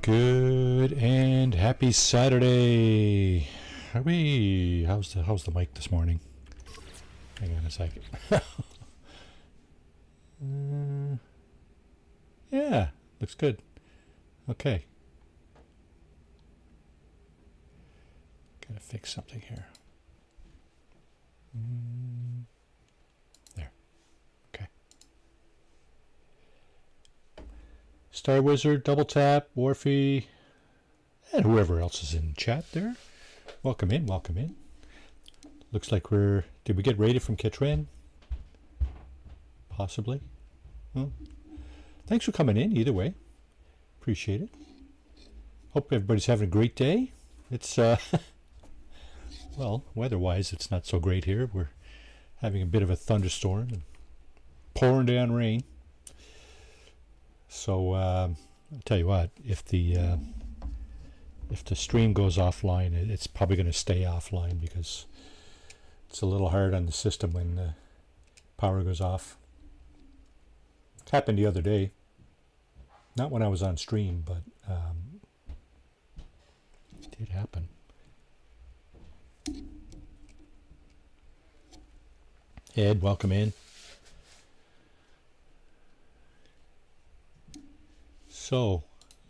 Good and happy Saturday. Are we? How's the mic this morning? Hang on a second. Yeah, looks good. Okay. Gotta fix something here. There. Okay. Star Wizard, Double Tap, Warfy, and whoever else is in chat there. Welcome in, welcome in. Looks like did we get rated from Kitran? Possibly. Well, thanks for coming in either way. Appreciate it. Hope everybody's having a great day. It's, well, weather-wise, it's not so great here. We're having a bit of a thunderstorm and pouring down rain. So, I'll tell you what, if the stream goes offline, it's probably going to stay offline because it's a little hard on the system when the power goes off. It happened the other day. Not when I was on stream, but it did happen. Ed, welcome in. So,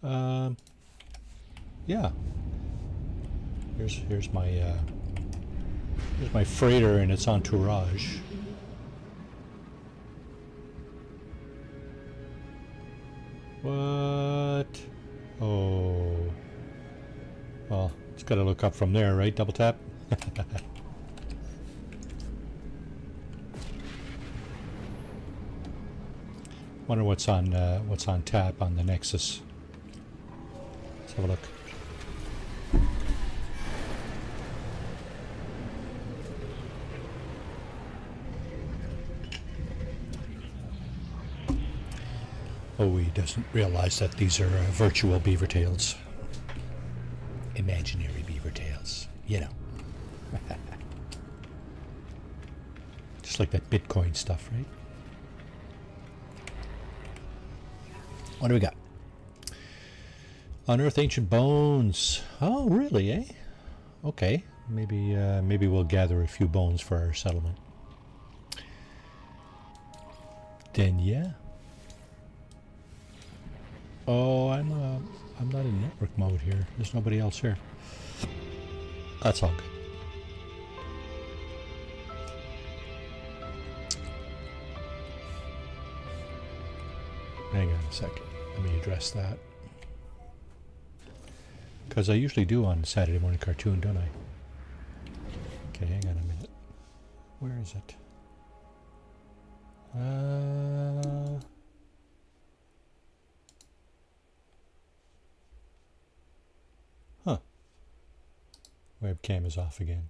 yeah. Here's my freighter and its entourage. What? Oh. Well, it's got to look up from there, right? Double tap. Wonder what's on tap on the Nexus. Let's have a look. Oh, he doesn't realize that these are virtual beaver tails. Imaginary beaver tails, you know. Just like that Bitcoin stuff, right? What do we got? Unearth ancient bones. Oh, really, eh? Okay. Maybe we'll gather a few bones for our settlement. Then, yeah. Oh, I'm not in network mode here. There's nobody else here. That's all good. Hang on a second. Let me address that. Because I usually do on Saturday morning cartoon, don't I? Okay, hang on a minute. Where is it? Huh. Webcam is off again.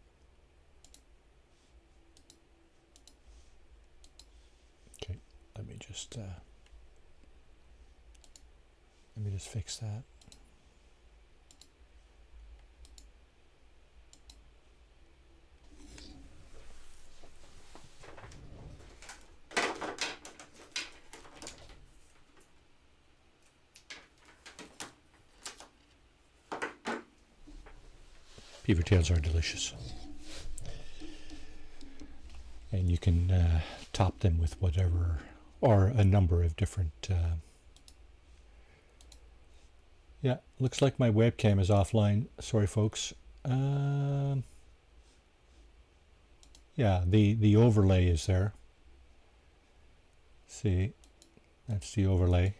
Okay, let me just fix that. Beaver tails are delicious. And you can top them with whatever, or a number of different... yeah, looks like my webcam is offline. Sorry, folks. Yeah, the overlay is there. See, that's the overlay.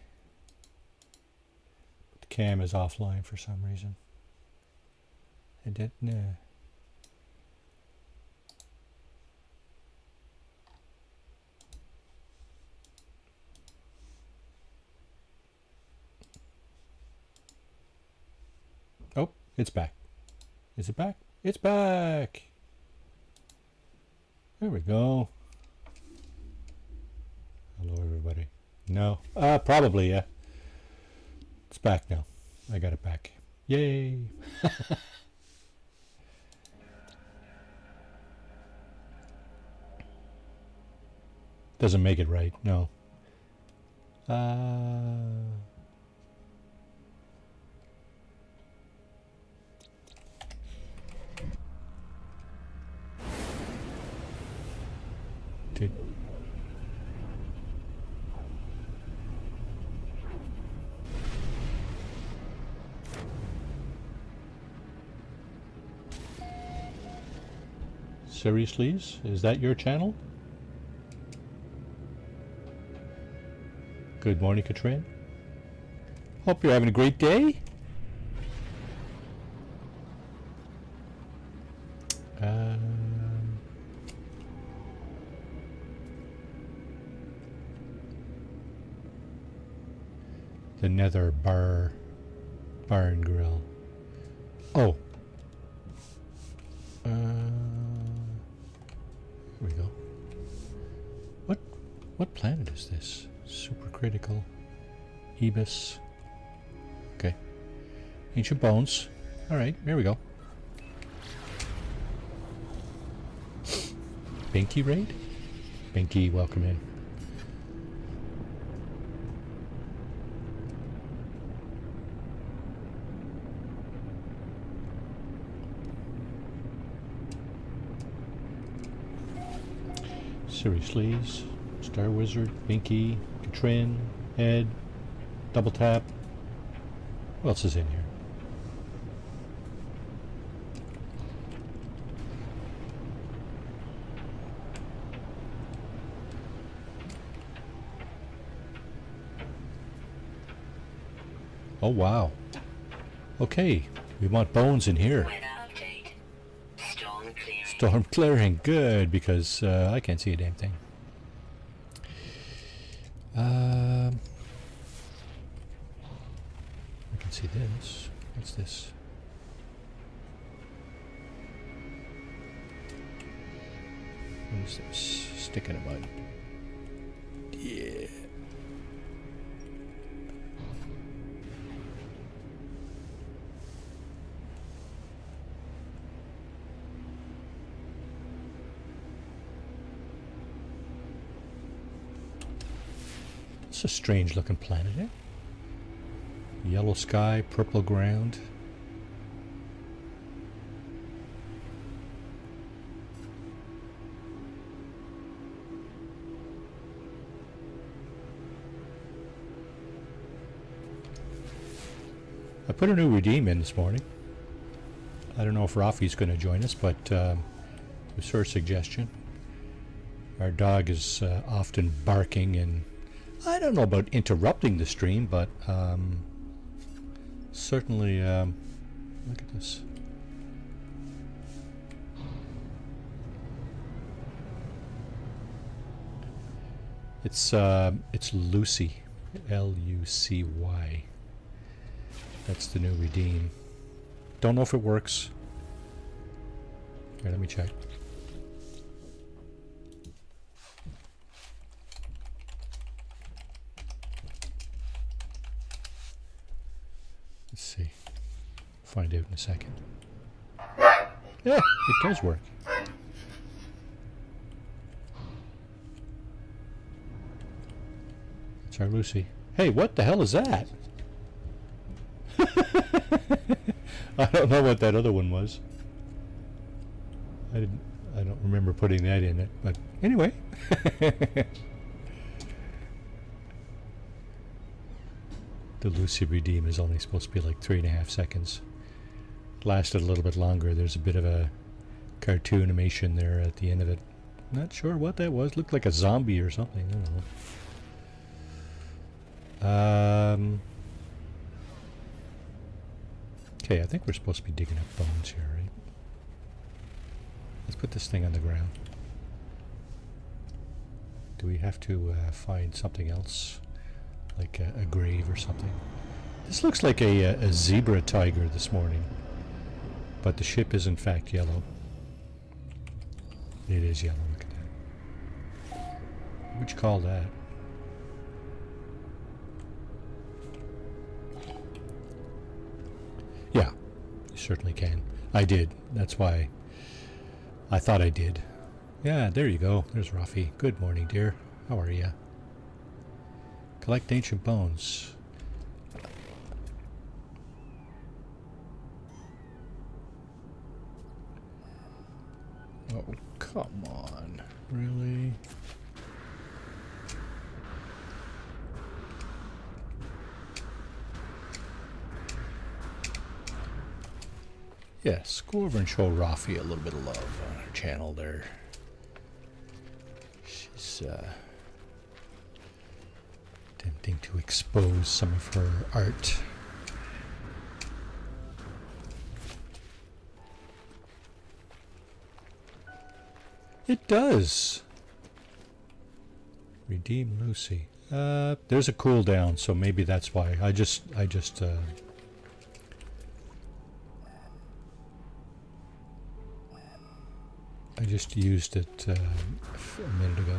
But the cam is offline for some reason. I didn't know. Oh, it's back. Is it back? It's back. There we go. Hello, everybody. No, probably, yeah. It's back now. I got it back. Yay. Doesn't make it right, no. Appointed. Seriously? Is that your channel? Good morning, Katrin. Hope you're having a great day. The Nether Bar and Grill. Oh. Here we go. What planet is this? Supercritical. Ebis. Okay. Ancient Bones. Alright, here we go. Binky raid? Binky, welcome in. Seriously, Star Wizard, Binky, Katrin, Ed, Double Tap. What else is in here? Oh wow. Okay, we want bones in here. Storm clearing, good, because I can't see a damn thing. I can see this. What's this? What is this? Stick in a mud. Yeah. It's a strange looking planet, eh? Yellow sky, purple ground. I put a new redeem in this morning. I don't know if Rafi's going to join us, but it was her suggestion. Our dog is often barking, and I don't know about interrupting the stream, but certainly, look at this. It's Lucy, Lucy. That's the new redeem. Don't know if it works. Here, let me check. Let's see. Find out in a second. Yeah, it does work. It's our Lucy. Hey, what the hell is that? I don't know what that other one was. I don't remember putting that in it, but anyway. The Lucy redeem is only supposed to be like 3.5 seconds. It lasted a little bit longer. There's a bit of a cartoon animation there at the end of it. Not sure what that was. Looked like a zombie or something. I don't know. Okay, I think we're supposed to be digging up bones here, right? Let's put this thing on the ground. Do we have to find something else? Like a grave or something? This looks like a zebra tiger this morning. But the ship is in fact yellow. It is yellow, look at that. What would you call that? Yeah, you certainly can. I did. That's why I thought I did. Yeah, there you go. There's Rafi. Good morning, dear. How are you? Collect ancient bones. Oh, come on. Really? Yes, go over and show Rafi a little bit of love on her channel there. She's attempting to expose some of her art. It does. Redeem Lucy. There's a cooldown, so maybe that's why. I just used it a minute ago.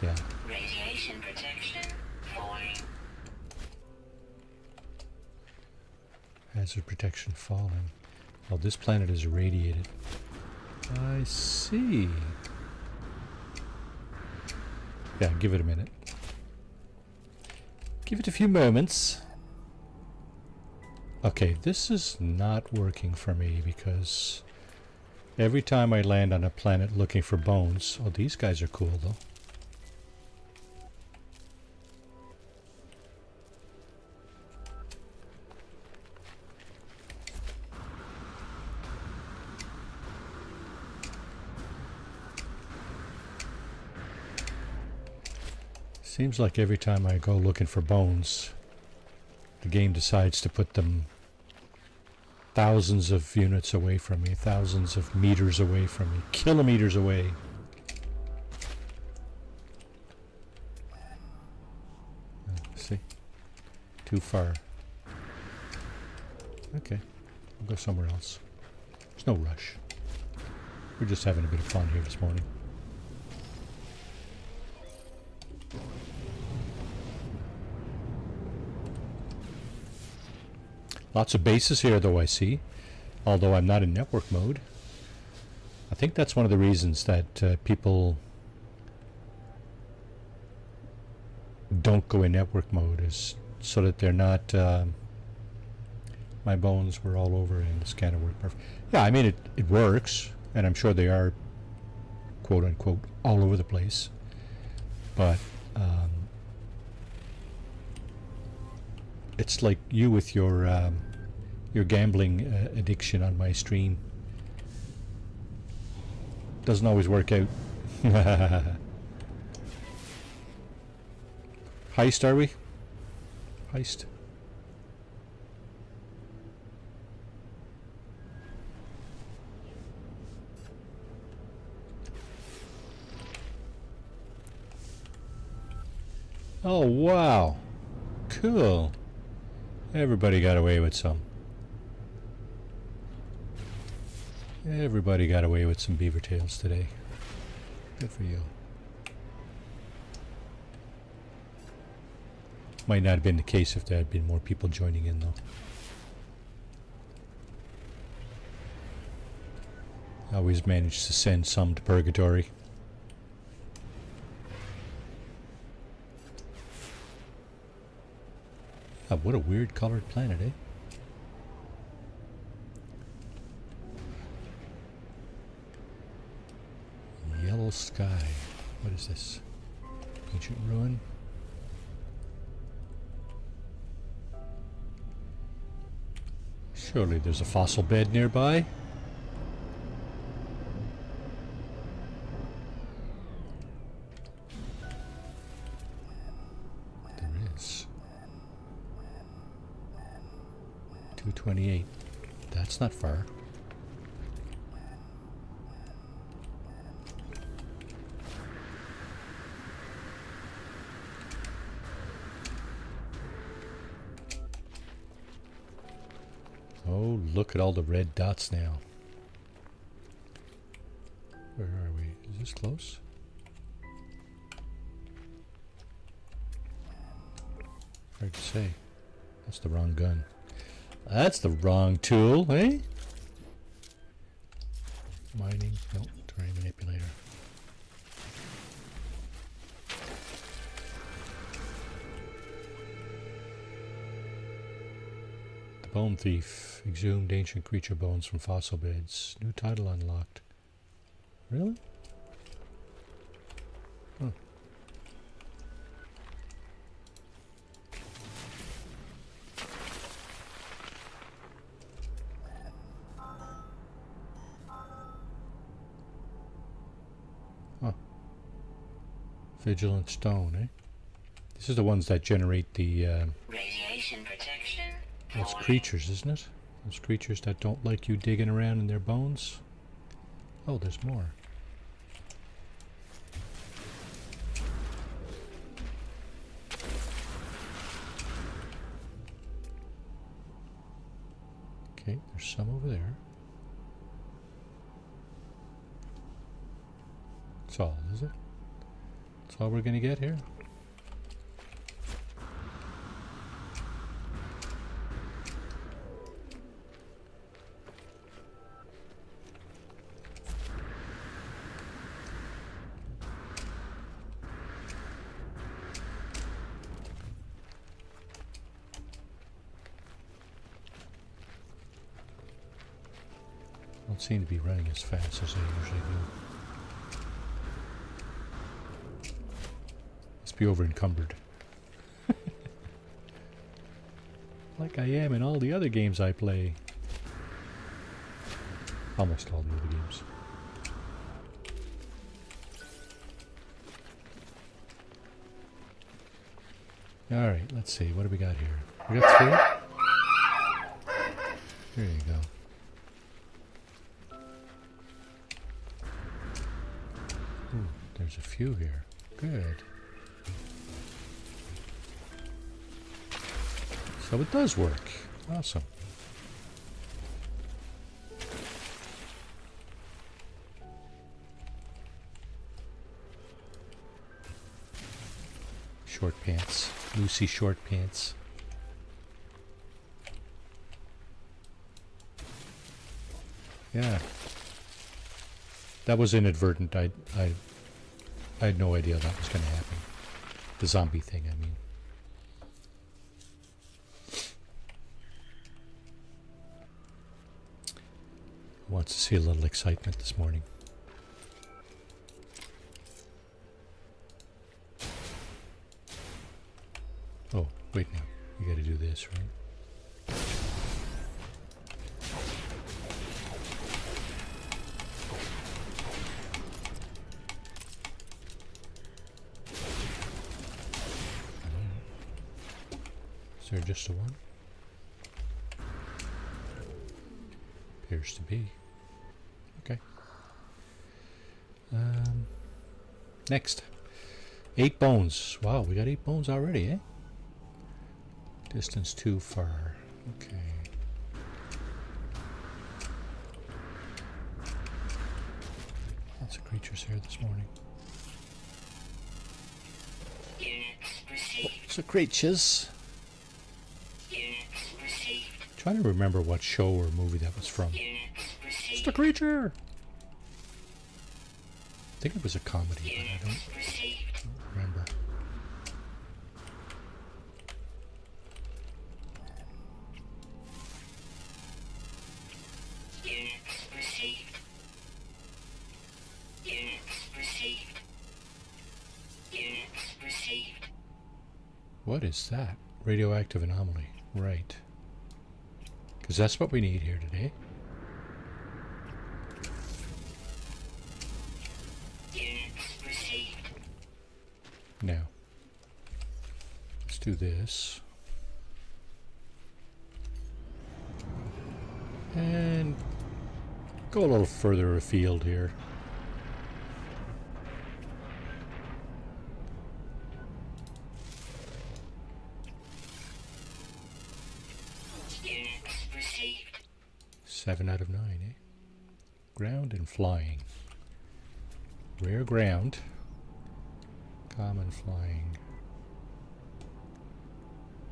Yeah. Radiation protection falling. Hazard protection falling. Oh, this planet is irradiated. I see. Yeah, give it a minute. Give it a few moments. Okay, this is not working for me because every time I land on a planet looking for bones... Oh, these guys are cool, though. Seems like every time I go looking for bones, the game decides to put them thousands of units away from me, thousands of meters away from me, kilometers away. See? Too far. Okay, I'll go somewhere else. There's no rush. We're just having a bit of fun here this morning. Lots of bases here, though, I see. Although I'm not in network mode. I think that's one of the reasons that people don't go in network mode, is so that they're not... my bones were all over and the scanner worked perfect. Yeah, I mean, it works, and I'm sure they are, quote-unquote, all over the place. But it's like you with your gambling addiction on my stream. Doesn't always work out. Heist, are we? Heist. Oh, wow. Cool. Everybody got away with some. Everybody got away with some beaver tails today. Good for you. Might not have been the case if there had been more people joining in, though. I always managed to send some to purgatory. Oh, what a weird colored planet, eh? Yellow sky. What is this? Ancient ruin? Surely there's a fossil bed nearby. There is. 228. That's not far. Oh, look at all the red dots now. Where are we? Is this close? Hard to say. That's the wrong gun. That's the wrong tool, eh? Mining. Nope. Terrain manipulator. The Bone Thief. Exhumed ancient creature bones from fossil beds. New title unlocked. Really? Huh. Vigilant stone, eh? This is the ones that generate the Radiation protection. those Void. creatures, isn't it? Those creatures that don't like you digging around in their bones. Oh, there's more. Okay, there's some over there. That's all, is it? That's all we're gonna get here? Don't seem to be running as fast as they usually do. Must be over encumbered. Like I am in all the other games I play. Almost all the other games. Alright, let's see. What do we got here? We got 3? There you go. Ooh, there's a few here. Good. So it does work. Awesome. Short pants. Lucy short pants. Yeah. That was inadvertent. I had no idea that was going to happen. The zombie thing, I mean. Wants to see a little excitement this morning. Oh, wait now. You gotta do this, right? Is there just a one? Appears to be. Okay. Next. 8 bones. Wow, we got 8 bones already, eh? Distance too far. Okay. Lots of creatures here this morning. Units received. Lots of creatures. Units received. Trying to remember what show or movie that was from. Units Just received. a creature! I think it was a comedy, but I Units don't received. remember. Units received. Units received. Units received. What is that? Radioactive anomaly. Right. Because that's what we need here today. Units received. Now, let's do this. And go a little further afield here. Units received. 7 out of 9, eh? Ground and flying. Rare ground. Common flying.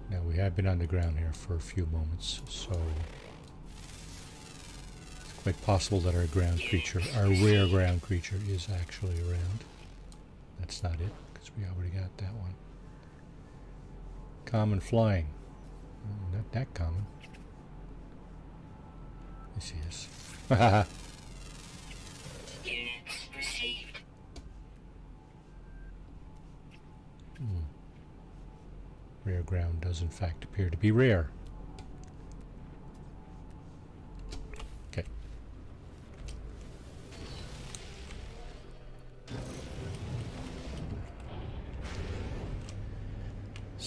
Now we have been on the ground here for a few moments, so it's quite possible that our ground creature, our rare ground creature, is actually around. That's not it, because we already got that one. Common flying. Not that common. Yes, he is. Units received. Rare ground does in fact appear to be rare. Okay.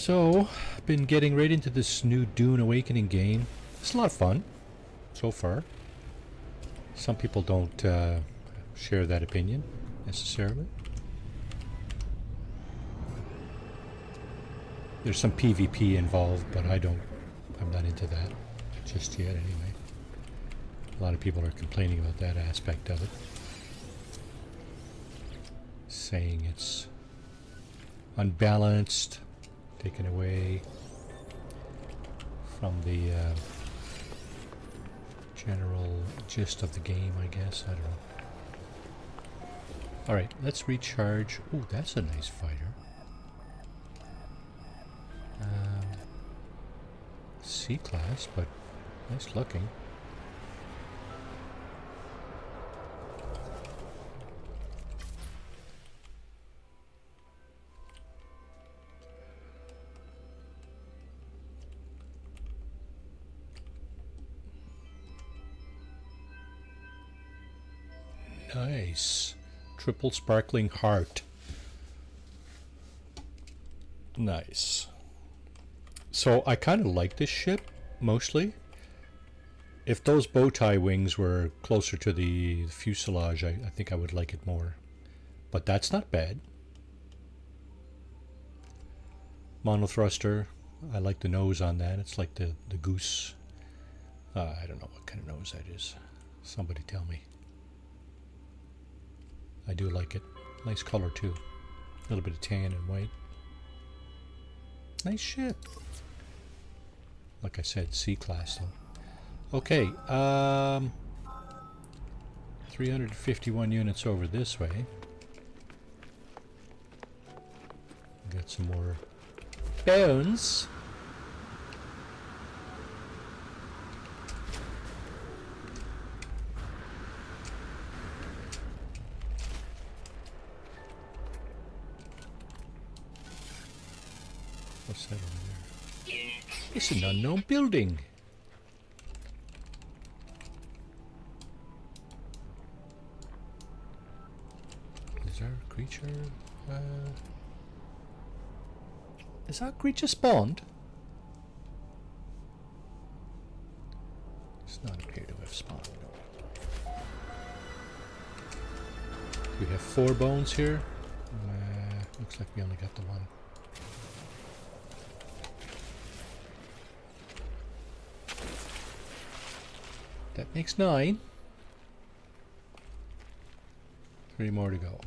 So, been getting right into this new Dune Awakening game. It's a lot of fun so far. Some people don't share that opinion necessarily. There's some PvP involved, but I'm not into that just yet anyway. A lot of people are complaining about that aspect of it, saying it's unbalanced, taken away from the general gist of the game, I guess. I don't know. Alright, let's recharge. Ooh, that's a nice fighter. C-class, but nice looking. Nice. Triple sparkling heart. Nice. So I kind of like this ship, mostly. If those bow tie wings were closer to the fuselage, I think I would like it more. But that's not bad. Monothruster. I like the nose on that. It's like the goose. I don't know what kind of nose that is. Somebody tell me. I do like it. Nice color too. A little bit of tan and white. Nice ship. Like I said, C-class though. Okay, 351 units over this way. Got some more bones. What's that over there? It's an unknown building. Is there a creature? Is that creature spawned? Does not appear to have spawned. No. We have 4 bones here. Looks like we only got the one. That makes 9. 3 more to go.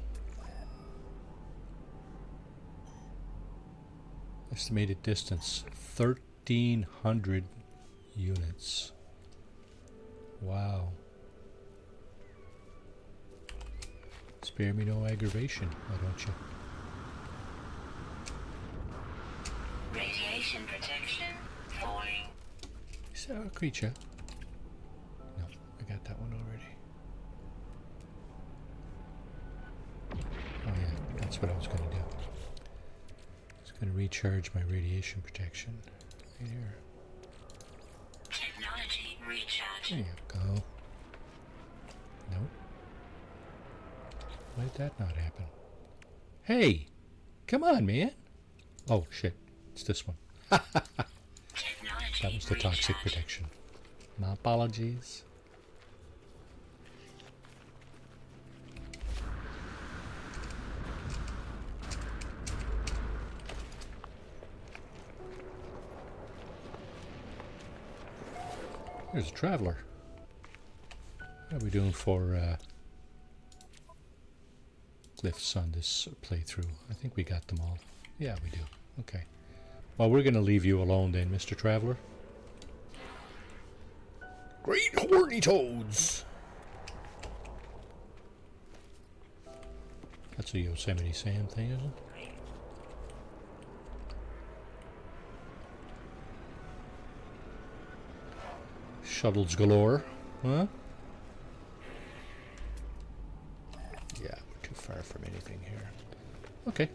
Estimated distance 1,300 units. Wow. Spare me no aggravation, why don't you? Radiation protection falling. Is that a creature? No, I got that one already. Oh yeah, that's what I was going to do. I was going to recharge my radiation protection. Right here. Technology recharge. There you go. Nope. Why did that not happen? Hey! Come on, man! Oh, shit. It's this one. Technology That was the toxic recharge. protection. My apologies. There's a traveler. How are we doing for glyphs on this playthrough? I think we got them all. Yeah, we do. Okay. Well, we're going to leave you alone then, Mr. Traveler. Great horny toads! That's a Yosemite Sam thing, isn't it? Shuttles galore, huh? Yeah, we're too far from anything here. Okay.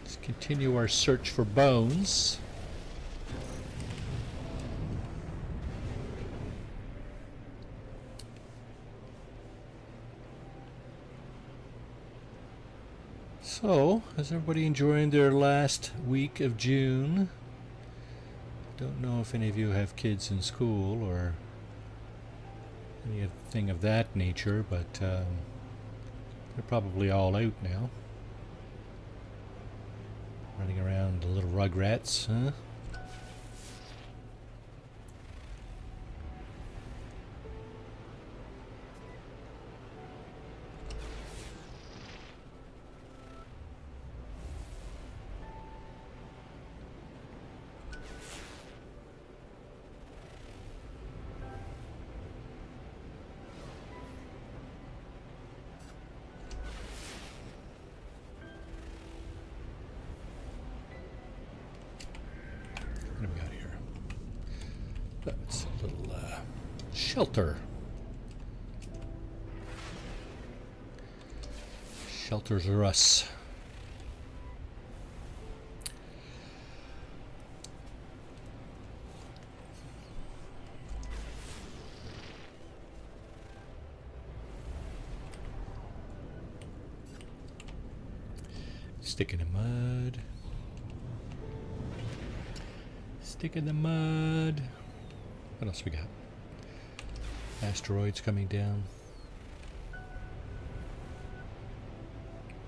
Let's continue our search for bones. So, is everybody enjoying their last week of June? Don't know if any of you have kids in school or anything of that nature, but they're probably all out now. Running around the little rugrats, huh? What do we got here? That's a little shelter. Shelters are us. Stick in the mud. Stick in the mud. What else we got? Asteroids coming down.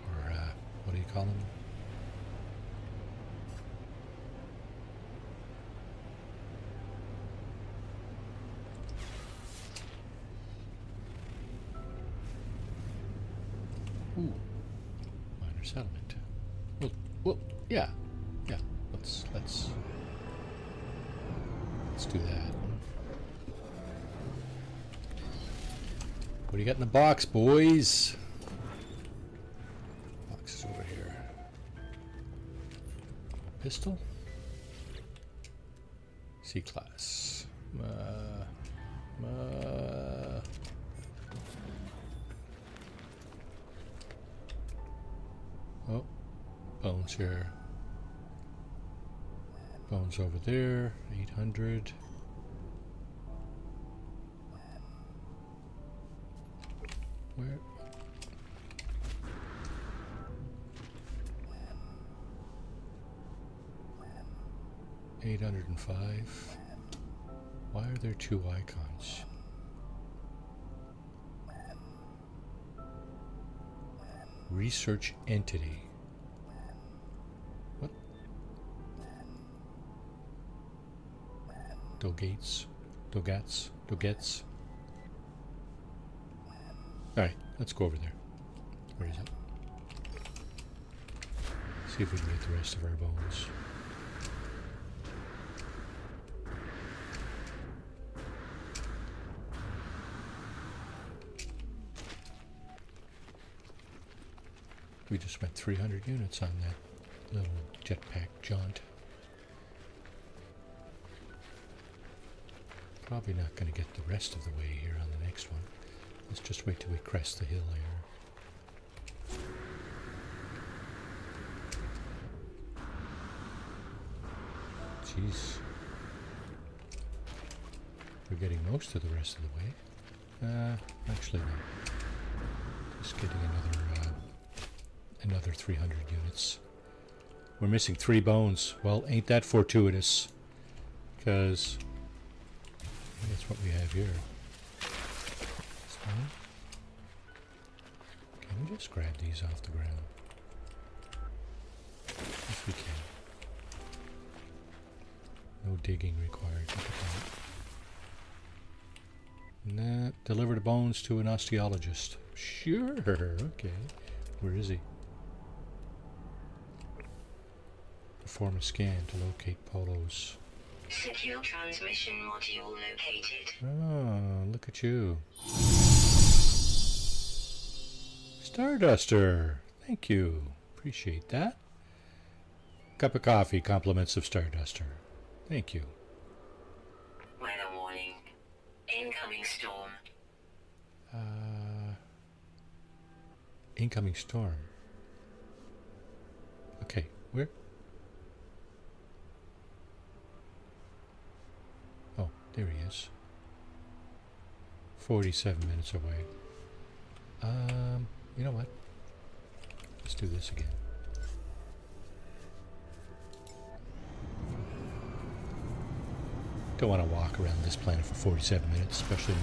Or, what do you call them? Ooh. Minor settlement. Well, yeah. Let's do that. What do you got in the box, boys? Box is over here. Pistol. C-class. Oh, bones here. Bones over there. 800. Where? $805. Why are there two icons? Research entity. What? Dogets. Alright, let's go over there. Where is it? See if we can get the rest of our bones. We just spent 300 units on that little jetpack jaunt. Probably not going to get the rest of the way here on the next one. Let's just wait till we crest the hill here. Jeez. We're getting most of the rest of the way. Actually no. Just getting another 300 units. We're missing 3 bones. Well, ain't that fortuitous? Because that's what we have here. Can we just grab these off the ground? Yes, we can. No digging required. Look at that. Nah, deliver the bones to an osteologist. Sure, okay. Where is he? Perform a scan to locate Polo's. Secure transmission module located. Oh, look at you. Starduster. Thank you. Appreciate that. Cup of coffee, compliments of Starduster. Thank you. Weather warning. Incoming storm. Incoming storm. Okay, where? Oh, there he is. 47 minutes away. You know what? Let's do this again. Don't want to walk around this planet for 47 minutes, especially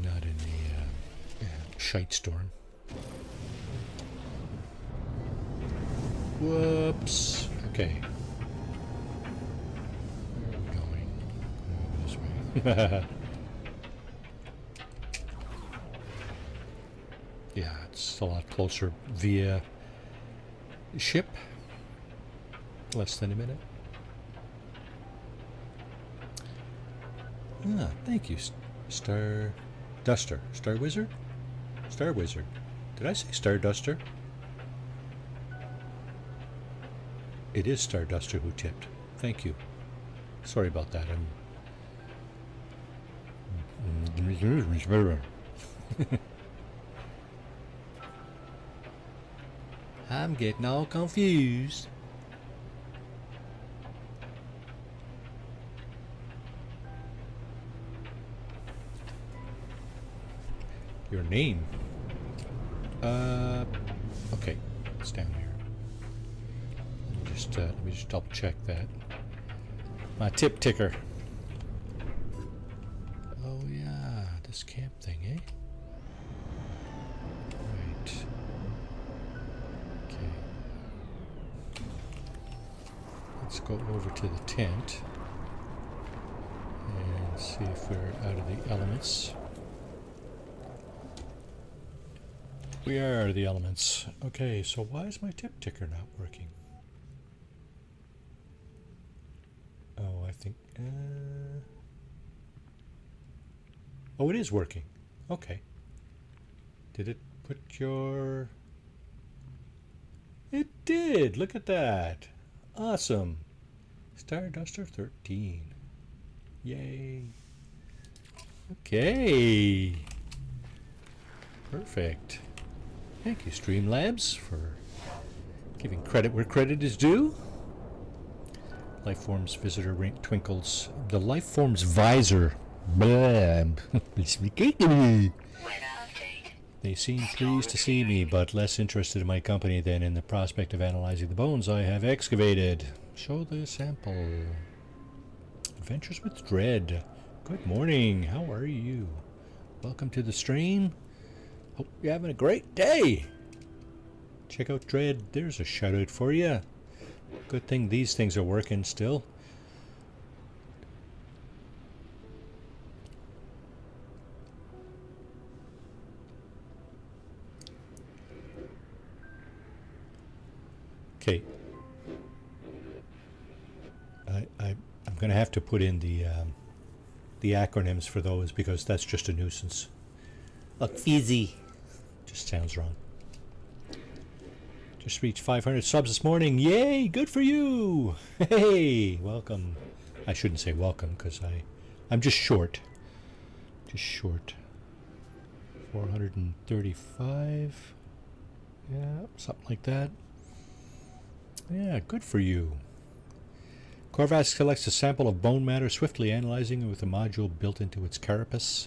not in a shite storm. Whoops. Okay. Where are we going? This way. Yeah, it's a lot closer via ship. Less than a minute. Ah, thank you, Star Duster. Star Wizard? Star Wizard. Did I say Star Duster? It is Star Duster who tipped. Thank you. Sorry about that. I'm getting all confused. Your name? Okay, it's down here. Let me just double check that. My tip ticker. Oh yeah, this camp thing, eh? Right. Okay. Let's go over to the tent and see if we're out of the elements. We are the elements. Okay, so why is my tip ticker not working? Oh, I think... Oh, it is working. Okay. Did it put your... It did! Look at that! Awesome! Starduster 13. Yay! Okay! Perfect. Thank you, Streamlabs, for giving credit where credit is due. Lifeform's visitor twinkles. The Lifeform's visor. They seem pleased to see me, but less interested in my company than in the prospect of analyzing the bones I have excavated. Show the sample. Adventures with Dread. Good morning. How are you? Welcome to the stream. Hope you're having a great day. Check out Dread. There's a shout out for you. Good thing these things are working still. Okay. I'm going to have to put in the acronyms for those because that's just a nuisance. Look, fizzy. Just sounds wrong. Just reached 500 subs this morning. Yay! Good for you! Hey! Welcome. I shouldn't say welcome because I'm just short. Just short. 435. Yeah, something like that. Yeah, good for you. Corvax collects a sample of bone matter, swiftly analyzing it with a module built into its carapace.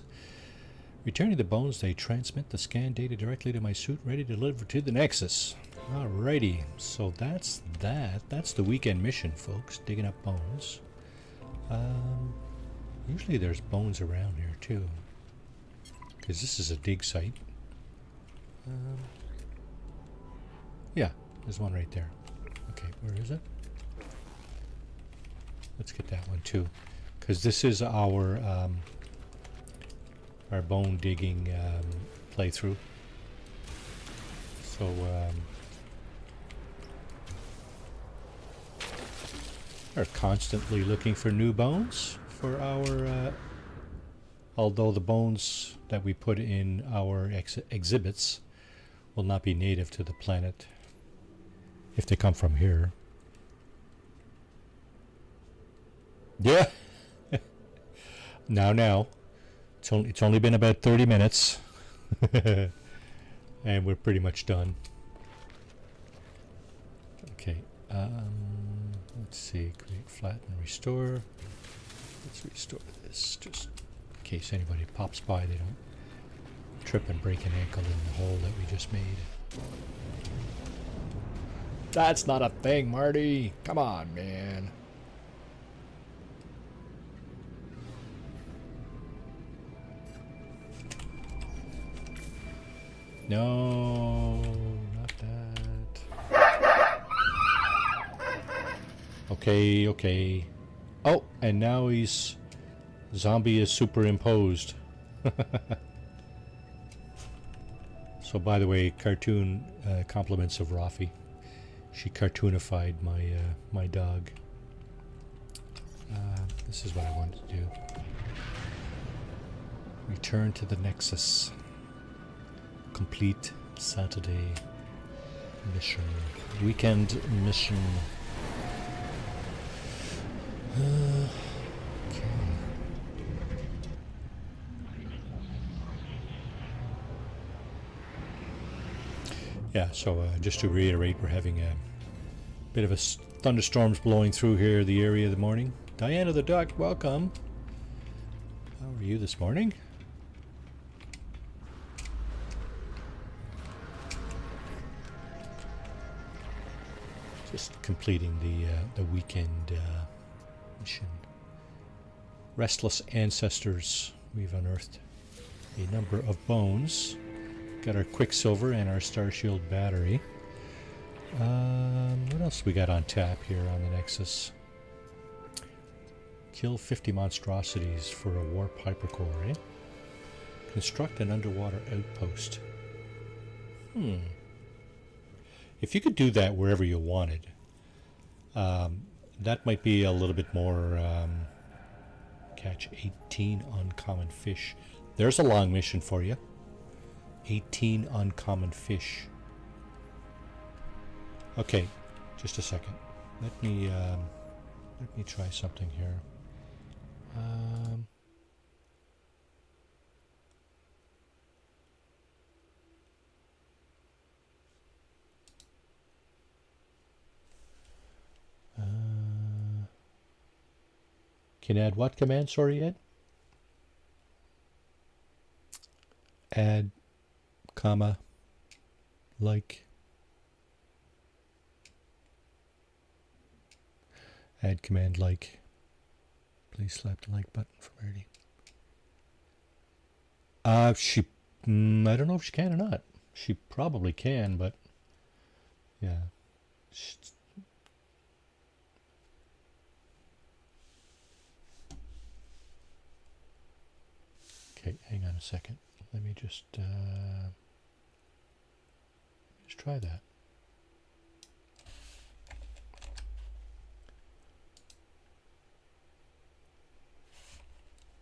Returning the bones, they transmit the scan data directly to my suit, ready to deliver to the Nexus. Alrighty, so that's that. That's the weekend mission, folks, digging up bones. Usually there's bones around here, too. Because this is a dig site. Yeah, there's one right there. Okay, where is it? Let's get that one, too. Because this is our bone digging playthrough. So, we're constantly looking for new bones for our, although the bones that we put in our exhibits will not be native to the planet if they come from here. Yeah. Now. It's only been about 30 minutes. And we're pretty much done. Okay. Let's see. Create, flatten, restore. Let's restore this just in case anybody pops by. They don't trip and break an ankle in the hole that we just made. That's not a thing, Marty. Come on, man. No, not that. Okay, okay. Oh, and now he's... Zombie is superimposed. So, by the way, cartoon compliments of Rafi. She cartoonified my dog. This is what I wanted to do. Return to the Nexus. Complete Saturday mission. Weekend mission. Okay. Yeah, so just to reiterate, we're having a bit of a thunderstorms blowing through here, the area of the morning. Diana the duck, welcome. How are you this morning? Just completing the weekend mission. Restless Ancestors. We've unearthed a number of bones. Got our Quicksilver and our Star Shield battery. What else we got on tap here on the Nexus? Kill 50 monstrosities for a warp hypercore, eh? Construct an underwater outpost. If you could do that wherever you wanted, that might be a little bit more... catch 18 uncommon fish. There's a long mission for you. 18 uncommon fish. Okay, just a second. Let me try something here. Can add what command? Sorry, Ed? Add, comma, like. Add command like. Please slap the like button for Marty. I don't know if she can or not. She probably can, but yeah. Okay, hang on a second. Let me just try that.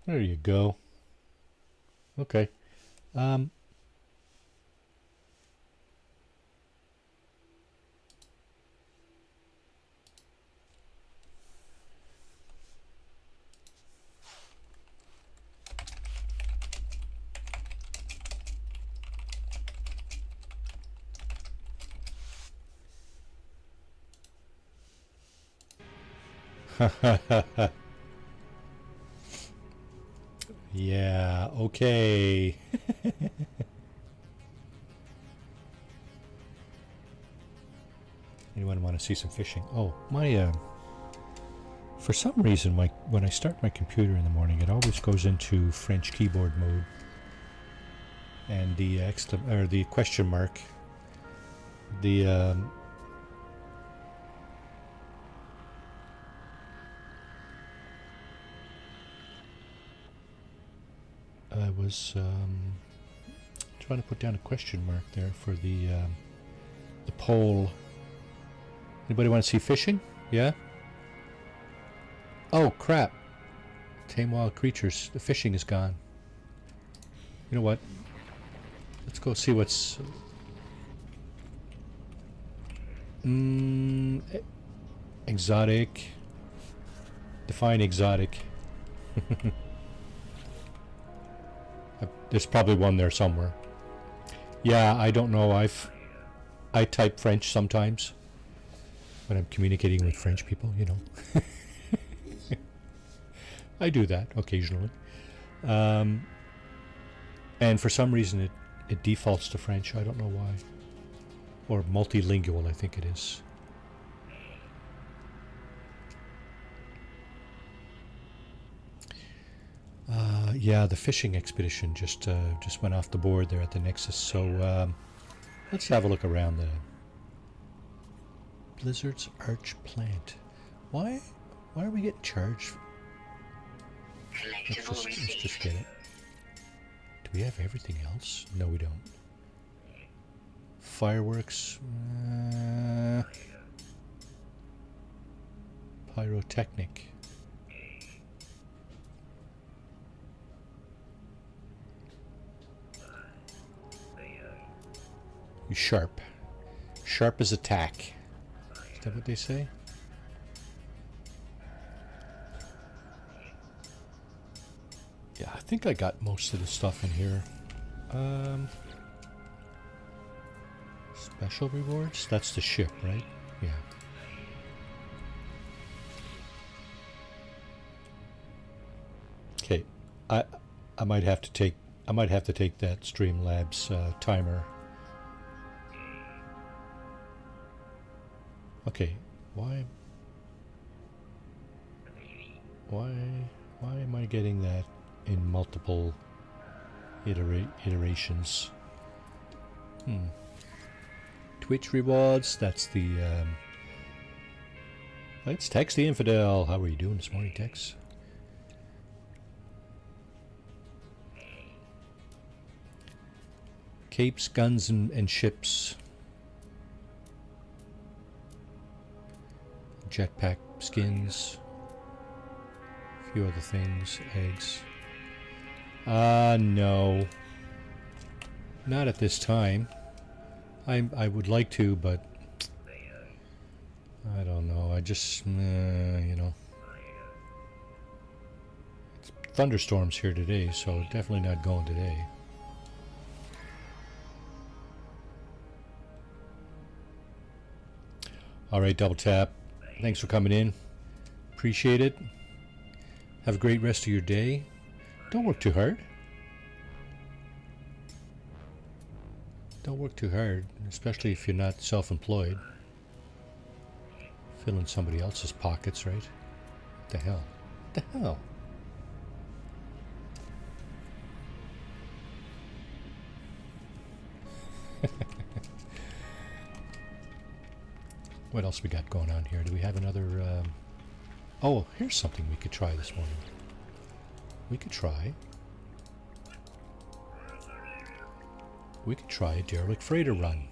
There you go. Okay. Yeah, okay. Anyone want to see some fishing? Oh, my for some reason when I start my computer in the morning, it always goes into French keyboard mode. And the question mark, the I was trying to put down a question mark there for the poll. Anybody want to see fishing? Yeah? Oh, crap. Tame wild creatures. The fishing is gone. You know what? Let's go see what's... exotic. Define exotic. There's probably one there somewhere. Yeah, I don't know. I type French sometimes when I'm communicating with French people, you know. I do that occasionally. And for some reason it defaults to French. I don't know why. Or multilingual, I think it is. Yeah, the fishing expedition just went off the board there at the Nexus. So let's have a look around the Blizzard's Arch Plant. Why are we getting charged? Let's just get it. Do we have everything else? No, we don't. Fireworks. Pyrotechnic. Sharp. Sharp as attack. Is that what they say? Yeah, I think I got most of the stuff in here. Special rewards? That's the ship, right? Yeah. Okay. I might have to take that Streamlabs timer. Okay, why am I getting that in multiple iterations? Twitch rewards, that's the it's Tex the Infidel. How are you doing this morning, Tex? Capes, guns, and ships. Jetpack skins, a few other things, eggs. No, not at this time. I would like to, but I don't know. I just, you know, it's thunderstorms here today, so definitely not going today. All right, double tap. Thanks for coming in. Appreciate it. Have a great rest of your day. Don't work too hard. Don't work too hard, especially if you're not self-employed. Fill in somebody else's pockets, right? What the hell? What the hell? What else we got going on here? Do we have another... Oh, here's something we could try this morning. We could try a derelict freighter run.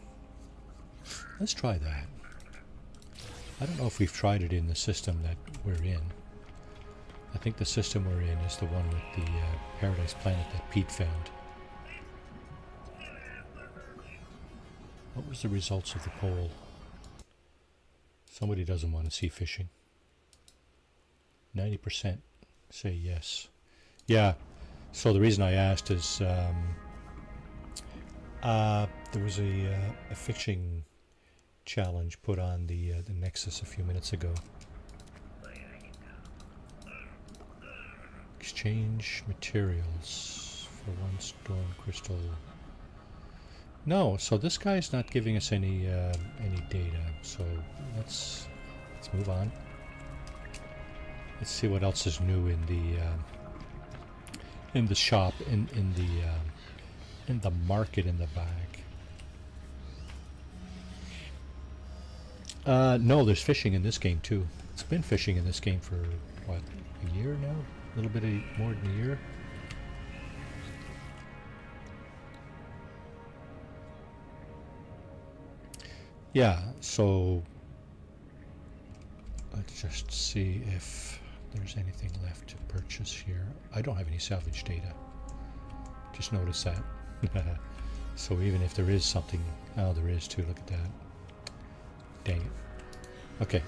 Let's try that. I don't know if we've tried it in the system that we're in. I think the system we're in is the one with the Paradise Planet that Pete found. What was the results of the poll? Somebody doesn't want to see fishing. 90% say yes. Yeah, so the reason I asked is there was a fishing challenge put on the Nexus a few minutes ago. Exchange materials for one storm crystal. No, so this guy's not giving us any data. So let's move on. Let's see what else is new in the shop, in the market in the back. No, there's fishing in this game too. It's been fishing in this game for what, a year now? A little bit more than a year. Yeah, so let's just see if there's anything left to purchase here. I don't have any salvage data. Just notice that. So even if there is something, oh, there is too. Look at that. Dang it. Okay.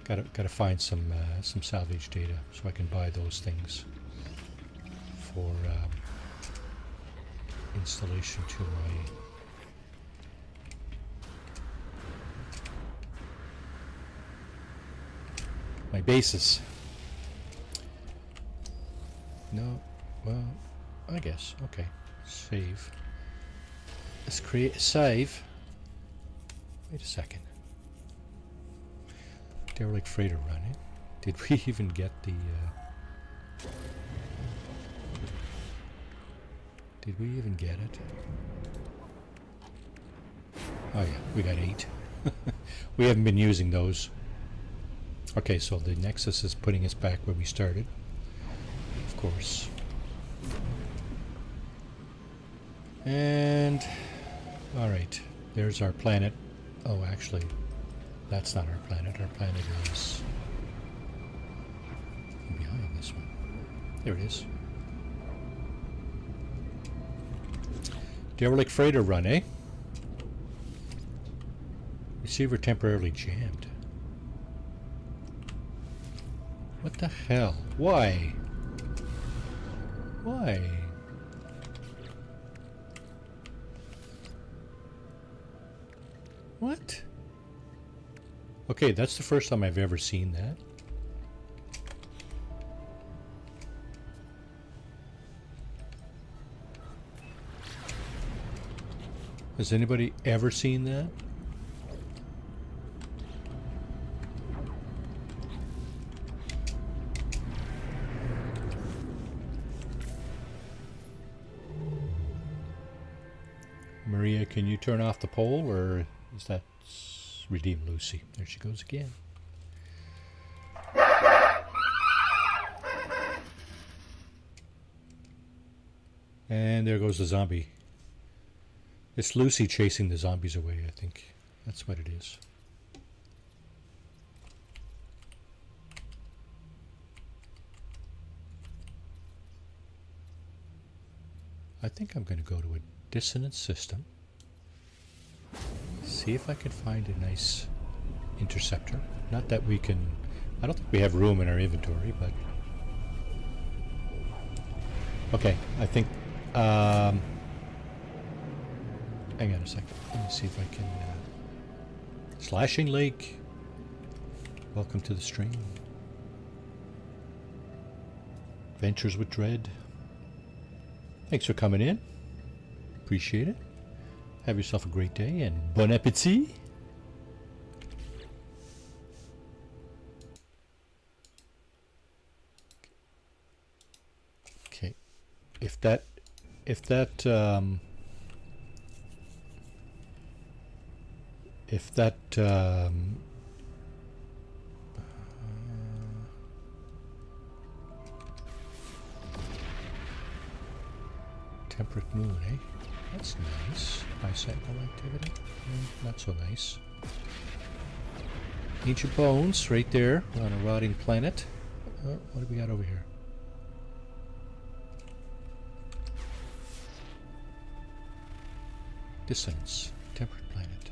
Gotta find some salvage data so I can buy those things for installation to my bases. guess. Okay. Save. Let's create a save. Wait a second. Derelict freighter run, eh? Did we even get the... Did we even get it? Oh yeah, we got 8. We haven't been using those. Okay, so the Nexus is putting us back where we started. Of course. And... Alright, there's our planet. Oh, actually, that's not our planet. Our planet is... behind this one. There it is. Derelict freighter run, eh? Receiver temporarily jammed. What the hell? Why? Why? What? Okay, that's the first time I've ever seen that. Has anybody ever seen that? Maria, can you turn off the poll, or is that Redeem Lucy? There she goes again. And there goes the zombie. It's Lucy chasing the zombies away, I think. That's what it is. I think I'm going to go to a dissonant system. See if I can find a nice interceptor. Not that we can... I don't think we have room in our inventory, but... Okay, I think... hang on a second. Let me see if I can... Slashing Lake. Welcome to the stream. Ventures with Dread. Thanks for coming in. Appreciate it. Have yourself a great day and bon appetit. Okay. If that temperate moon, eh? That's nice. High sentinel activity. Not so nice. Ancient bones, right there, on a rotting planet. Oh, what do we got over here? Dissonance. Temperate planet.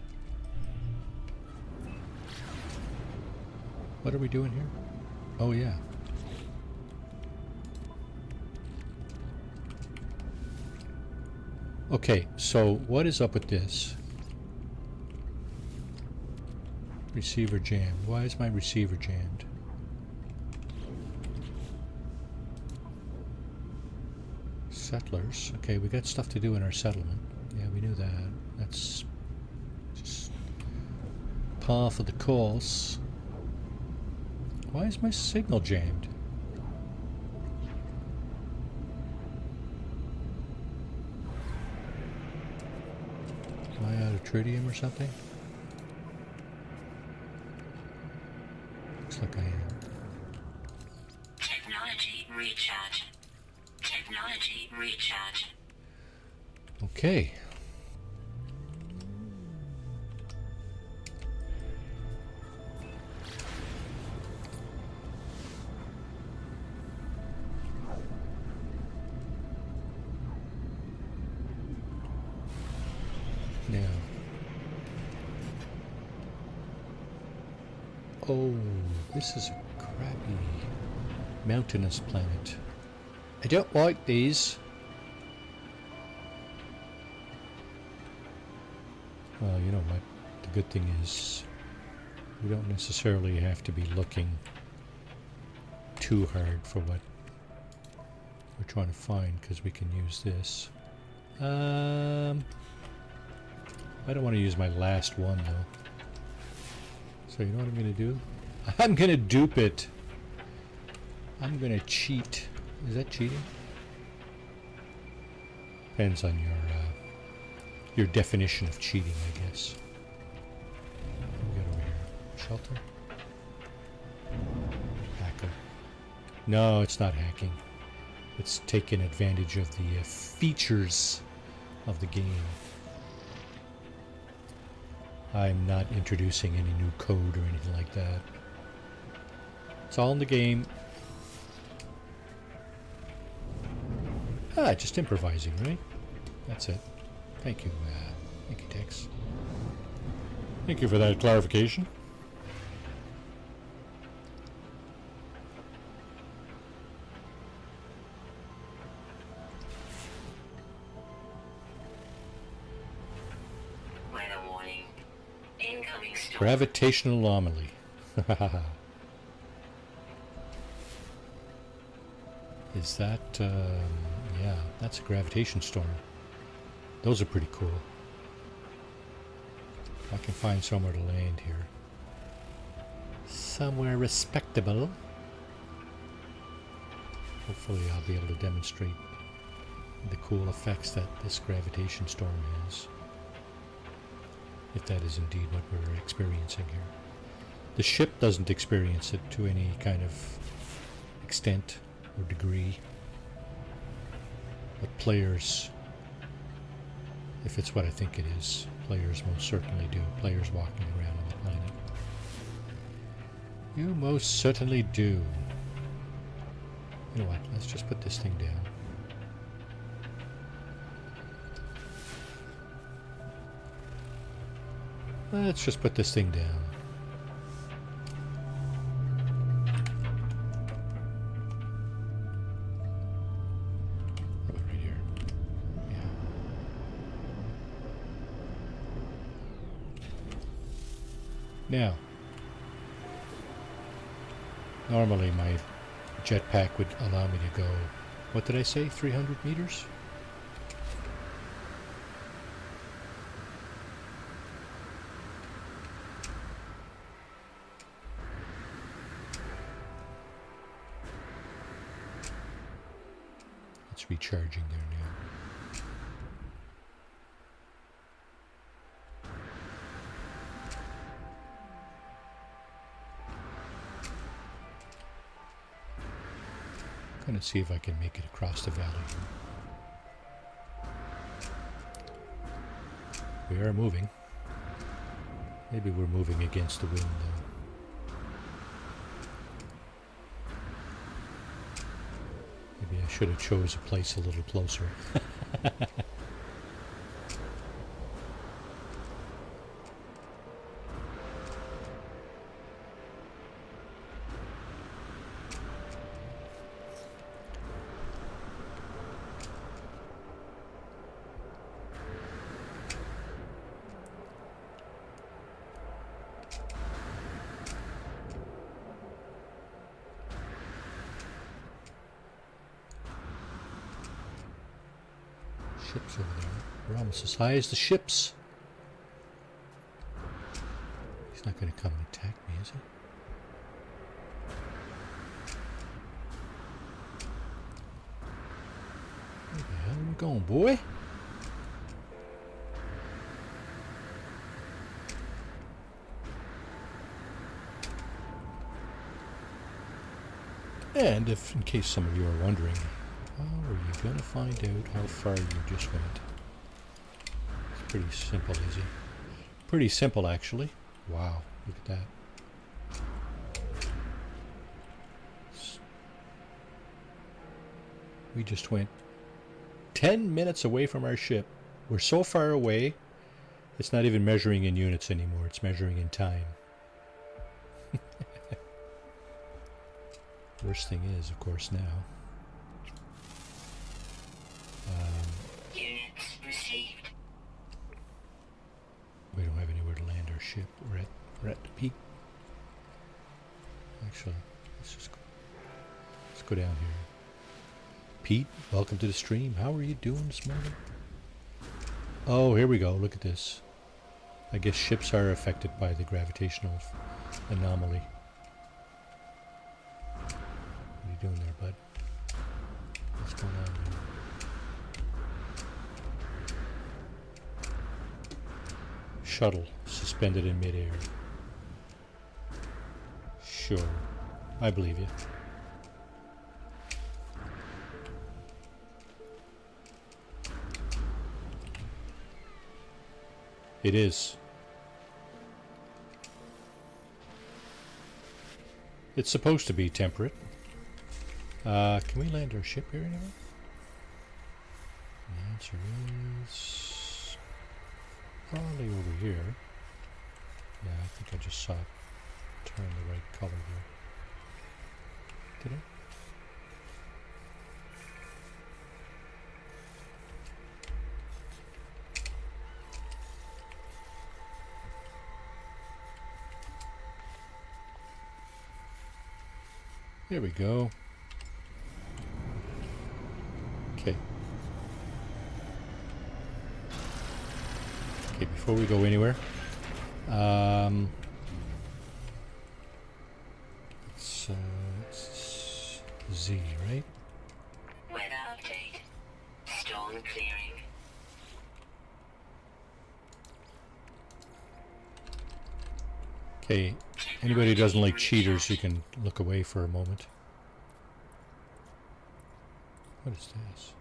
What are we doing here? Oh, yeah. Okay, so what is up with this? Receiver jammed. Why is my receiver jammed? Settlers. Okay, we got stuff to do in our settlement. Yeah, we knew that. That's just par for the course. Why is my signal jammed? Am I out of tritium or something? Looks like I am. Technology recharge. Technology recharge. Okay. Now. Oh, this is a crappy mountainous planet. I don't like these. Well, you know what? The good thing is we don't necessarily have to be looking too hard for what we're trying to find, because we can use this. I don't want to use my last one though. So you know what I'm going to do? I'm going to dupe it. I'm going to cheat. Is that cheating? Depends on your definition of cheating, I guess. What do we got over here? Shelter? Hacker. No, it's not hacking. It's taking advantage of the features of the game. I'm not introducing any new code or anything like that. It's all in the game. Just improvising, right? That's it. Thank you, Tex. Thank you for that clarification. Weather warning. Incoming storm. Gravitational anomaly. Is that, yeah, that's a gravitation storm. Those are pretty cool. I can find somewhere to land here. Somewhere respectable. Hopefully I'll be able to demonstrate the cool effects that this gravitation storm has. If that is indeed what we're experiencing here. The ship doesn't experience it to any kind of extent or degree. But players, if it's what I think it is, players most certainly do. Players walking around on the planet. You most certainly do. You know what? Let's just put this thing down. Let's just put this thing down. How about right here? Yeah. Now, normally my jetpack would allow me to go, what did I say, 300 meters? It's recharging there now. I'm going to see if I can make it across the valley. We are moving. Maybe we're moving against the wind though. Maybe I should have chose a place a little closer. Ships over there. We're almost as high as the ships. He's not going to come and attack me, is he? Where the hell are we going, boy? And if, in case some of you are wondering, how are you going to find out how far you just went? It's pretty simple, is it? Pretty simple, actually. Wow, look at that. We just went 10 minutes away from our ship. We're so far away, it's not even measuring in units anymore. It's measuring in time. Worst thing is, of course, now. Units received. We don't have anywhere to land our ship. We're at the peak. Actually, let's go down here. Pete, welcome to the stream. How are you doing this morning? Oh, here we go. Look at this. I guess ships are affected by the gravitational anomaly. What are you doing there, bud? What's going on there? Shuttle suspended in midair. Sure. I believe you. It is. It's supposed to be temperate. Can we land our ship here anywhere? The answer is probably over here. Yeah, I think I just saw it turn the right color there. Did it? There we go. Okay. Okay, before we go anywhere, it's Z, right? Weather update. Storm clearing. Okay, anybody who doesn't like cheaters, you can look away for a moment. What is this?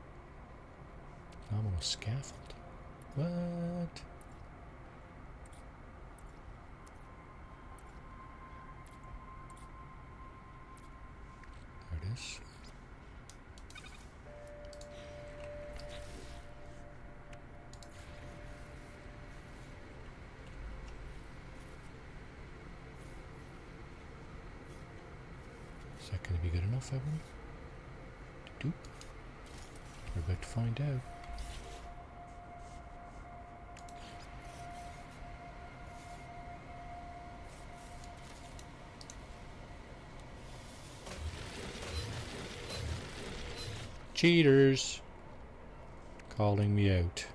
Nominal scaffold. What? There it is. Is that going to be good enough, Evan? Doop. We're about to find out. Cheaters! Calling me out.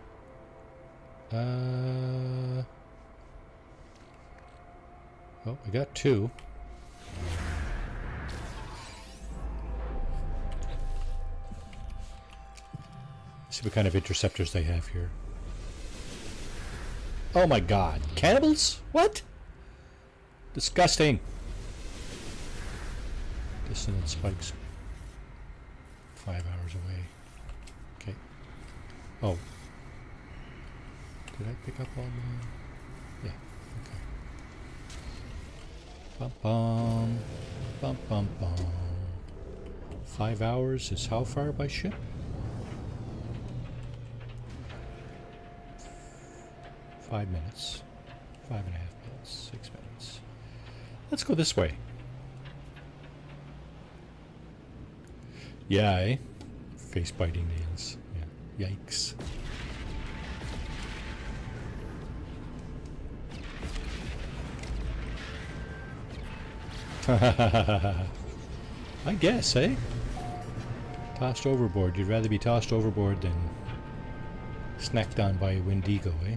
Oh, we got two. See what kind of interceptors they have here. Oh my god. Cannibals? What? Disgusting. Dissonant spikes. 5 hours away. Okay. Oh. Did I pick up all my... Yeah. Okay. Bum bum. Bum bum bum. 5 hours is how far by ship? 5 minutes. 5.5 minutes. 6 minutes. Let's go this way. Yeah, eh? Face biting nails. Yeah. Yikes. I guess, eh? Tossed overboard. You'd rather be tossed overboard than snacked on by a Wendigo, eh?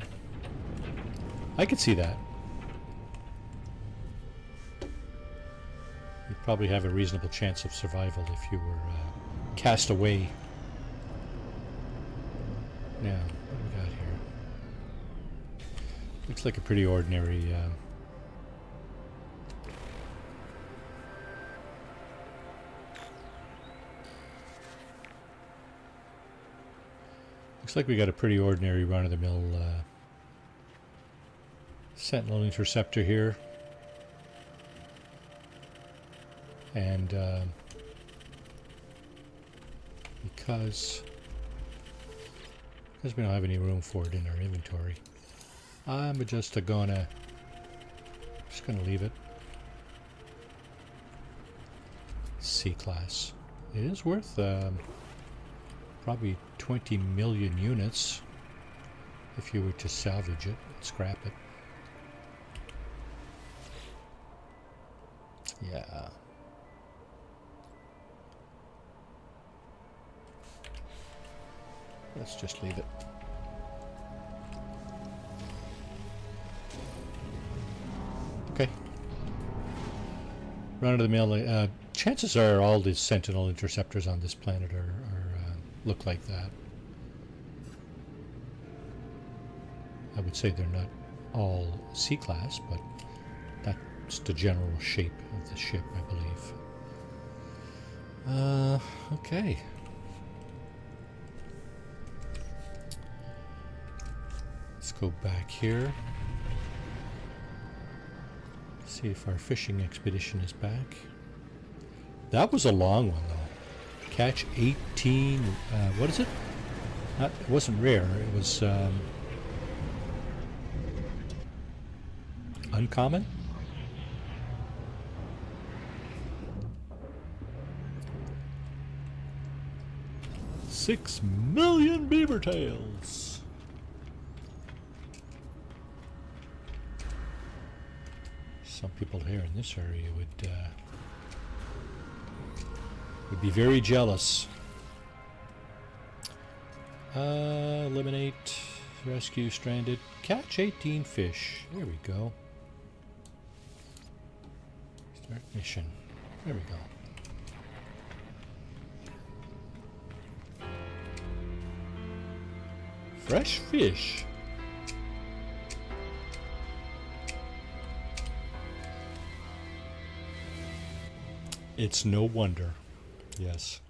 I could see that. You'd probably have a reasonable chance of survival if you were cast away. Now, what do we got here? Looks like a pretty ordinary... looks like we got a pretty ordinary run-of-the-mill Sentinel interceptor here. And because we don't have any room for it in our inventory, I'm just gonna leave it. C-class. It is worth probably 20 million units if you were to salvage it, scrap it. Yeah. Let's just leave it. Okay. Run of the mill. Chances are all the Sentinel interceptors on this planet are look like that. I would say they're not all C-class, but that's the general shape of the ship, I believe. Okay. Let's go back here. See if our fishing expedition is back. That was a long one, though. Catch 18. What is it? It wasn't rare. It was uncommon. 6 million beaver tails. Some people here in this area would be very jealous. Eliminate, rescue stranded, catch 18 fish. There we go. Start mission. There we go. Fresh fish. It's no wonder. Yes.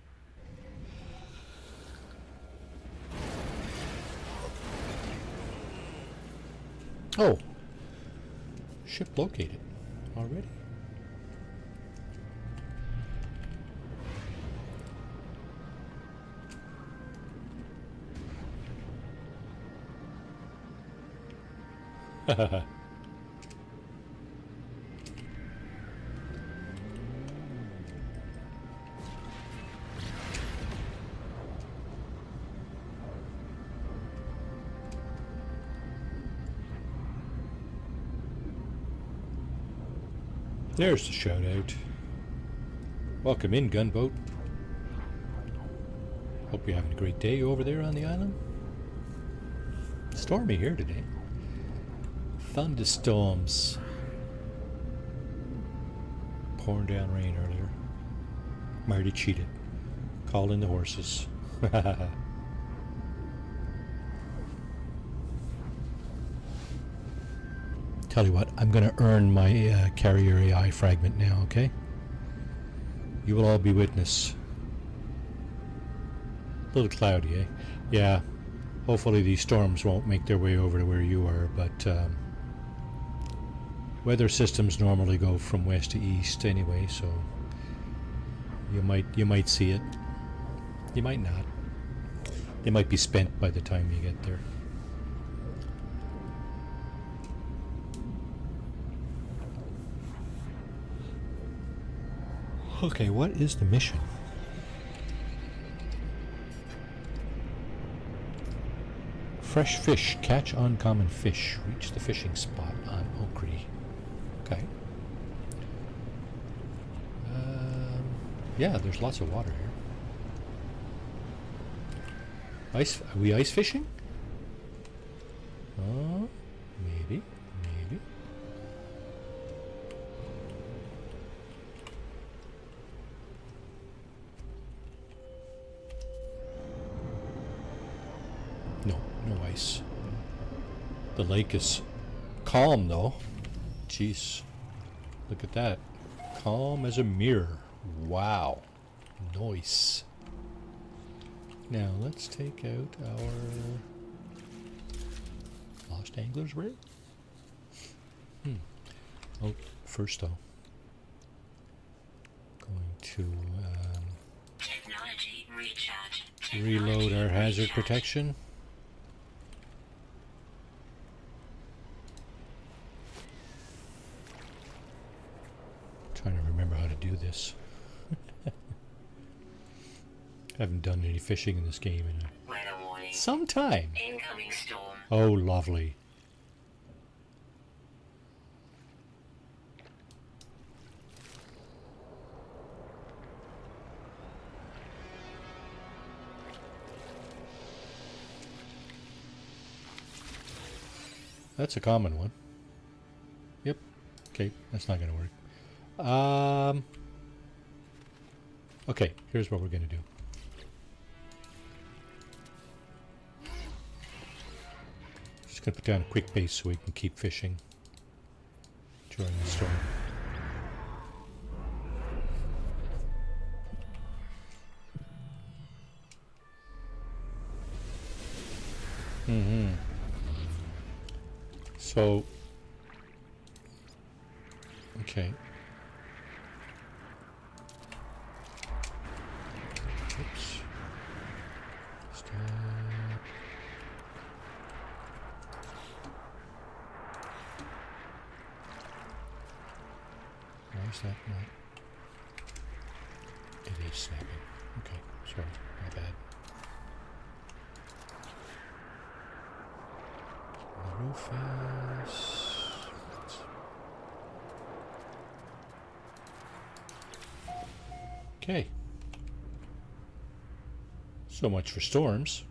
Oh. Ship located already. There's the shout out. Welcome in, gunboat. Hope you're having a great day over there on the island. Stormy here today. Thunderstorms. Pouring down rain earlier. Marty cheated. Called in the horses. Tell you what, I'm going to earn my carrier AI fragment now, okay? You will all be witness. A little cloudy, eh? Yeah. Hopefully these storms won't make their way over to where you are, but weather systems normally go from west to east anyway, so you might see it. You might not. They might be spent by the time you get there. Okay, what is the mission? Fresh fish. Catch uncommon fish. Reach the fishing spot on Okri. Okay. Yeah, there's lots of water here. Ice? Are we ice fishing? Oh, maybe. No ice. The lake is calm though. Jeez. Look at that. Calm as a mirror. Wow. Nice. Now let's take out our Lost Angler's rig. Oh, first though. Going to Technology recharge. reload our hazard protection. Trying to remember how to do this. Haven't done any fishing in this game in Weather warning. some time. Incoming storm. Oh, lovely. That's a common one. Yep. Okay, that's not going to work. Okay, here's what we're going to do. Just going to put down a quick base so we can keep fishing during the storm. So, okay. Oops. Stop. Why is that not? It is snapping. Okay, sorry, my bad. The roof is... Okay. So much for storms.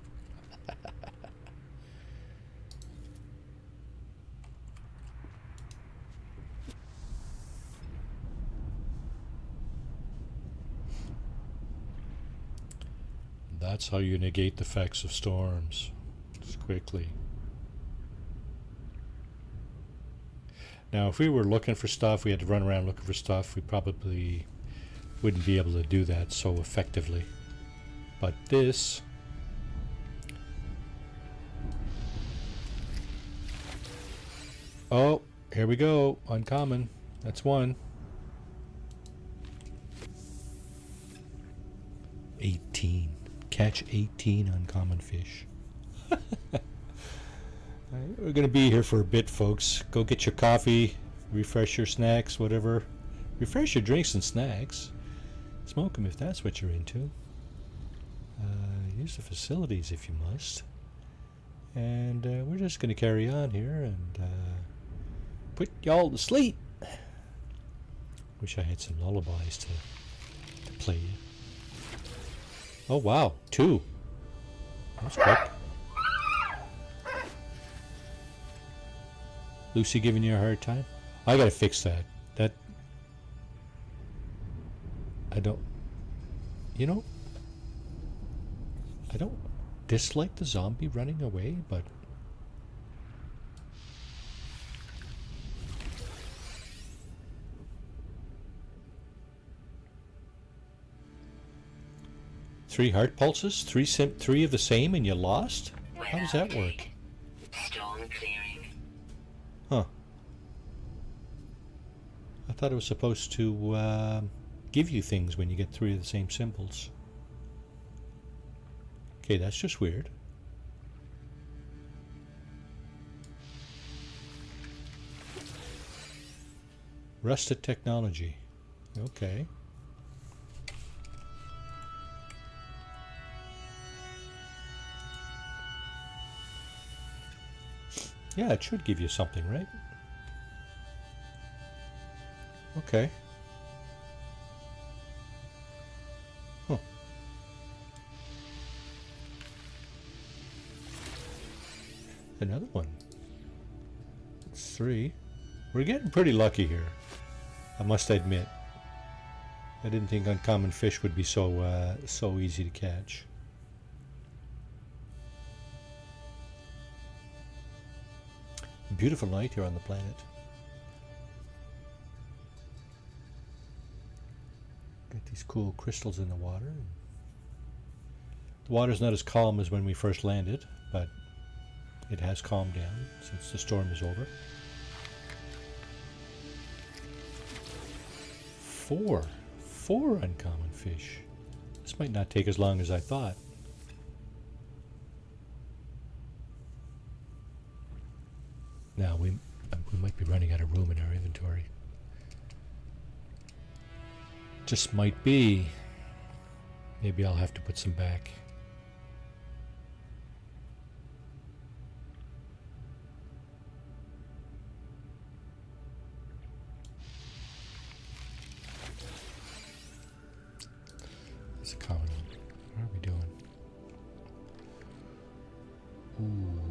That's how you negate the effects of storms. Just quickly. Now, if we were looking for stuff, we had to run around looking for stuff, we probably wouldn't be able to do that so effectively. But this... Oh, here we go. Uncommon. That's one. 18. Catch 18 uncommon fish. We're going to be here for a bit, folks. Go get your coffee, refresh your snacks, whatever. Refresh your drinks and snacks. Smoke them if that's what you're into. Use the facilities if you must. And we're just going to carry on here and put y'all to sleep. Wish I had some lullabies to play you. Oh, wow. 2. That's quick. Lucy giving you a hard time? I gotta fix that. I don't... You know... I don't dislike the zombie running away, but... Three heart pulses? Three of the same and you lost? How does that work? Storm clearing. Huh. I thought it was supposed to give you things when you get 3 of the same symbols. Okay, that's just weird. Rusted technology. Okay. Yeah, it should give you something, right? Okay. Huh. Another one. It's 3. We're getting pretty lucky here, I must admit. I didn't think uncommon fish would be so easy to catch. Beautiful night here on the planet. Got these cool crystals in the water. The water's not as calm as when we first landed, but it has calmed down since the storm is over. 4 uncommon fish. This might not take as long as I thought. Now we might be running out of room in our inventory. Just might be. Maybe I'll have to put some back. That's a common one. What are we doing? Ooh.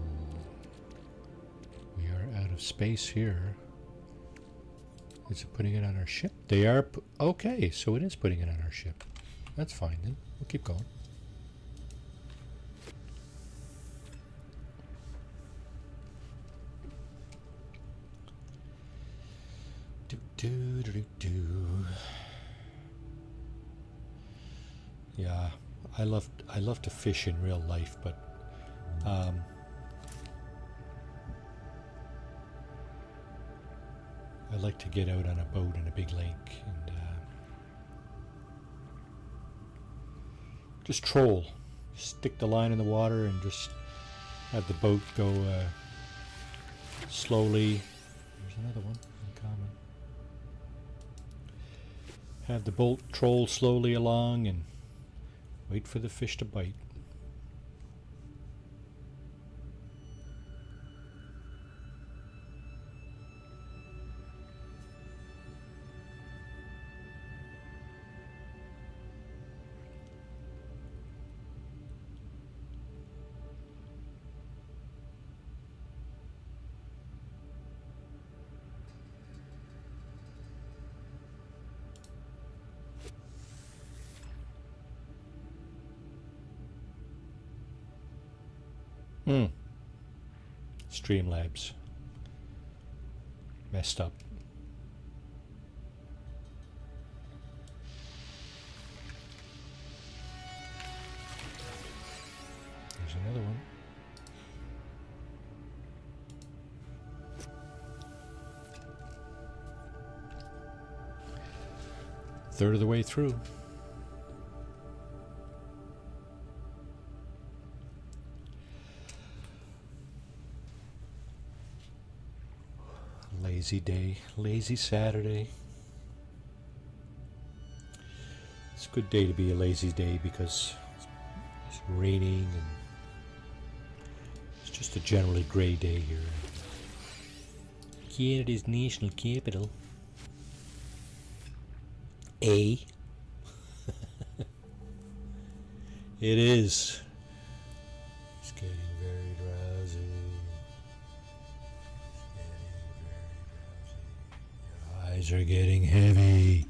We are space here. Is it putting it on our ship? They are. Okay, so it is putting it on our ship. That's fine then. We'll keep going. Yeah, I love to fish in real life, but I like to get out on a boat in a big lake and just troll. Stick the line in the water and just have the boat go slowly. There's another one, uncommon. Have the boat troll slowly along and wait for the fish to bite. Streamlabs messed up. There's another one. Third of the way through. Lazy day, lazy Saturday. It's a good day to be a lazy day because it's raining and it's just a generally grey day here. Canada's national capital. A. It is. It's getting very drowsy. Your eyes are getting heavy.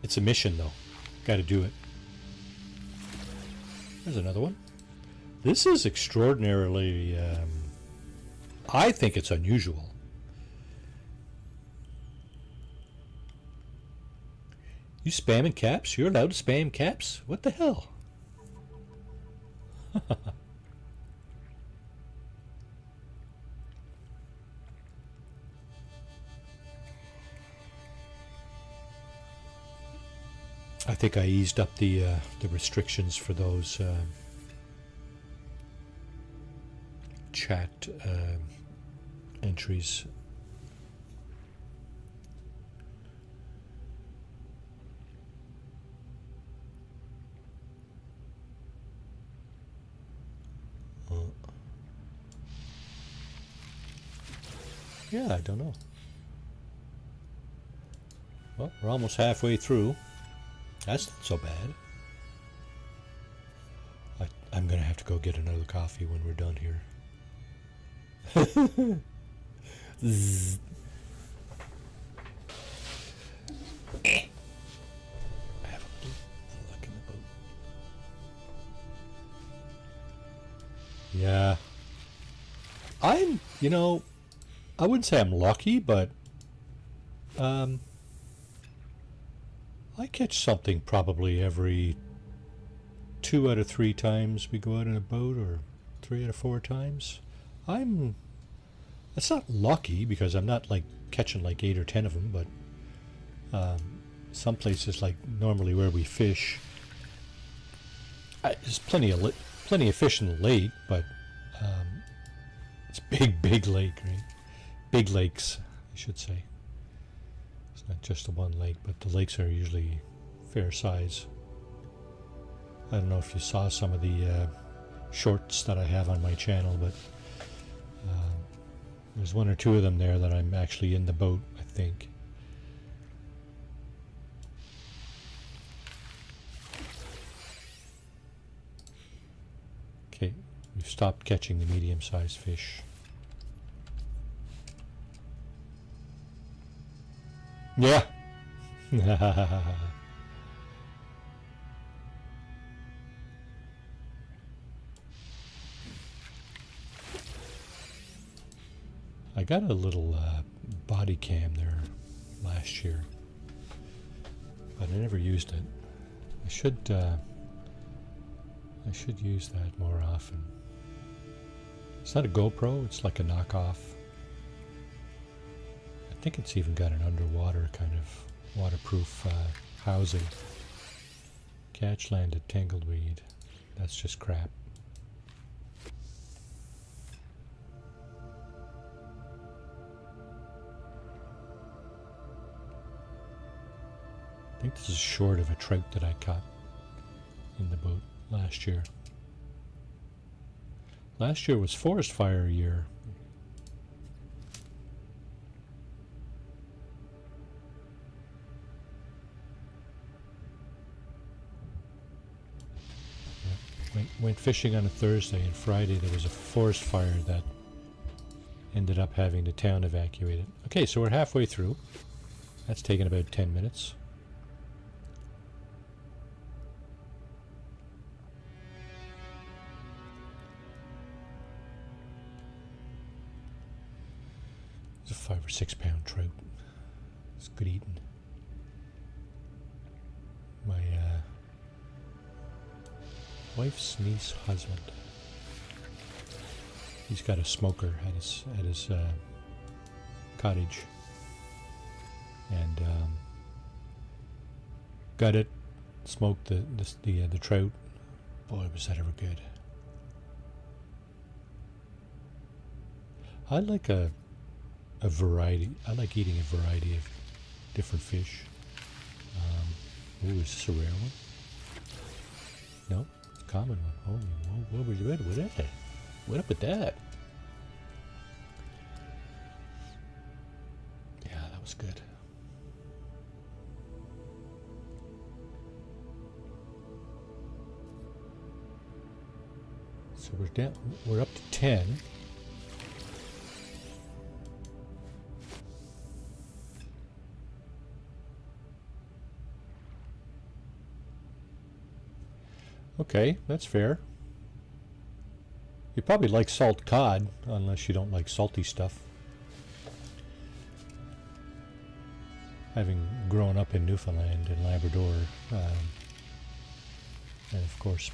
It's a mission though. Got to do it. There's another one. This is extraordinarily, I think it's unusual. You spamming caps? You're allowed to spam caps? What the hell? I think I eased up the restrictions for those chat entries. Yeah, I don't know. Well, we're almost halfway through. That's not so bad. I'm going to have to go get another coffee when we're done here. Zzz. Have a look in the boat. Yeah. I'm, I wouldn't say I'm lucky, but I catch something probably every 2 out of 3 times we go out in a boat, or 3 out of 4 times. It's not lucky because I'm not like catching like 8 or 10 of them, but some places like normally where we fish, there's plenty of fish in the lake, but it's big lake, right? Big lakes, I should say. It's not just the one lake, but the lakes are usually fair size. I don't know if you saw some of the shorts that I have on my channel, but there's 1 or 2 of them there that I'm actually in the boat, I think. Okay, We've stopped catching the medium-sized fish. Yeah. I got a little body cam there last year, but I never used it. I should use that more often. It's not a GoPro, it's like a knockoff. I think it's even got an underwater kind of waterproof housing. Catch landed tangleweed. That's just crap. I think this is short of a trout that I caught in the boat last year. Last year was forest fire year. Went fishing on a Thursday, and Friday there was a forest fire that ended up having the town evacuated. Okay, so we're halfway through. That's taken about 10 minutes. It's a 5 or 6 pound trout. It's good eating. My wife's niece husband. He's got a smoker at his cottage, and got it. Smoked the trout. Boy, was that ever good! I like a variety. I like eating a variety of different fish. Ooh, is this a rare one? No, it's a common one. Holy, what was it? What is that? What up with that? Yeah, that was good. So we're down. We're up to 10. Okay, that's fair. You probably like salt cod, unless you don't like salty stuff. Having grown up in Newfoundland and Labrador, and of course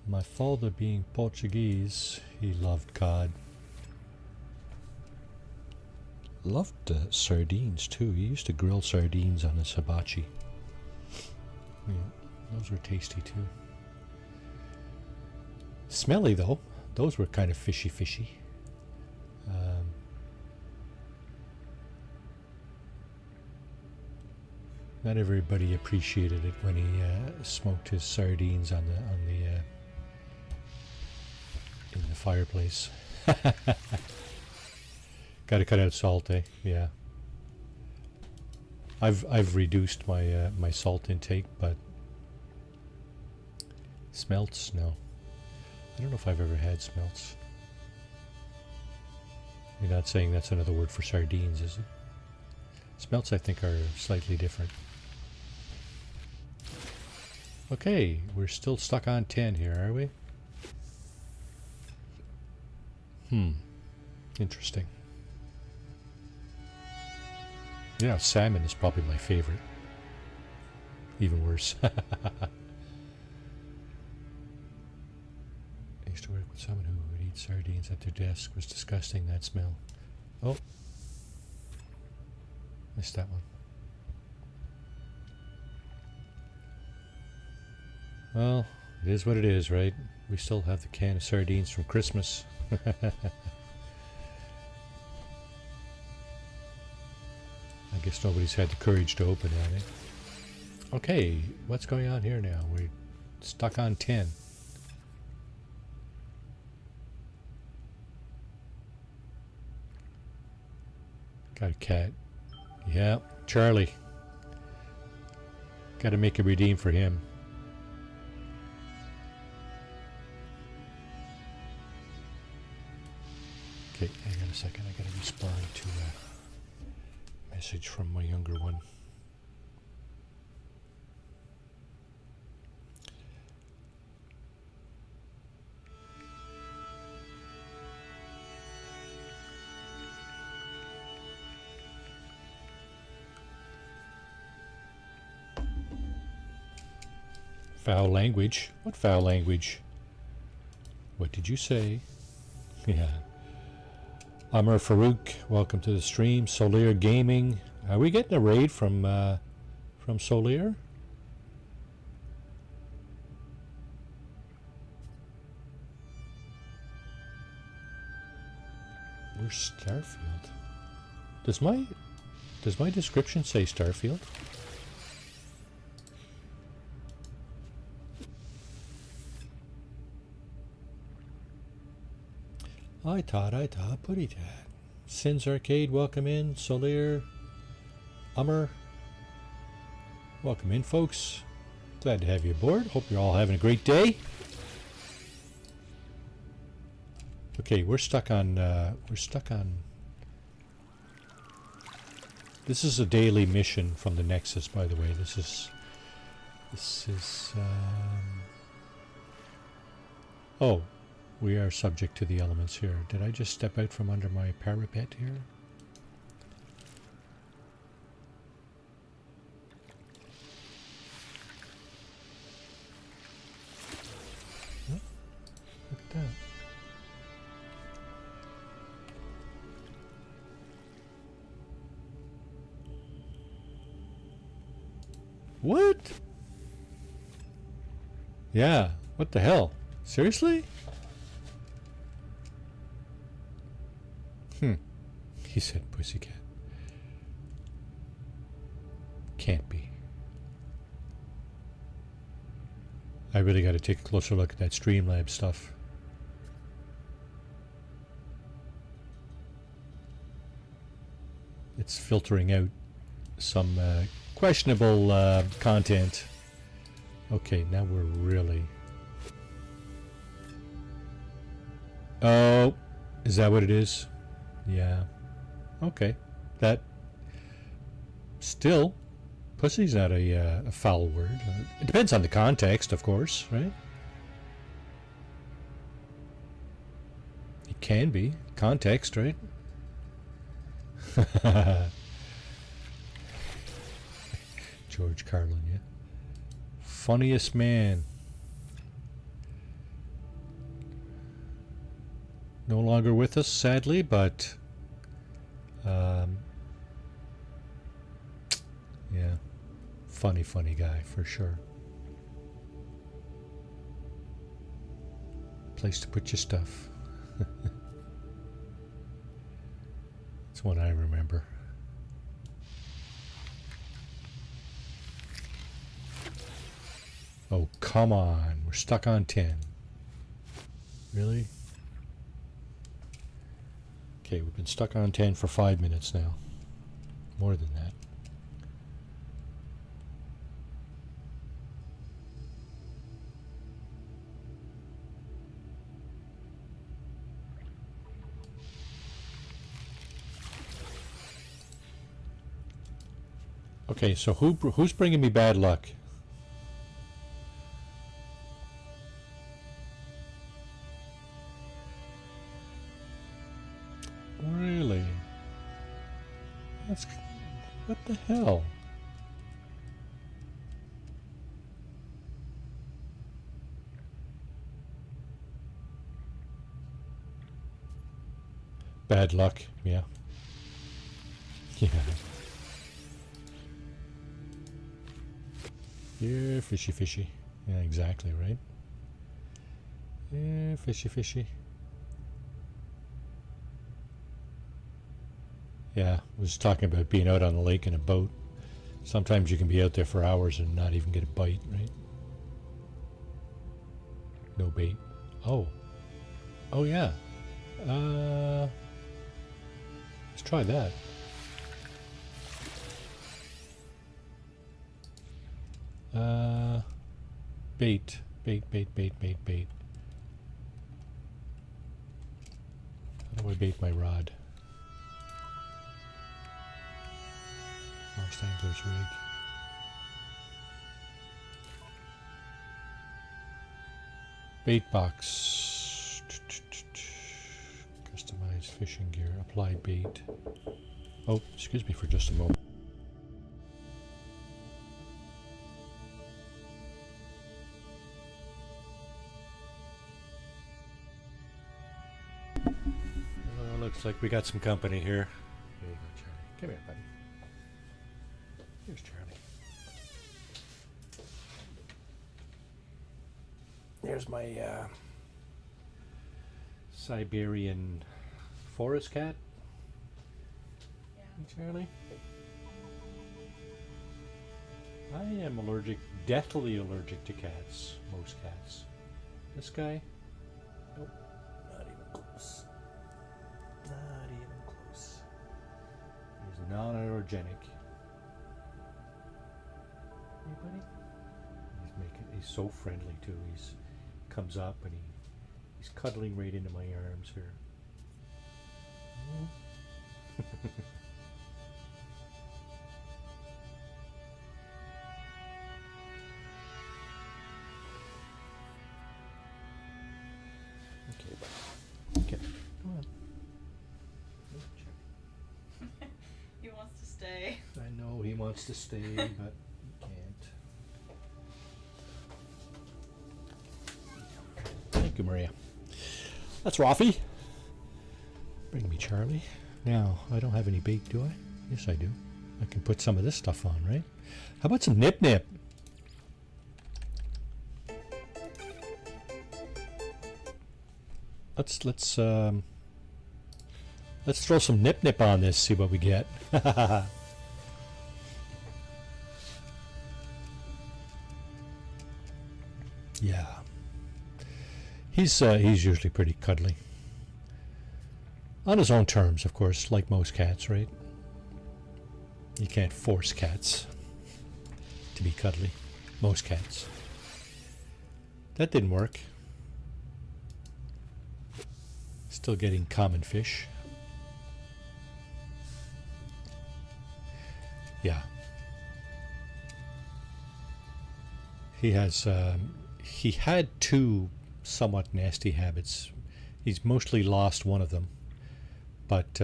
my father being Portuguese, he loved cod. Loved sardines too. He used to grill sardines on his hibachi. Yeah. Those were tasty too. Smelly though. Those were kind of fishy. Not everybody appreciated it when he smoked his sardines on the in the fireplace. Got to cut out salt, eh? Yeah. I've reduced my my salt intake, but smelts, no. I don't know if I've ever had smelts. You're not saying that's another word for sardines, is it? Smelts, I think, are slightly different. Okay, we're still stuck on 10 here, are we? Interesting. Yeah, salmon is probably my favorite. Even worse. I used to work with someone who would eat sardines at their desk. It was disgusting, that smell. Oh. Missed that one. Well, it is what it is, right? We still have the can of sardines from Christmas. I guess nobody's had the courage to open it, eh? Okay, what's going on here now? We're stuck on 10. Got a cat. Yeah, Charlie. Got to make a redeem for him. Okay, hang on a second. I gotta respond to a message from my younger one. Foul language? What foul language? What did you say? Yeah. Amr Farouk, welcome to the stream. Solier Gaming. Are we getting a raid from Solier? Where's Starfield? Does my description say Starfield? I thought, putty tat. Sins Arcade, welcome in. Solier, Ummer, welcome in, folks. Glad to have you aboard. Hope you're all having a great day. Okay, we're stuck on. This is a daily mission from the Nexus, by the way. This is. Oh. We are subject to the elements here. Did I just step out from under my parapet here? Oh, look at that. What? Yeah, what the hell? Seriously? He said pussycat. Can't be. I really got to take a closer look at that Streamlabs stuff. It's filtering out some questionable content. Okay, now we're really... Oh, is that what it is? Yeah. Okay. That... Still, pussy's not a foul word. It depends on the context, of course, right? It can be. Context, right? George Carlin, yeah. Funniest man. No longer with us, sadly, but yeah, funny guy for sure. Place to put your stuff. That's one I remember. Oh, come on. We're stuck on 10. Really? Okay, we've been stuck on 10 for 5 minutes now. More than that. Okay, so who's bringing me bad luck? Really? That's... What the hell? Bad luck, yeah. Yeah. Yeah, fishy. Yeah, exactly, right? Yeah, fishy. Yeah, I was talking about being out on the lake in a boat. Sometimes you can be out there for hours and not even get a bite, right? No bait. Oh. Oh, yeah. Let's try that. Bait. How do do I bait my rod? Lost angler's rig. Bait box. Customized fishing gear. Applied bait. Oh, excuse me for just a moment. Looks like we got some company here. Here you go, Charlie. Come here, buddy. Here's Charlie. There's my Siberian forest cat. Yeah. Charlie. I am allergic, deathly allergic to cats. Most cats. This guy? Nope. Not even close. Not even close. He's non-allergenic. Hey, buddy. He's so friendly too. He's comes up and he's cuddling right into my arms here. Okay, buddy. Okay. Come on. He wants to stay. I know he wants to stay, but he can't. Thank you, Maria. That's Rafi. Bring me Charlie. Now, I don't have any bait, do I? Yes, I do. I can put some of this stuff on, right? How about some nip nip? Let's throw some nip nip on this, see what we get. Yeah. He's usually pretty cuddly. On his own terms, of course, like most cats, right? You can't force cats to be cuddly. Most cats. That didn't work. Still getting common fish. Yeah. He has, he had two somewhat nasty habits. He's mostly lost one of them, but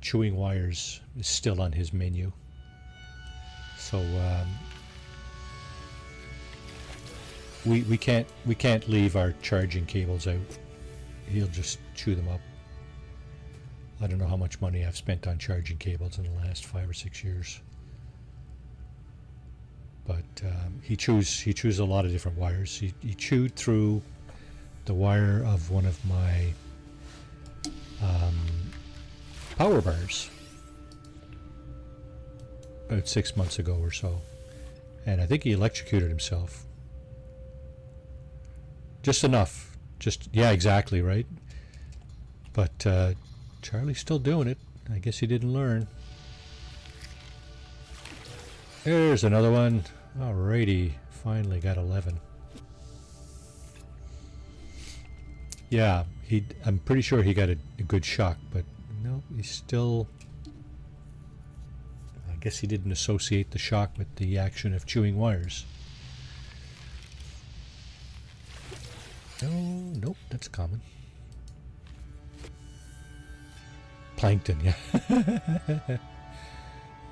chewing wires is still on his menu. So we can't leave our charging cables out. He'll just chew them up. I don't know how much money I've spent on charging cables in the last 5 or 6 years. But he chews a lot of different wires. He chewed through the wire of one of my power bars about 6 months ago or so, and I think he electrocuted himself. Just enough. Just, yeah, exactly, right? But Charlie's still doing it. I guess he didn't learn. There's another one. Alrighty, finally got 11. Yeah, I'm pretty sure he got a good shock, but no, he's still... I guess he didn't associate the shock with the action of chewing wires. No, nope, that's common. Plankton, yeah.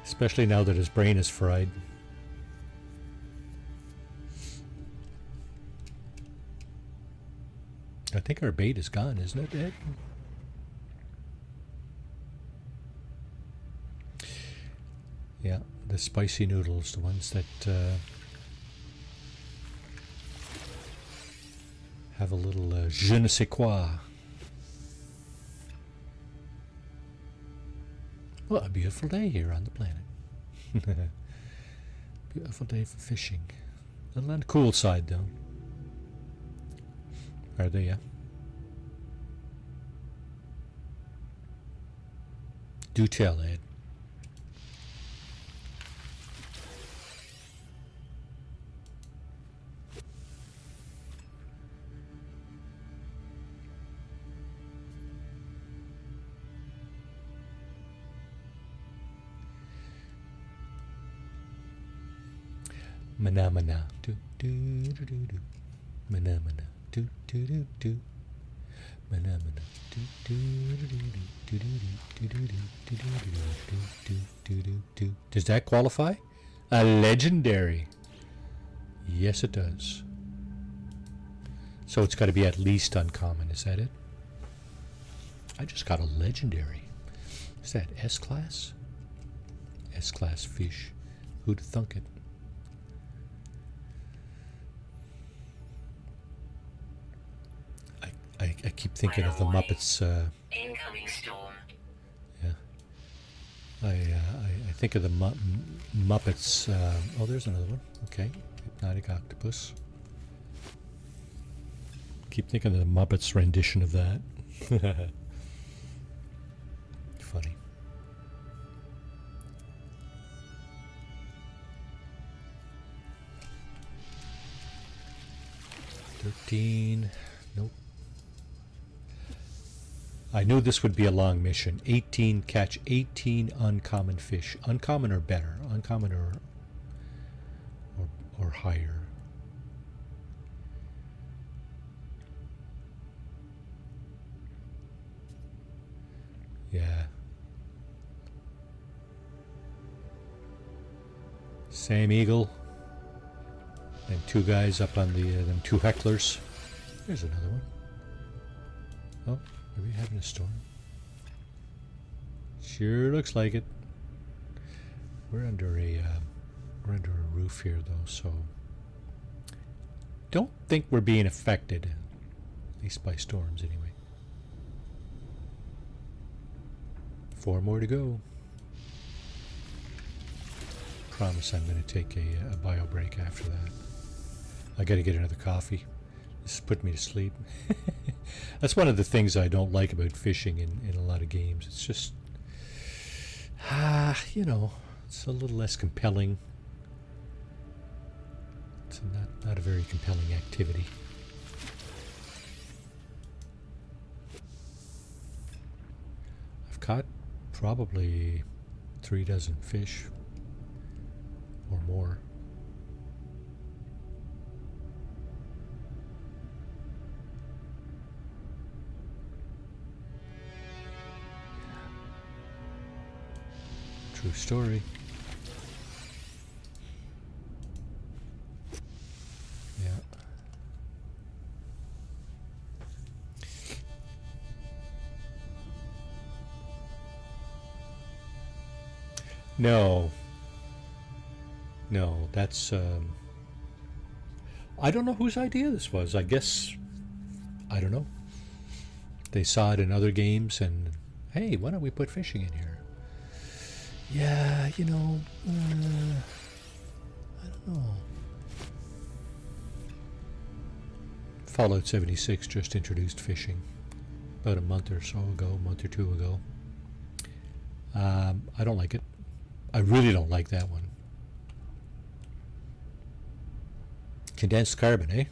Especially now that his brain is fried. I think our bait is gone, isn't it, Ed? Yeah, the spicy noodles, the ones that have a little je ne sais quoi. What a beautiful day here on the planet. Beautiful day for fishing. A little on the cool side, though. Are they, yeah? Do tell, Ed. Mana mana. Do do do do do. Mana mana. Do do do do. Mana mana. Do do do do do do do do do do do do do do. Does that qualify? A legendary. Yes, it does. So it's got to be at least uncommon. Is that it? I just got a legendary. Is that S-class? S-class fish. Who'd thunk it? I keep thinking of the Muppets. Incoming storm. Yeah. I think of the Muppets. Oh, there's another one. Okay. Hypnotic octopus. Keep thinking of the Muppets rendition of that. Funny. $13. Nope. I knew this would be a long mission. 18, catch 18 uncommon fish. Uncommon or better. Uncommon or higher. Yeah. Same eagle. And two guys up on the them two hecklers. There's another one. Oh, are we having a storm? Sure looks like it. We're under a roof here though, so don't think we're being affected, at least by storms anyway. 4 more to go. Promise I'm going to take a bio break after that. I got to get another coffee. This is putting me to sleep. That's one of the things I don't like about fishing in a lot of games. It's just, it's a little less compelling. It's not a very compelling activity. I've caught probably 3 dozen fish or more. True story. Yeah. No, that's I don't know whose idea this was. I guess I don't know. They saw it in other games and hey, why don't we put fishing in here? Yeah, I don't know. Fallout 76 just introduced fishing about a month or two ago. I don't like it. I really don't like that one. Condensed carbon, eh?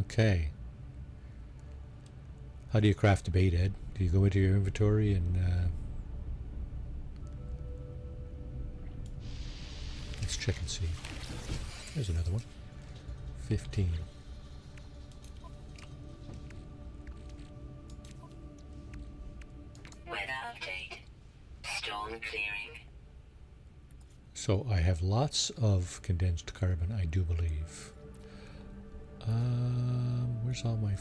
Okay. How do you craft a bait, Ed? Do you go into your inventory and let's check and see. There's another one. 15. Weather update. Storm clearing. So I have lots of condensed carbon, I do believe. Where's all my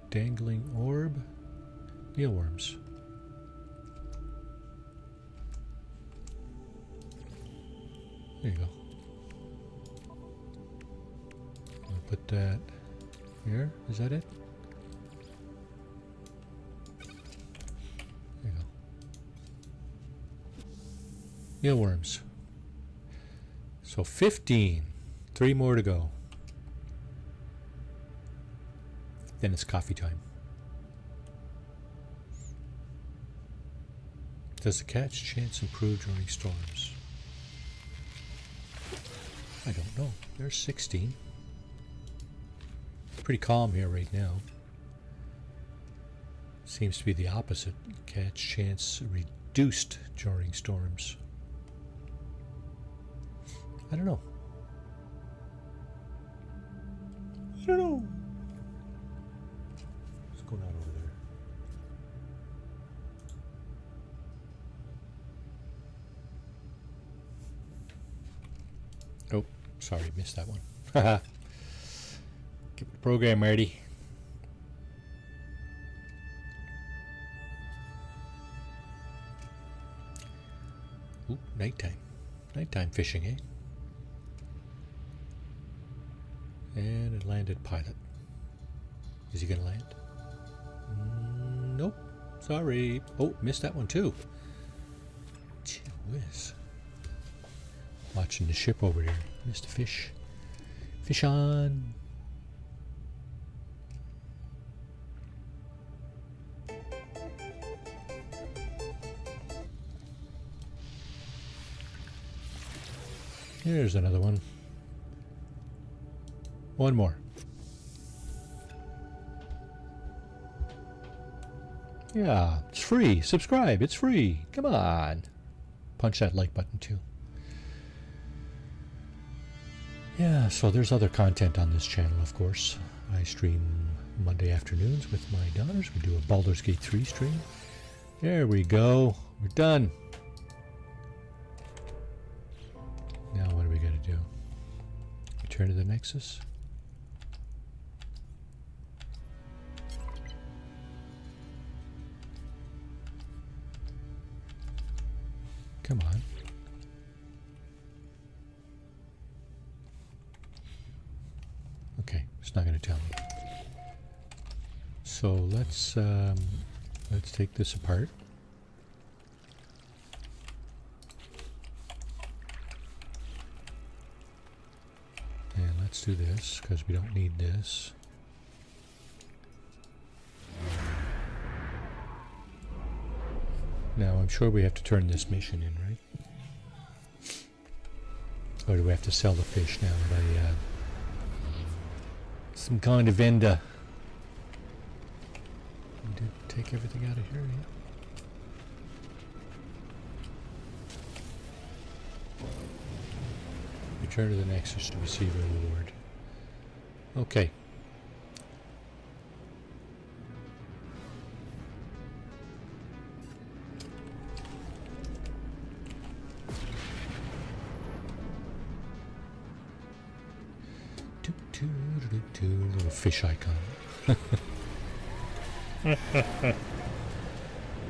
dangling orb? Mealworms. There you go. I'll put that here. Is that it? There you go. Mealworms. So 15. 3 more to go. Then it's coffee time. Does the catch chance improve during storms? I don't know. There's 16. Pretty calm here right now. Seems to be the opposite. Catch chance reduced during storms. I don't know. I don't know. What's going on over there? Oh, sorry, missed that one. Haha. Get the program ready. Ooh, nighttime. Nighttime fishing, eh? And it landed pilot. Is he gonna land? Nope. Sorry. Oh, missed that one too. Gee whiz. Watching the ship over there. Missed a fish. Fish on. Here's another one. One more. Yeah, it's free. Subscribe. It's free. Come on. Punch that like button too. Yeah, so there's other content on this channel, of course. I stream Monday afternoons with my daughters. We do a Baldur's Gate 3 stream. There we go. We're done. Now what are we going to do? Return to the Nexus? Come on. Okay, it's not going to tell me. So let's take this apart. And let's do this because we don't need this. Now I'm sure we have to turn this mission in, right? Or do we have to sell the fish now that I some kind of vendor? We did take everything out of here, yeah. Return to the Nexus to receive a reward. Okay. Little fish icon.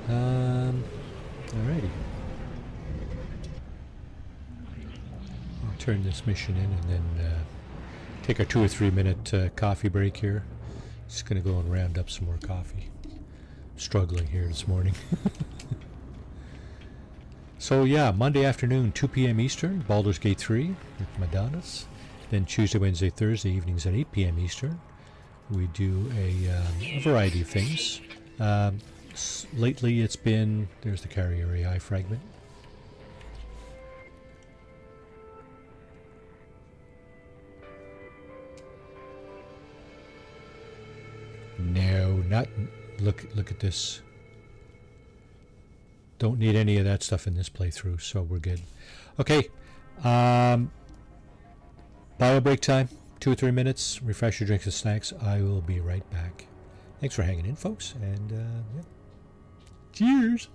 Alrighty. I'll turn this mission in and then take our 2 or 3 minute coffee break here. Just gonna go and round up some more coffee. Struggling here this morning. So yeah, Monday afternoon, 2 p.m. Eastern, Baldur's Gate 3 with Madonnas. Then Tuesday, Wednesday, Thursday evenings at 8 p.m. Eastern. We do a variety of things. Lately it's been, there's the carrier AI fragment. No, not, look at this. Don't need any of that stuff in this playthrough, so we're good. Okay, bio break time, 2 or 3 minutes, refresh your drinks and snacks. I will be right back. Thanks for hanging in, folks, and yeah. Cheers!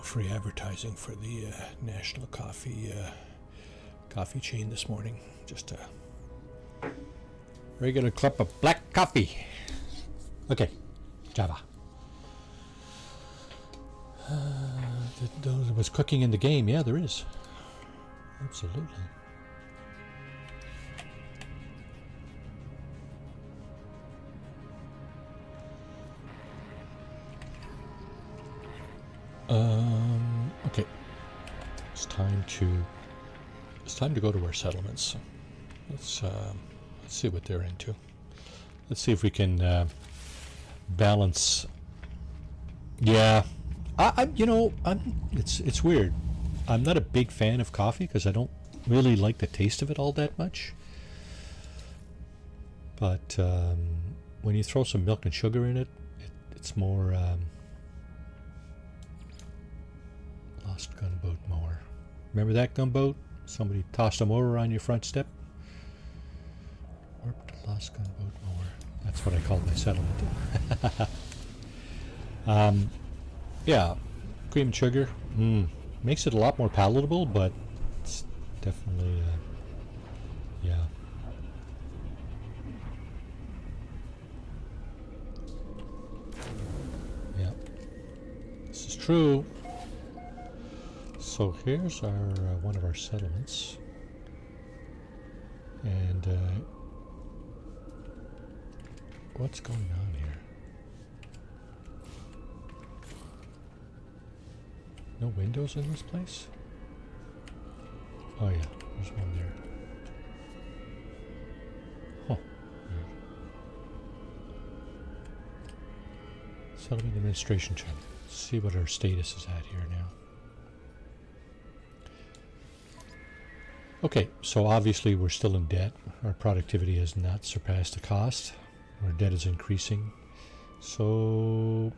free advertising for the national coffee chain this morning. Just a regular cup of black coffee. Okay, Java. There was cooking in the game. Yeah, there is. Absolutely. Okay. It's time to go to our settlements. Let's see what they're into. Let's see if we can balance. Yeah, it's weird. I'm not a big fan of coffee because I don't really like the taste of it all that much. But when you throw some milk and sugar in it, it's more. Lost gunboat mower. Remember that gunboat? Somebody tossed a mower on your front step. Warped lost gunboat mower. That's what I called my settlement. Yeah, cream and sugar. Makes it a lot more palatable, but it's definitely, yeah. Yeah, this is true. So here's our one of our settlements, and what's going on here? No windows in this place? Oh yeah, there's one there. Huh. Weird. Settlement administration check. Let's see what our status is at here now. Okay, so obviously we're still in debt. Our productivity has not surpassed the cost. Our debt is increasing. So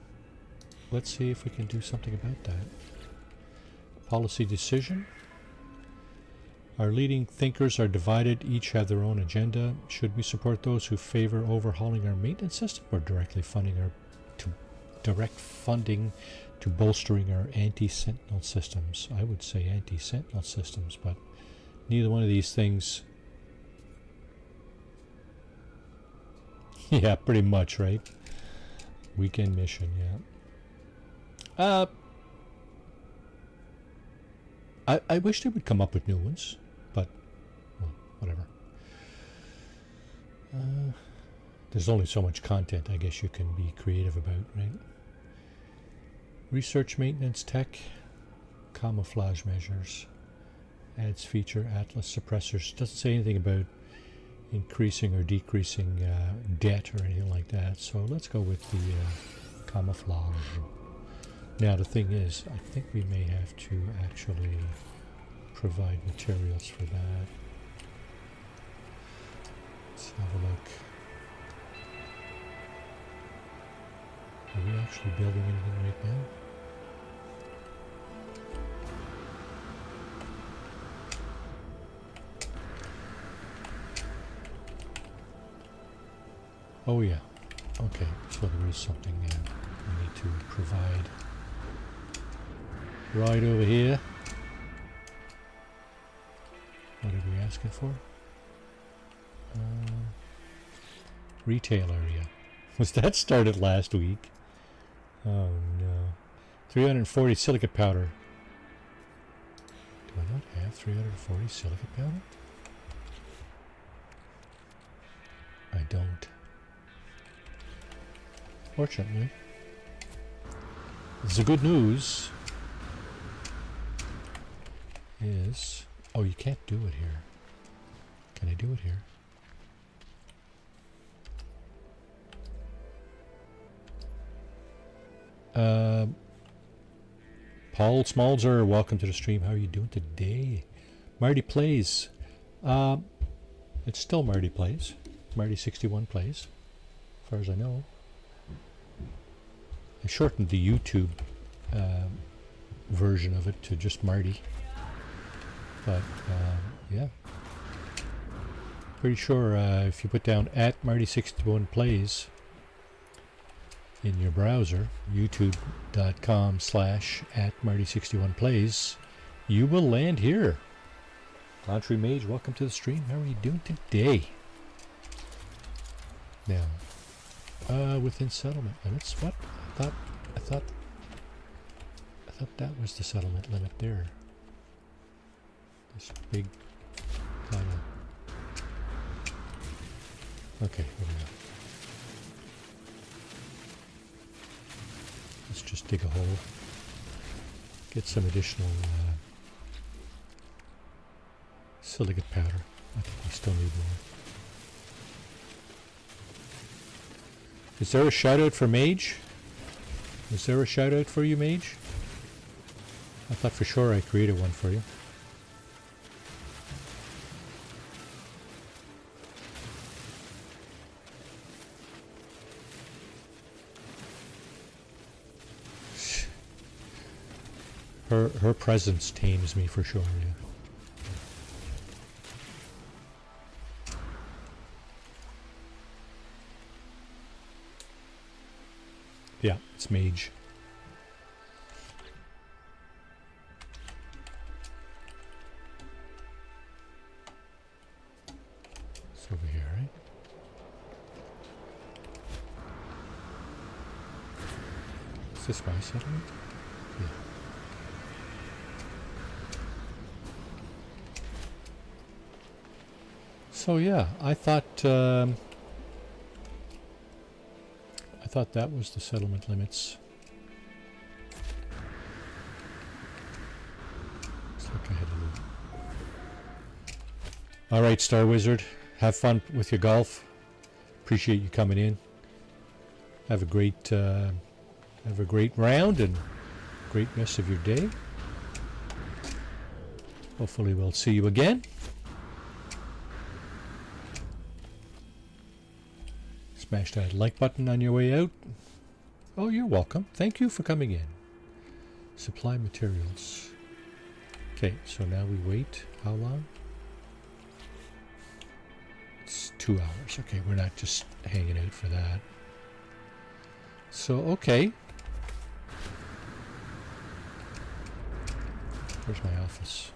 let's see if we can do something about that. Policy decision. Our leading thinkers are divided, each have their own agenda. Should we support those who favor overhauling our maintenance system or direct funding to bolstering our anti-sentinel systems? I would say anti-sentinel systems, but neither one of these things. Yeah, pretty much, right? Weekend mission, yeah. I wish they would come up with new ones, but, well, whatever. There's only so much content I guess you can be creative about, right? Research, maintenance, tech, camouflage measures. Adds feature, Atlas suppressors. Doesn't say anything about increasing or decreasing debt or anything like that. So let's go with the camouflage. Now the thing is, I think we may have to actually provide materials for that. Let's have a look. Are we actually building anything right now? Oh yeah, okay, so there is something we need to provide. Right over here. What are we asking for? Retail area. Was that started last week? Oh no. 340 silicate powder. Do I not have 340 silicate powder? I don't. Fortunately. The good news is... Oh, you can't do it here. Can I do it here? Paul Smalzer, welcome to the stream. How are you doing today? Marty Plays. It's still Marty Plays. Marty61 Plays, as far as I know. I shortened the YouTube version of it to just Marty. But, yeah. Pretty sure if you put down at Marty61 Plays, in your browser, youtube.com/@Marty61plays, you will land here. Laundry Mage, welcome to the stream. How are you doing today? Now, within settlement limits. What? I thought that was the settlement limit there. This big kind of. Okay, here we go. Let's just dig a hole. Get some additional silicate powder. I think we still need more. Is there a shout out for Mage? Is there a shout out for you, Mage? I thought for sure I created one for you. Her presence tames me for sure, yeah. Yeah, it's Mage. It's over here, right? Is this my settlement? Yeah. So yeah, I thought that was the settlement limits. Let's look ahead a little. All right, Star Wizard, have fun with your golf. Appreciate you coming in. Have a great round and great rest of your day. Hopefully, we'll see you again. Smash that like button on your way out. Oh, you're welcome. Thank you for coming in. Supply materials. Okay, so now we wait. How long? It's 2 hours. Okay, we're not just hanging out for that. So, okay. Where's my office?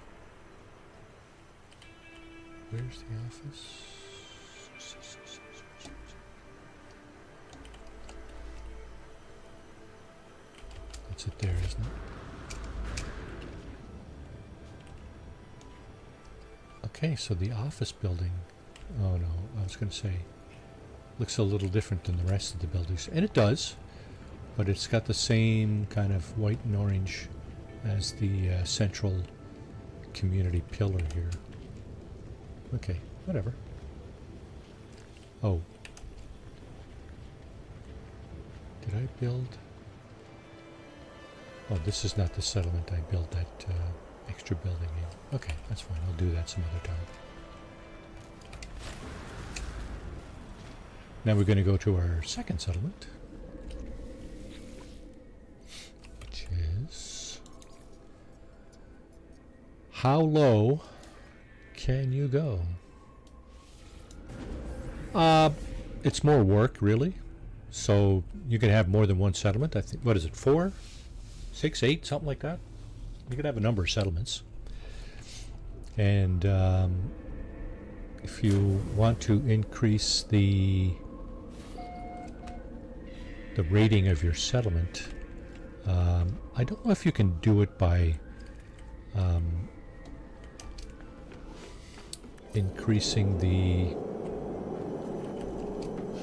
Where's the office? That's it there, isn't it? Okay, so the office building. Oh no, I was going to say, looks a little different than the rest of the buildings. And it does, but it's got the same kind of white and orange as the central community pillar here. Okay, whatever. Oh. Did I build? Oh, this is not the settlement I built that extra building in. Okay, that's fine. I'll do that some other time. Now we're going to go to our second settlement, which is how low can you go? It's more work, really. So you can have more than one settlement. I think, what is it, 4, 6, 8, something like that? You could have a number of settlements. And if you want to increase the rating of your settlement, I don't know if you can do it by increasing the.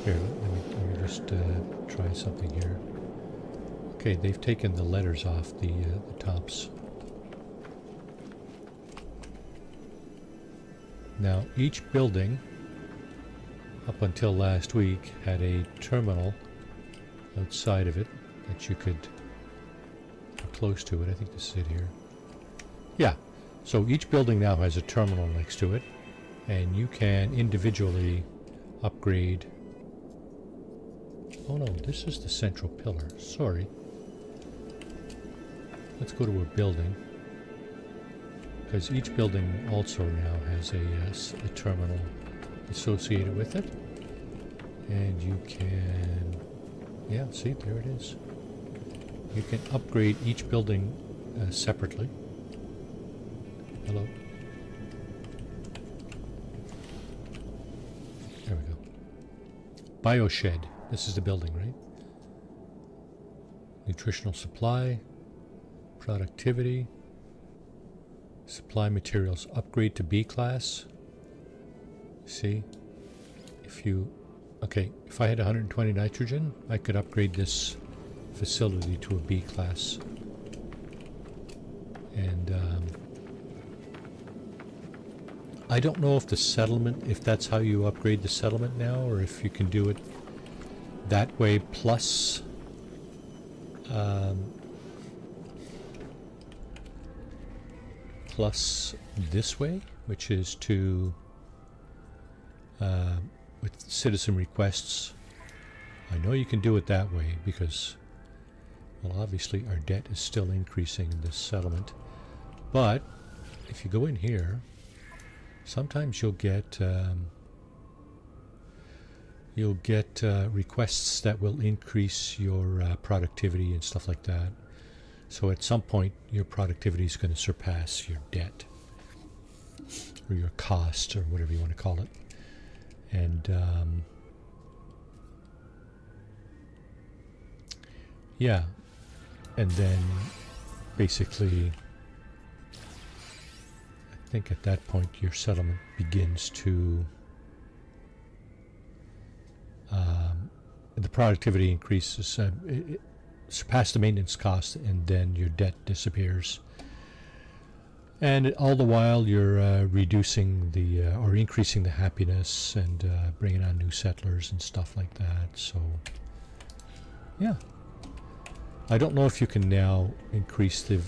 Here, let me just try something here. Okay, they've taken the letters off the tops. Now, each building, up until last week, had a terminal outside of it that you could get close to it. I think this is it here. Yeah, so each building now has a terminal next to it, and you can individually upgrade. Oh no, this is the central pillar. Sorry. Let's go to a building, because each building also now has a terminal associated with it, and you can Yeah, see, there it is. You can upgrade each building separately. Hello. There we go. Bioshed. This is the building, right? Nutritional supply. Productivity. Supply materials. Upgrade to B class. See? If I had 120 nitrogen, I could upgrade this facility to a B class. And I don't know if the settlement, if that's how you upgrade the settlement now, or if you can do it that way plus plus this way, which is to with citizen requests. I know you can do it that way because, well, obviously our debt is still increasing in this settlement. But if you go in here, sometimes you'll get requests that will increase your productivity and stuff like that. So at some point, your productivity is going to surpass your debt or your cost or whatever you want to call it. And yeah, and then basically I think at that point your settlement begins to the productivity increases, it surpass the maintenance cost, and then your debt disappears. And all the while you're reducing the or increasing the happiness and bringing on new settlers and stuff like that. So yeah, I don't know if you can now increase the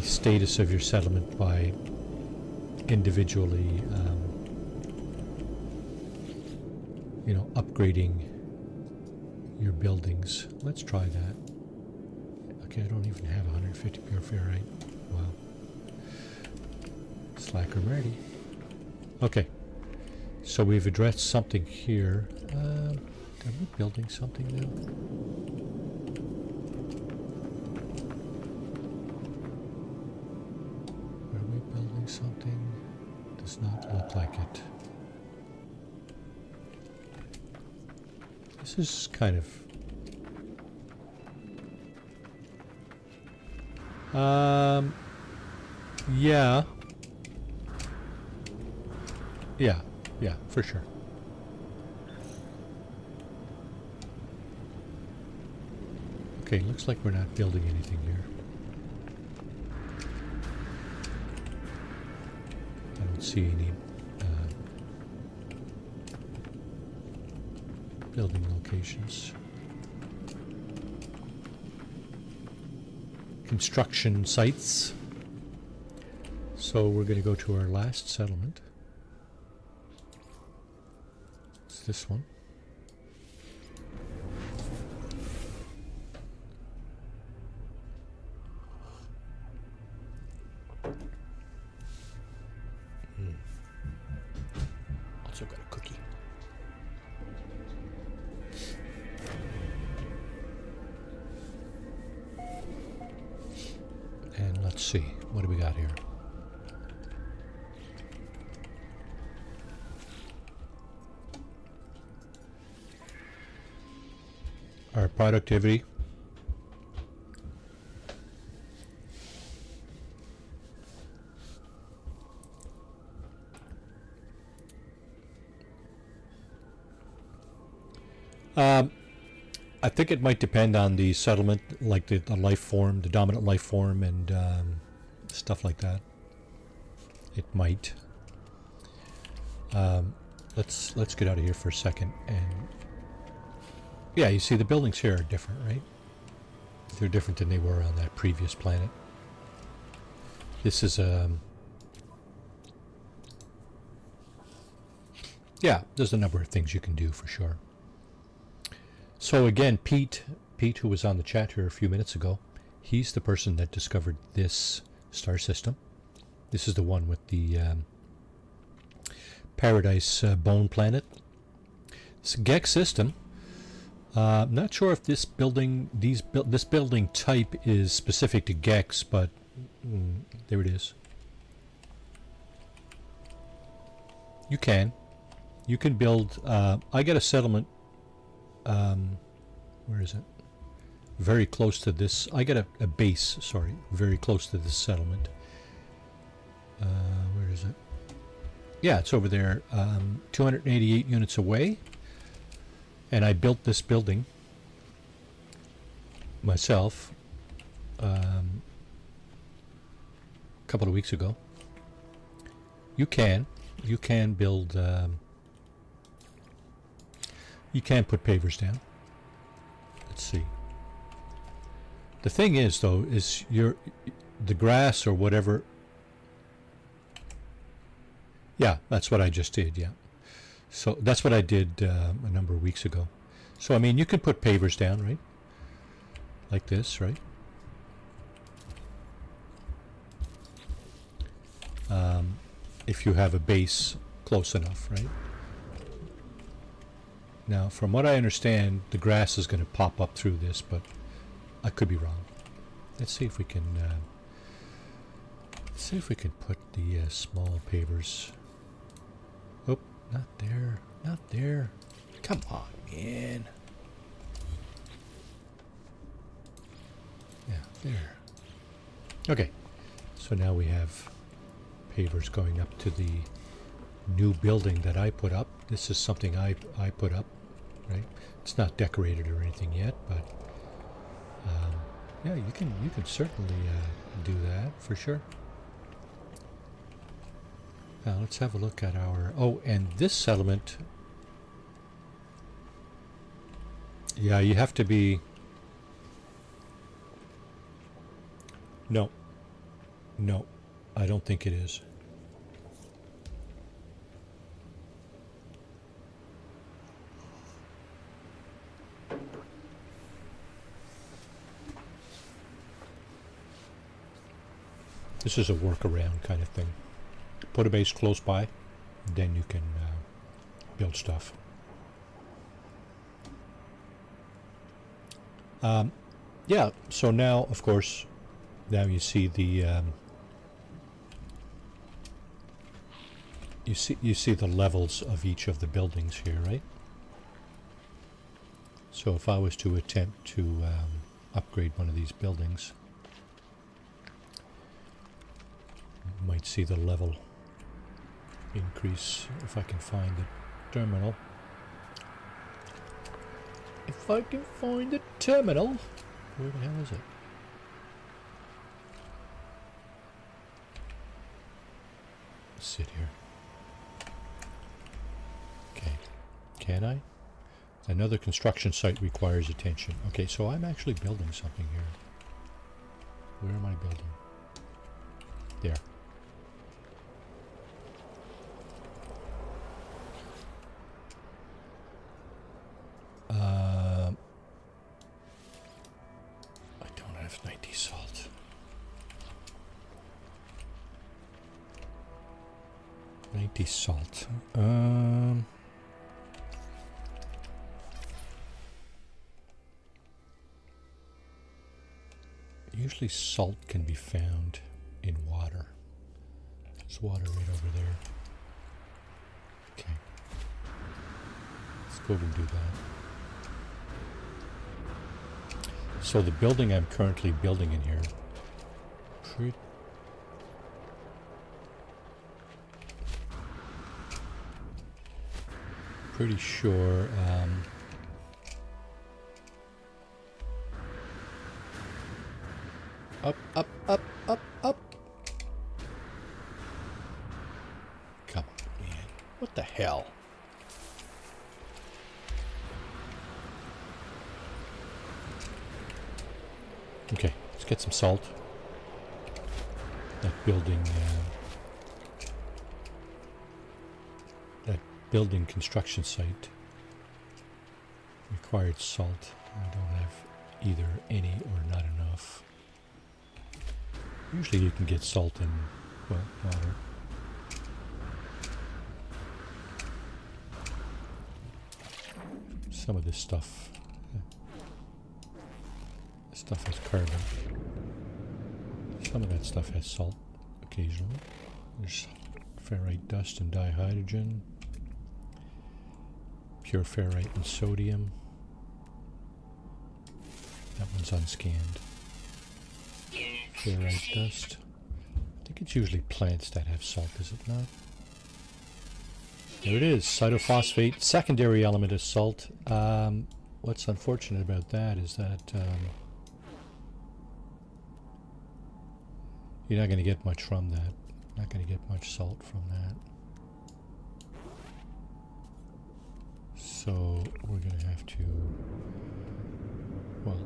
status of your settlement by individually upgrading your buildings. Let's try that. Okay, I don't even have 150 pure ferrite. Wow. Slacker ready. Okay. So we've addressed something here. Are we building something now? Are we building something? Does not look like it. This is kind of yeah, for sure. Okay, looks like we're not building anything here. I don't see any building locations. Construction sites. So we're going to go to our last settlement. It's this one. Also got a cookie. And let's see, what do we got here? Our productivity. I think it might depend on the settlement, like the life form, the dominant life form, and stuff like that. It might. Let's get out of here for a second, and yeah, you see the buildings here are different, right? They're different than they were on that previous planet. This is yeah, there's a number of things you can do for sure. So again, Pete, who was on the chat here a few minutes ago, he's the person that discovered this star system. This is the one with the Paradise Bone Planet. It's a GEC system. Not sure if this building type is specific to GECs, but there it is. You can build. I got a settlement. Where is it? Very close to this. I got a base. Sorry, very close to this settlement. Where is it? Yeah, it's over there. 288 units away. And I built this building myself a couple of weeks ago. You can build. You can put pavers down. Let's see. The thing is, though, is the grass or whatever. Yeah, that's what I just did. Yeah. So that's what I did a number of weeks ago. So, I mean, you can put pavers down, right? Like this, right? If you have a base close enough, right? Now, from what I understand, the grass is going to pop up through this, but I could be wrong. Let's see if we can put the small pavers. Oh, not there, not there. Come on, man. Yeah, there. Okay, so now we have pavers going up to the new building that I put up. This is something I put up, right? It's not decorated or anything yet, but yeah, you can certainly do that for sure. Now let's have a look at our. Oh, and this settlement. Yeah, you have to be. No, I don't think it is. This is a workaround kind of thing. Put a base close by, then you can build stuff. Yeah, so now, of course, now you see the you see the levels of each of the buildings here, right? So if I was to attempt to upgrade one of these buildings, you might see the level increase if I can find the terminal. If I can find the terminal, where the hell is it? Let's sit here. Okay, can I? Another construction site requires attention. Okay, so I'm actually building something here. Where am I building? There. I don't have 90 salt. Usually salt can be found in water. There's water right over there. Okay. Let's go over and do that. So the building I'm currently building in here, pretty sure up. Come on, man. What the hell? Okay, let's get some salt. That building construction site required salt. I don't have either any or not enough. Usually you can get salt in, well, water. Some of this stuff has carbon. Some of that stuff has salt occasionally. There's ferrite dust and dihydrogen, pure ferrite and sodium. That one's unscanned. Ferrite dust. I think it's usually plants that have salt, is it not? There it is, cytophosphate, secondary element of salt. What's unfortunate about that is that you're not going to get much from that. Not going to get much salt from that. So we're going to have to, well,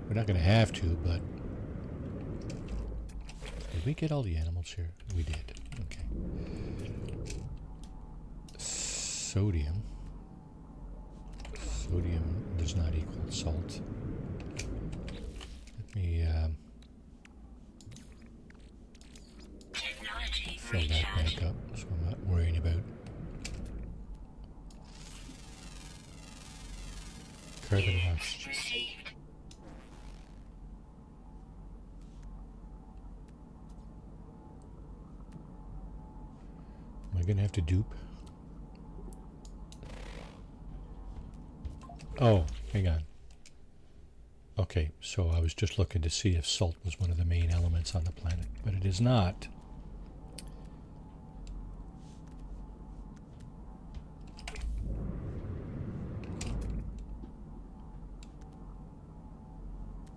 we're not going to have to, but did we get all the animals here? We did. Okay. Sodium. Sodium does not equal salt. Let me fill that back up, so I'm not worrying about carbon and oxygen. Am I going to have to dupe? Oh, hang on. Okay, so I was just looking to see if salt was one of the main elements on the planet, but it is not.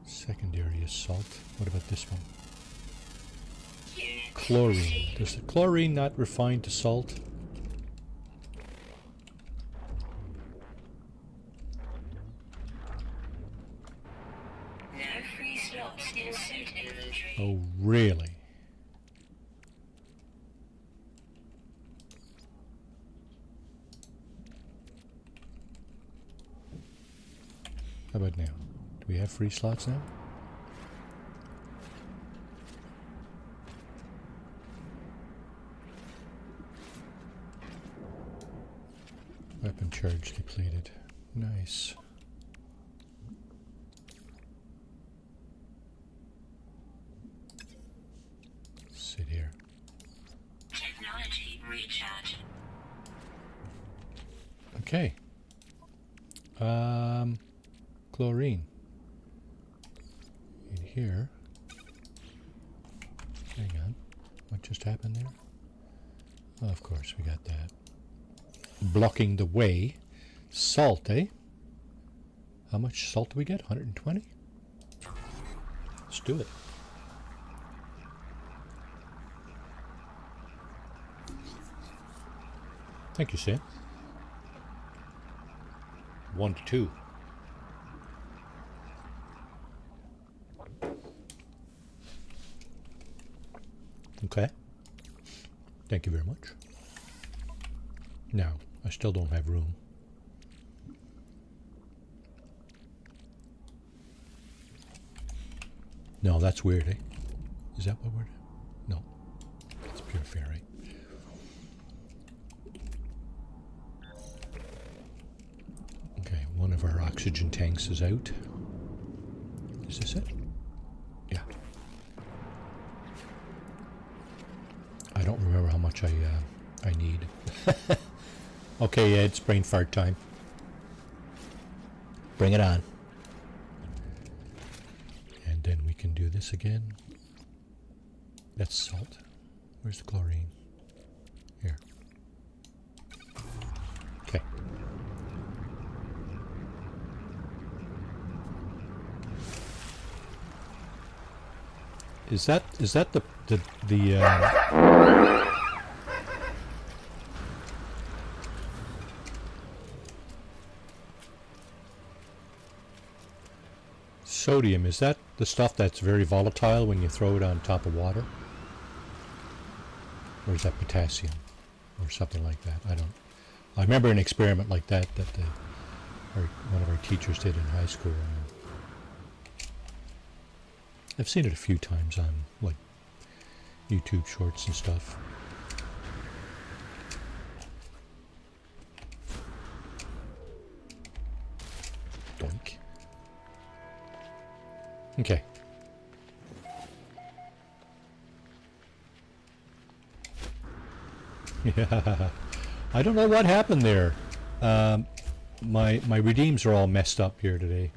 Secondary is salt. What about this one? Chlorine. Does the chlorine not refine to salt? Oh, really? How about now? Do we have free slots now? Weapon charge depleted. Nice. Sit here. Technology recharge. Okay. Chlorine. In here. Hang on. What just happened there? Oh, of course, we got that. Blocking the way. Salt, eh? How much salt do we get? 120? Let's do it. Thank you, Sam. 1 to 2. Okay. Thank you very much. Now, I still don't have room. No, that's weird, eh? Is that what we're doing? No. It's pure ferrite. Okay, one of our oxygen tanks is out. Is this it? Yeah. I don't remember how much I need. Okay, Ed, it's brain fart time. Bring it on. And then we can do this again. That's salt. Where's the chlorine? Here. Okay. Is that the sodium, is that the stuff that's very volatile when you throw it on top of water? Or is that potassium? Or something like that? I remember an experiment like that one of our teachers did in high school. I've seen it a few times on like YouTube shorts and stuff. Okay. Yeah. I don't know what happened there. My redeems are all messed up here today.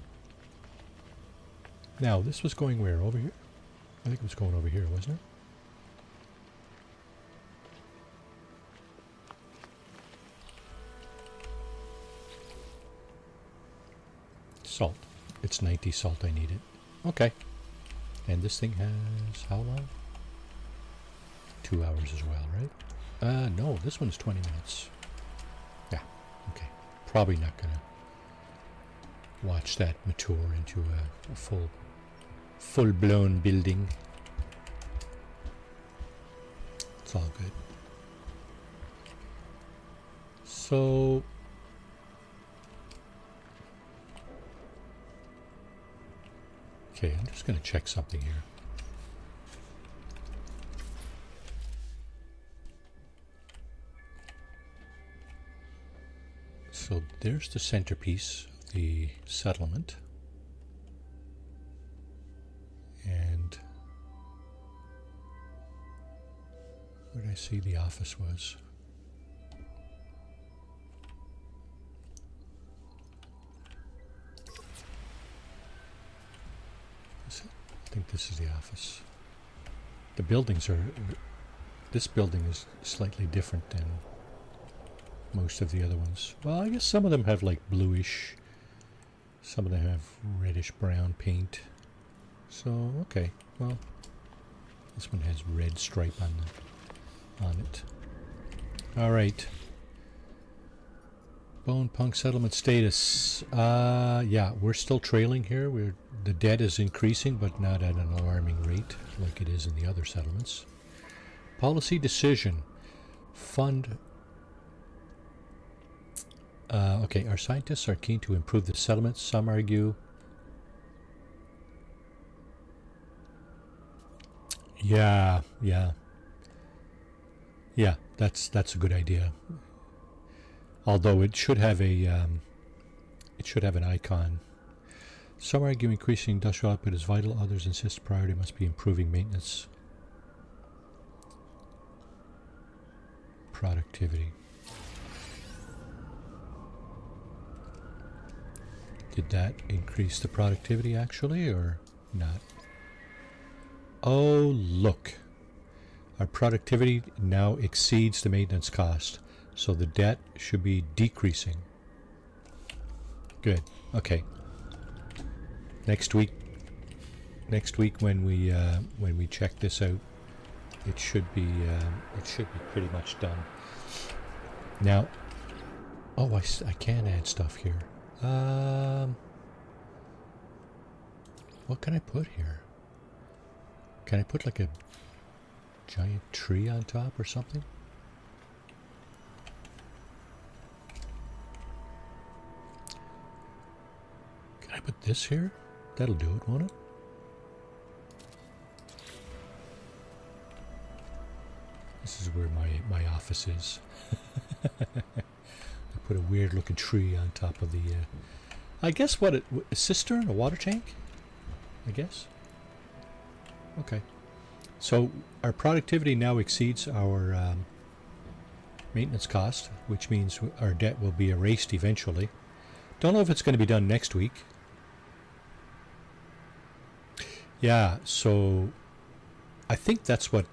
Now, this was going where? Over here? I think it was going over here, wasn't it? Salt. It's 90 salt I needed. Okay. And this thing has how long? 2 hours as well, right? No, this one's 20 minutes. Yeah, okay. Probably not gonna watch that mature into a full-blown building. It's all good. So okay, I'm just gonna check something here. So there's the centerpiece of the settlement. And where did I see the office was? I think this is the office. The buildings are... This building is slightly different than most of the other ones. Well, I guess some of them have like bluish. Some of them have reddish brown paint. So, okay. Well, this one has red stripe on it. Alright. Bone Punk settlement status. Yeah, we're still trailing here. The debt is increasing, but not at an alarming rate like it is in the other settlements. Policy decision. Fund. Okay, our scientists are keen to improve the settlements. Some argue. Yeah, that's a good idea. Although it should have an icon. Some argue increasing industrial output is vital. Others insist priority must be improving maintenance productivity. Did that increase the productivity actually, or not? Oh, look. Our productivity now exceeds the maintenance cost, so the debt should be decreasing. Good. Okay. Next week when we check this out, it should be pretty much done. Now, oh, I can add stuff here. What can I put here? Can I put like a giant tree on top or something? Can I put this here? That'll do it, won't it? This is where my office is. I put a weird looking tree on top of the I guess a cistern, a water tank? I guess. Okay. So our productivity now exceeds our maintenance cost, which means our debt will be erased eventually. Don't know if it's going to be done next week. Yeah, so I think that's what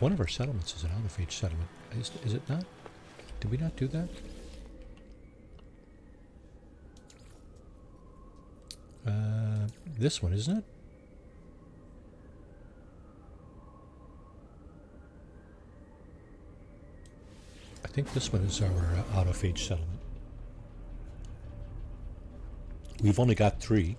one of our settlements is, an autophage settlement. Is it not? Did we not do that? This one, isn't it? I think this one is our autophage settlement. We've only got 3.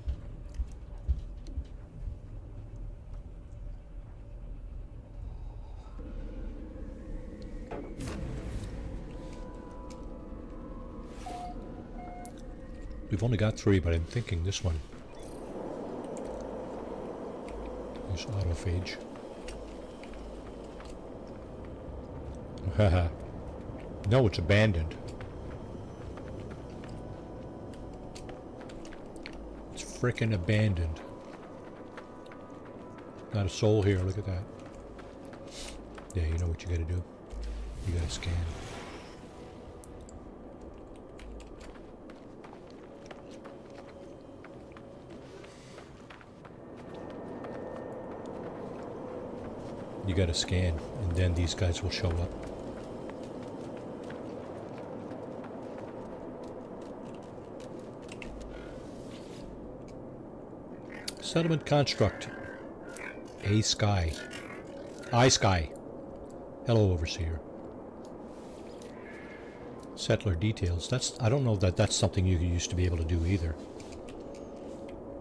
We've only got 3, but I'm thinking this one is autophage. Haha. No, it's abandoned. It's frickin' abandoned. Not a soul here. Look at that. Yeah, you know what you gotta do. You gotta scan. You gotta scan, and then these guys will show up. Settlement construct. A sky. I sky. Hello, overseer. Settler details. I don't know that that's something you used to be able to do either.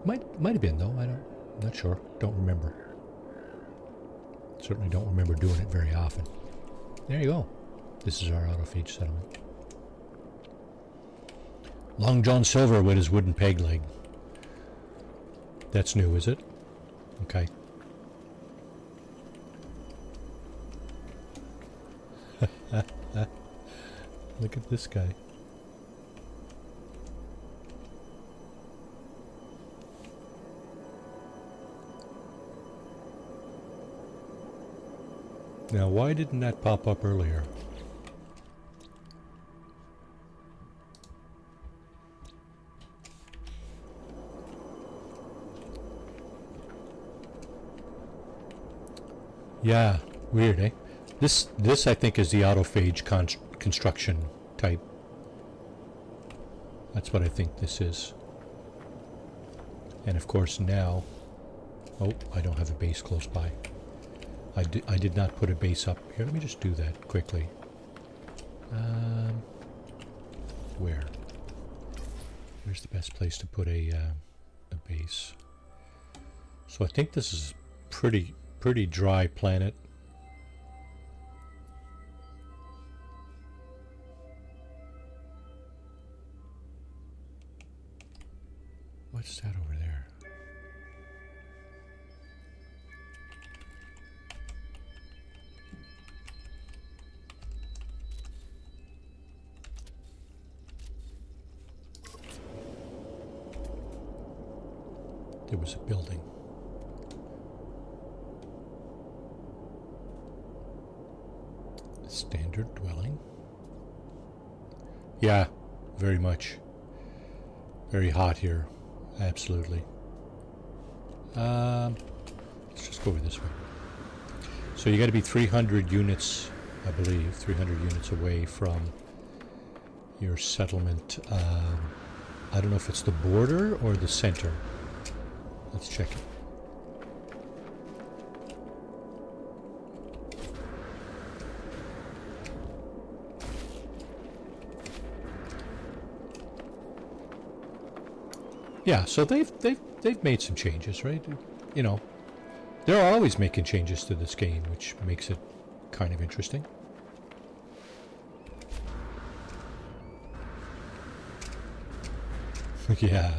Might have been though. Not sure. Don't remember. Certainly don't remember doing it very often. There you go. This is our autophage settlement. Long John Silver with his wooden peg leg. That's new, is it? Okay. Look at this guy. Now, why didn't that pop up earlier? Yeah, weird, eh? This I think is the autophage construction type. That's what I think this is. And of course now, oh, I don't have a base close by. I did not put a base up here. Let me just do that quickly. Where? Where's the best place to put a base? So I think this is pretty dry planet. What's that over there? There was a building. Standard dwelling. Yeah, very much. Very hot here. Absolutely. Let's just go over this way. So you got to be 300 units, I believe, 300 units away from your settlement. I don't know if it's the border or the center. Let's check it. Yeah, so they've made some changes, right? You know, they're always making changes to this game, which makes it kind of interesting. Yeah.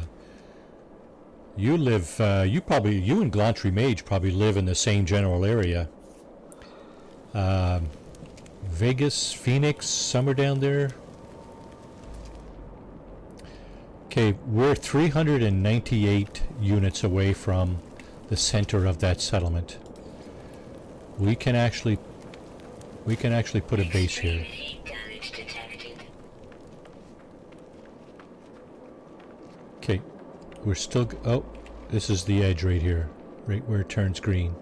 You live, you and Glantry Mage probably live in the same general area. Vegas, Phoenix, somewhere down there. Okay, we're 398 units away from the center of that settlement. We can actually put a base here. Heat damage detected. Okay, we're still. Oh, this is the edge right here, right where it turns green.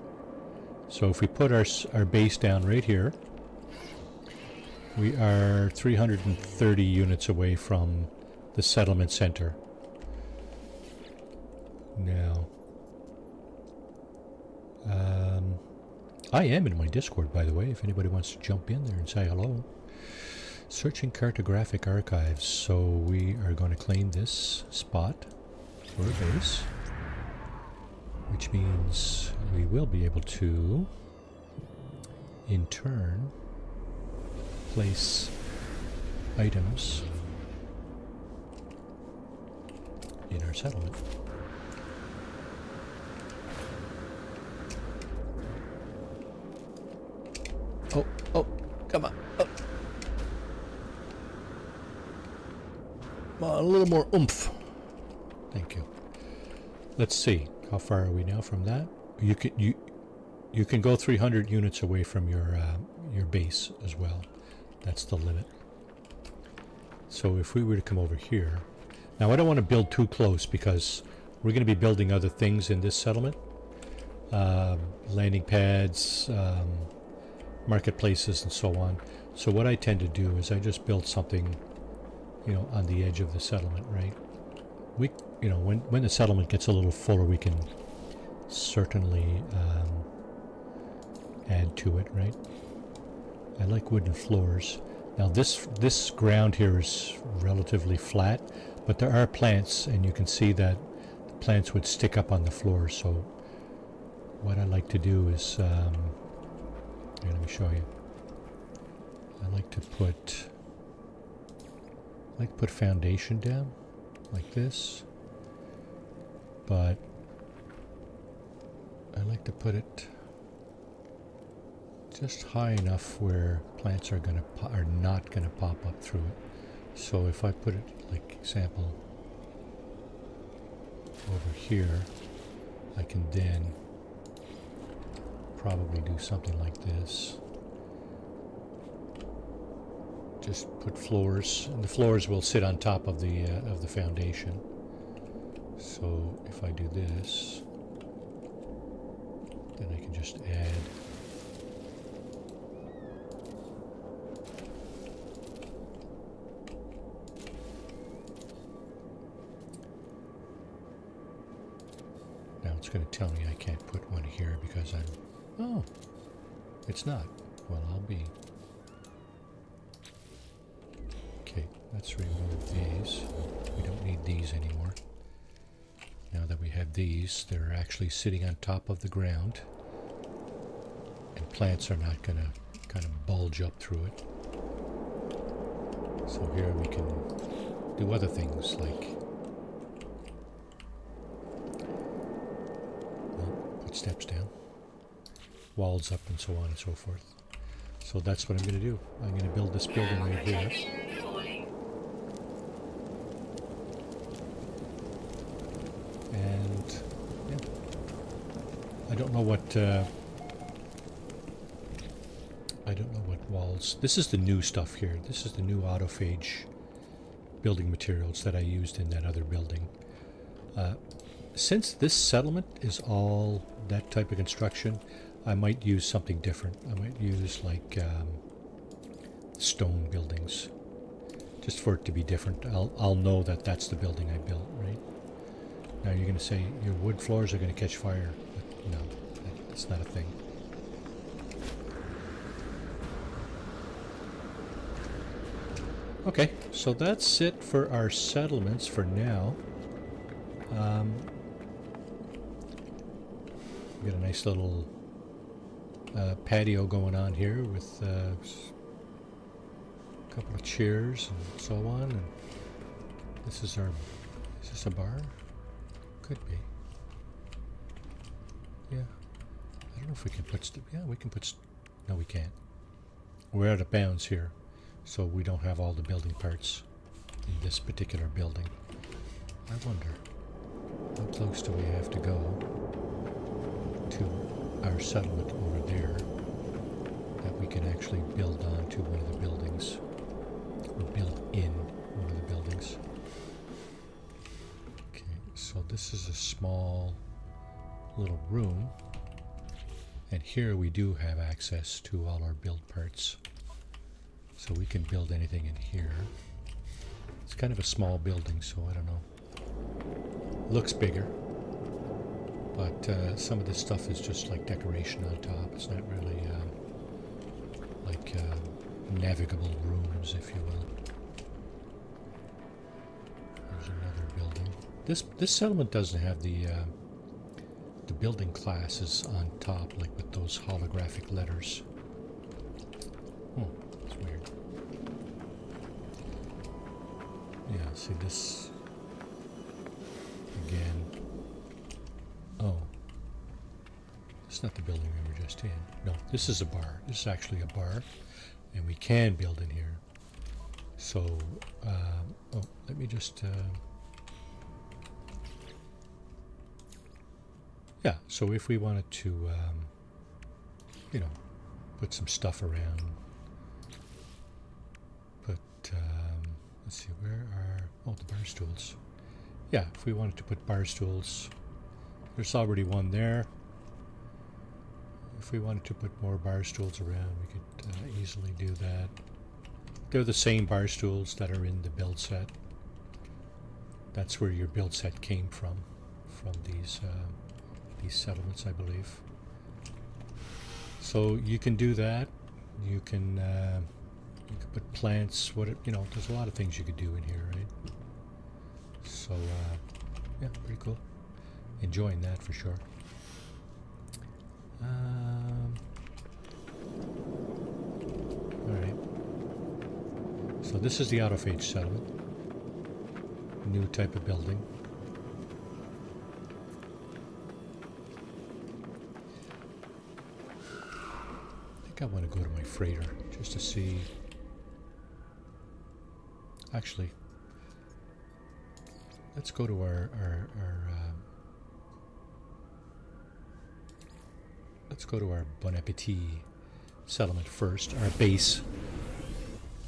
So if we put our base down right here, we are 330 units away from the settlement center. Now, I am in my Discord, by the way, if anybody wants to jump in there and say hello. Searching cartographic archives. So we are going to claim this spot for a base, which means we will be able to, in turn, place items in our settlement. Oh, come on. Oh. A little more oomph. Thank you. Let's see. How far are we now from that? You can go 300 units away from your base as well. That's the limit. So if we were to come over here, now I don't want to build too close because we're going to be building other things in this settlement, landing pads, marketplaces, and so on. So what I tend to do is I just build something, on the edge of the settlement, right? When the settlement gets a little fuller, we can certainly add to it, right? I like wooden floors. Now this ground here is relatively flat, but there are plants, and you can see that the plants would stick up on the floor. So what I like to do is, here, let me show you. I like to put foundation down like this, but I like to put it just high enough where plants are not gonna pop up through it. So if I put it, like example, over here, I can then probably do something like this. Just put floors, and the floors will sit on top of the foundation. So if I do this, then I can just add it's going to tell me I can't put one here because it's not. Well, I'll be. Okay, let's remove these. We don't need these anymore. Now that we have these, they're actually sitting on top of the ground, and plants are not going to kind of bulge up through it. So here we can do other things like steps down, walls up, and so on and so forth. So that's what I'm going to do. I'm going to build this building right here. And yeah, I don't know what walls. This is the new stuff here. This is the new autophage building materials that I used in that other building. Since this settlement is all that type of construction, I might use something different. I might use like stone buildings, just for it to be different. I'll know that that's the building I built, right? Now you're going to say your wood floors are going to catch fire, but no, that's not a thing. Okay, so that's it for our settlements for now. Got a nice little patio going on here with a couple of chairs and so on. And this is this a bar? Could be. Yeah. I don't know if we can put, we can put, no we can't. We're out of bounds here, so we don't have all the building parts in this particular building. I wonder, how close do we have to go to our settlement over there that we can actually build onto one of the buildings, or build in one of the buildings. Okay, so this is a small little room, and here we do have access to all our build parts, so we can build anything in here. It's kind of a small building, so I don't know. Looks bigger, but some of this stuff is just like decoration on top. It's not really like navigable rooms, if you will. There's another building. This settlement doesn't have the building classes on top, like with those holographic letters. That's weird. Yeah, see this again. Oh, it's not the building we were just in. No, this is a bar. This is actually a bar, and we can build in here. So, let me just. Yeah, so if we wanted to you know, put some stuff around. Put, let's see, where are, oh, the bar stools. Yeah, if we wanted to put bar stools, there's already one there. If we wanted to put more bar stools around, we could easily do that. They're the same bar stools that are in the build set. That's where your build set came from these settlements, I believe. So you can do that. You can put plants. You know, there's a lot of things you could do in here, right? So yeah, pretty cool. Enjoying that for sure. All right. So this is the autophage settlement. New type of building. I think I want to go to my freighter just to see. Actually, let's go to our let's go to our Bone Appetit settlement first, our base,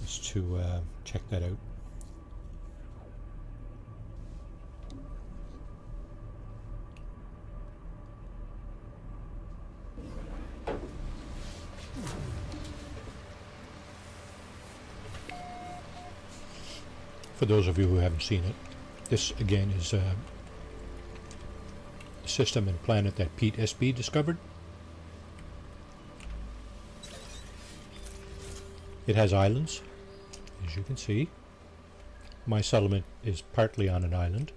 just to check that out. For those of you who haven't seen it, this again is a system and planet that Pete SB discovered. It has islands, as you can see. My settlement is partly on an island.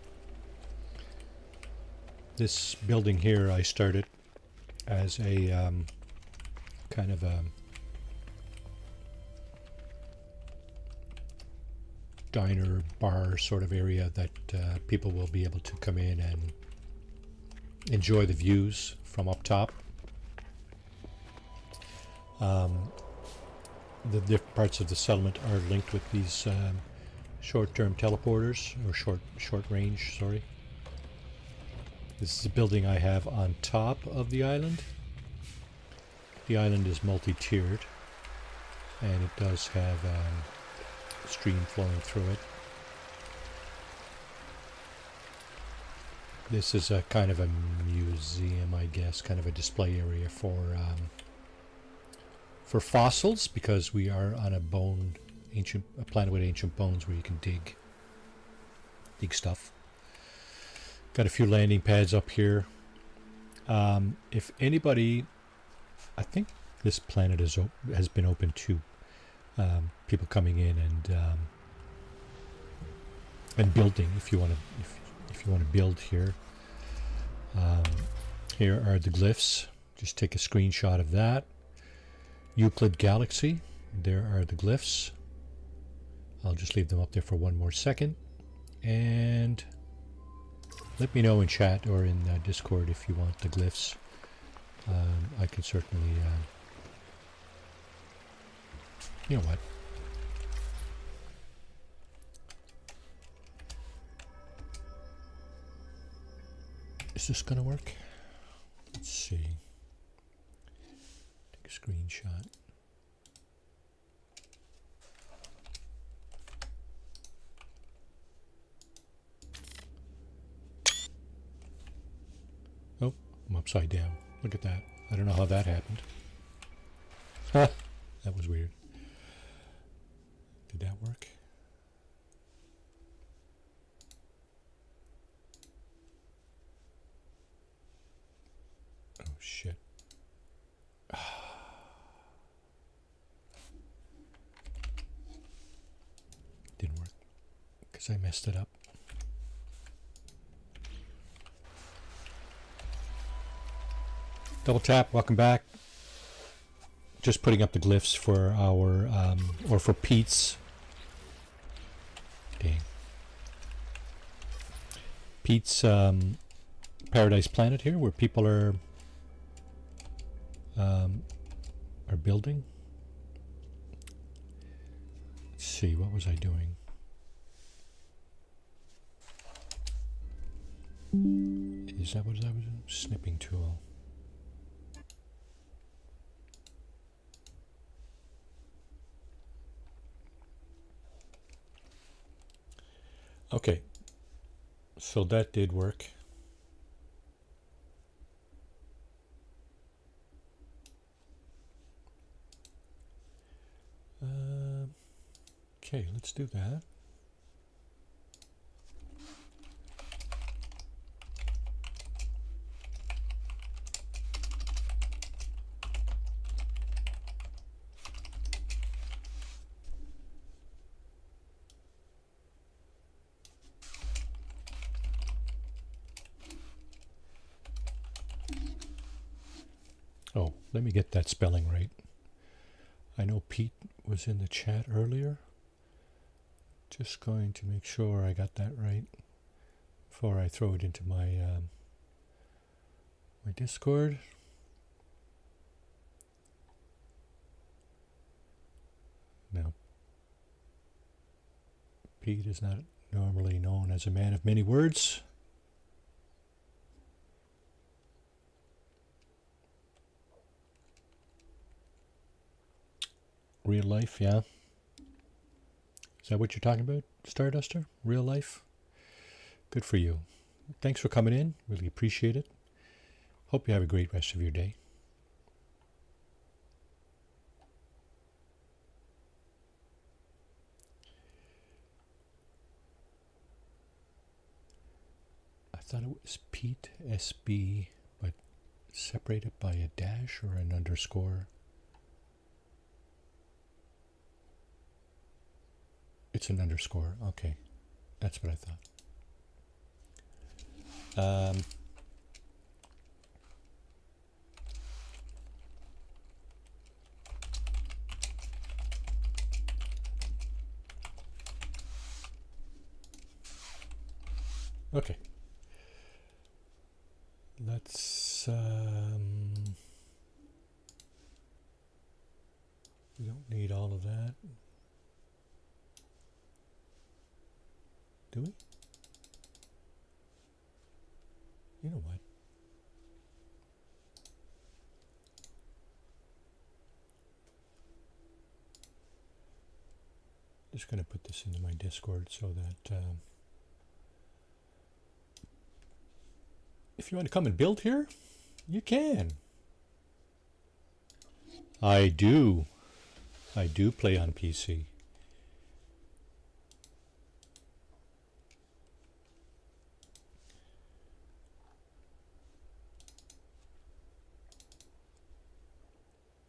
This building here I started as a kind of a diner bar sort of area that people will be able to come in and enjoy the views from up top. The different parts of the settlement are linked with these short-term teleporters, or short range, sorry. This is a building I have on top of the island. The island is multi-tiered, and it does have stream flowing through it. This is a kind of a museum, I guess, kind of a display area for fossils, because we are on a planet with ancient bones where you can dig stuff. Got a few landing pads up here. If anybody, I think this planet has been open to people coming in and building. If you want to build here, here are the glyphs. Just take a screenshot of that. Euclid Galaxy. There are the glyphs. I'll just leave them up there for one more second, and let me know in chat or in Discord if you want the glyphs. I can certainly. You know what? Is this gonna work? Let's see. Take a screenshot. Oh, I'm upside down. Look at that. I don't know how that happened. That was weird. Did that work? Oh shit. Didn't work because I messed it up. Double tap, welcome back. Just putting up the glyphs for our, or for Pete's. Dang. Pete's Paradise Planet here, where people are building. Let's see, what was I doing? Is that what I was doing? Snipping tool. Okay, so that did work. Okay, let's do that. Oh, let me get that spelling right. I know Pete was in the chat earlier. Just going to make sure I got that right before I throw it into my my Discord. Now, Pete is not normally known as a man of many words. Real life, yeah. Is that what you're talking about, Starduster? Real life? Good for you. Thanks for coming in. Really appreciate it. Hope you have a great rest of your day. I thought it was Pete SB, but separated by a dash or an underscore. It's an underscore. Okay, that's what I thought. Okay. Let's. We don't need all of that. Do we? You know what? Just going to put this into my Discord so that if you want to come and build here, you can. I do play on PC.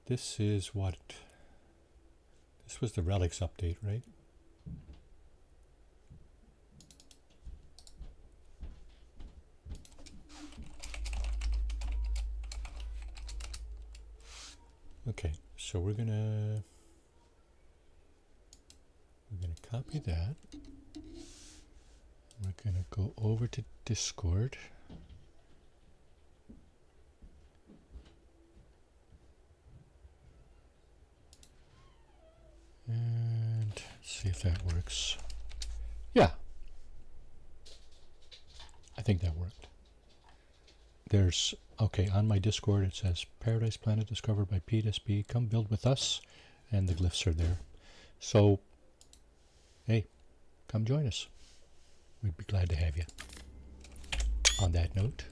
This is what? This was the Relics update, right? Okay, so we're gonna copy that. We're gonna go over to Discord. And see if that works. Yeah. I think that worked. There's, okay, on my Discord it says Paradise Planet discovered by Pete SB. Come build with us. And the glyphs are there. So, hey, come join us. We'd be glad to have you. On that note,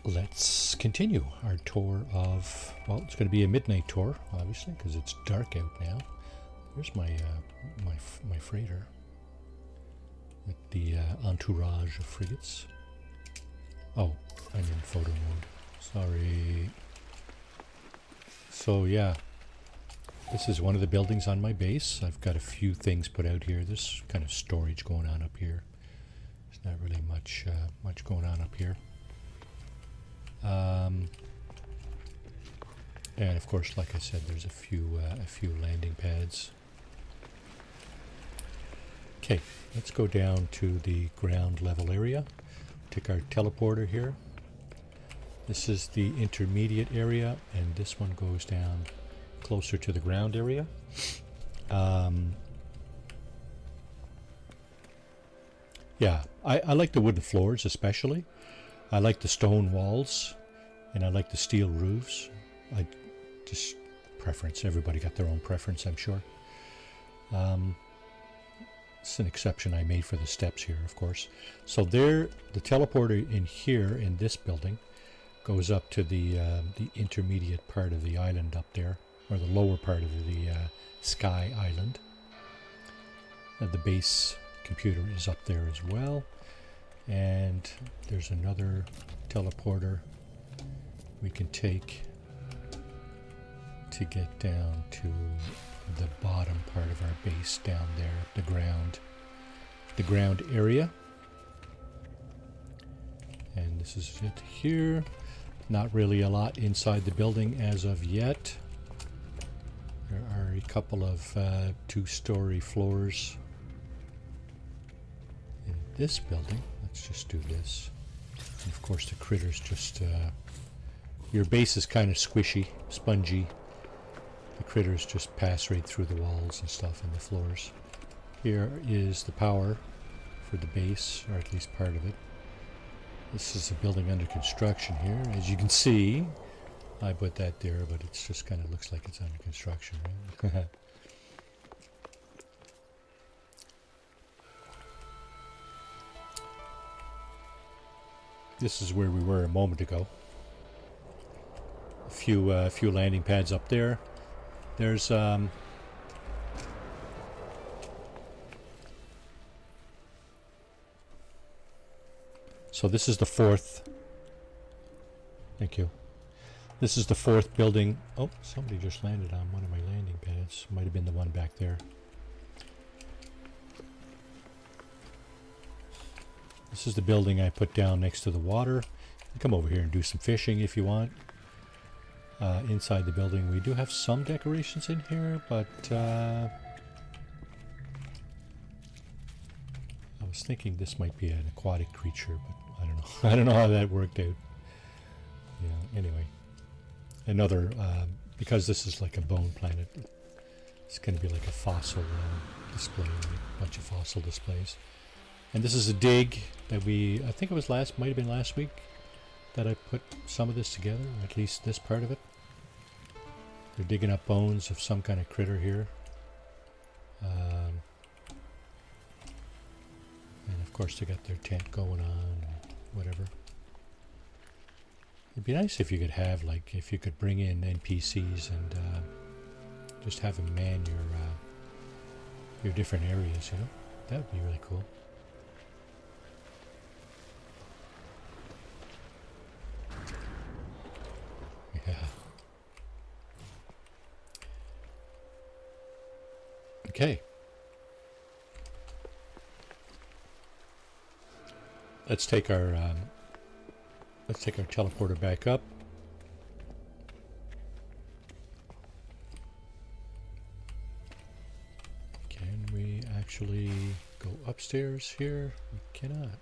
let's continue our tour of, well, it's going to be a midnight tour, obviously, because it's dark out now. There's my my freighter with the entourage of frigates. Oh, I'm in photo mode. Sorry. So yeah, this is one of the buildings on my base. I've got a few things put out here. There's kind of storage going on up here. There's not really much going on up here. And of course, like I said, there's a few landing pads. Okay, let's go down to the ground level area. Take our teleporter here. This is the intermediate area, and this one goes down closer to the ground area. Yeah, I like the wooden floors especially. I like the stone walls, and I like the steel roofs. I just preference. Everybody got their own preference, I'm sure. It's an exception I made for the steps here, of course. So there, the teleporter in here in this building goes up to the intermediate part of the island up there, or the lower part of the sky island. The base computer is up there as well, and there's another teleporter we can take to get down to the bottom part of our base down there, the ground area. And this is it here. Not really a lot inside the building as of yet. There are a couple of 2-story floors in this building. Let's just do this. And of course the critters just your base is kind of squishy, spongy. The critters just pass right through the walls and stuff and the floors. Here is the power for the base, or at least part of it. This is a building under construction here. As you can see, I put that there, but it just kind of looks like it's under construction, right? This is where we were a moment ago. A few landing pads up there. There's so this is the fourth. Thank you. This is the fourth building. Oh, somebody just landed on one of my landing pads. Might have been the one back there. This is the building I put down next to the water. You can come over here and do some fishing if you want. Inside the building we do have some decorations in here, but I was thinking this might be an aquatic creature, but I don't know. I don't know how that worked out. Yeah, anyway. Another, because this is like a bone planet, it's going to be like a fossil display, like a bunch of fossil displays. And this is a dig that I think it was might have been last week, that I put some of this together, or at least this part of it. They're digging up bones of some kind of critter here. And of course they got their tent going on, and whatever. It'd be nice if you could have, like, if you could bring in NPCs and just have them man your different areas, you know? That would be really cool. Yeah. Okay. Let's take our teleporter back up. Can we actually go upstairs here? We cannot.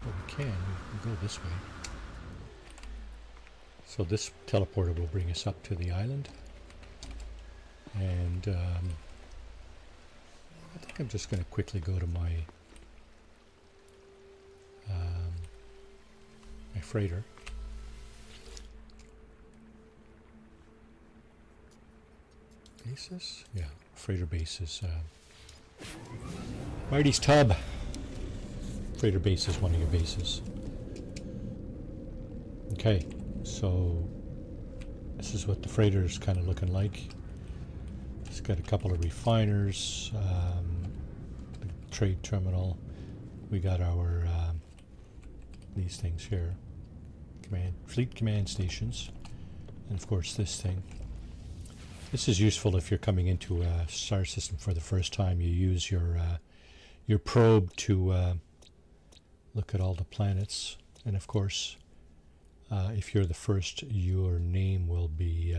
But we can. We can go this way. So this teleporter will bring us up to the island. And I think I'm just going to quickly go to my my freighter. Basis? Yeah, freighter basis. Marty's tub. Freighter base is one of your bases. Okay, so this is what the freighter is kind of looking like. It's got a couple of refiners, the trade terminal. We got our these things here, fleet command stations, and of course this thing. This is useful if you're coming into a star system for the first time. You use your probe to look at all the planets, and of course, if you're the first, your name will be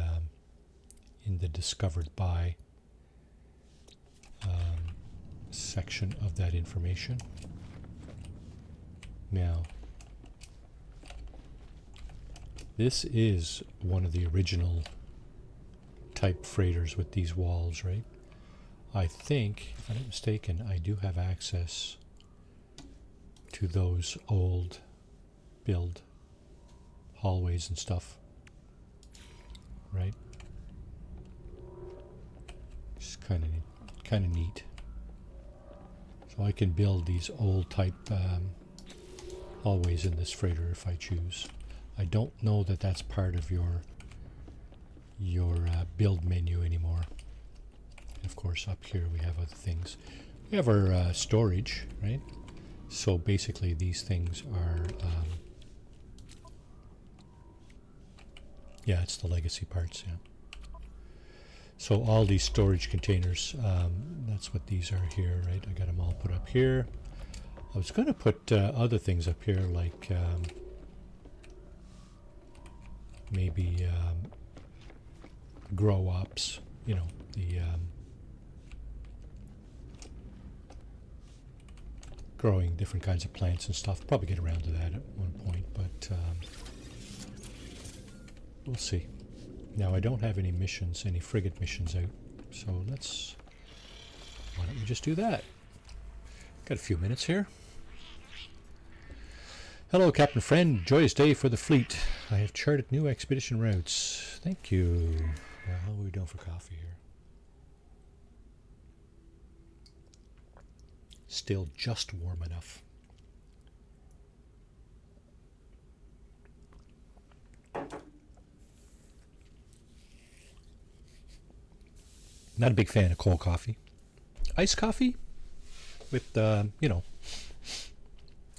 in the discovered by section of that information. Now, this is one of the original type freighters with these walls, right? I think, if I'm not mistaken, I do have access to those old build hallways and stuff, right? Just kind of neat. So I can build these old type hallways in this freighter if I choose. I don't know that that's part of your build menu anymore. Of course, up here we have other things. We have our storage, right? So basically these things are, yeah, it's the legacy parts, yeah. So all these storage containers, that's what these are here, right? I got them all put up here. I was going to put other things up here, like maybe grow ops, you know, the growing different kinds of plants and stuff. Probably get around to that at one point, but we'll see. Now I don't have any missions, any frigate missions out, so why don't we just do that? Got a few minutes here. Hello, Captain Friend. Joyous day for the fleet. I have charted new expedition routes. Thank you. Well, how are we doing for coffee here? Still just warm enough. Not a big fan of cold coffee. Iced coffee with, you know,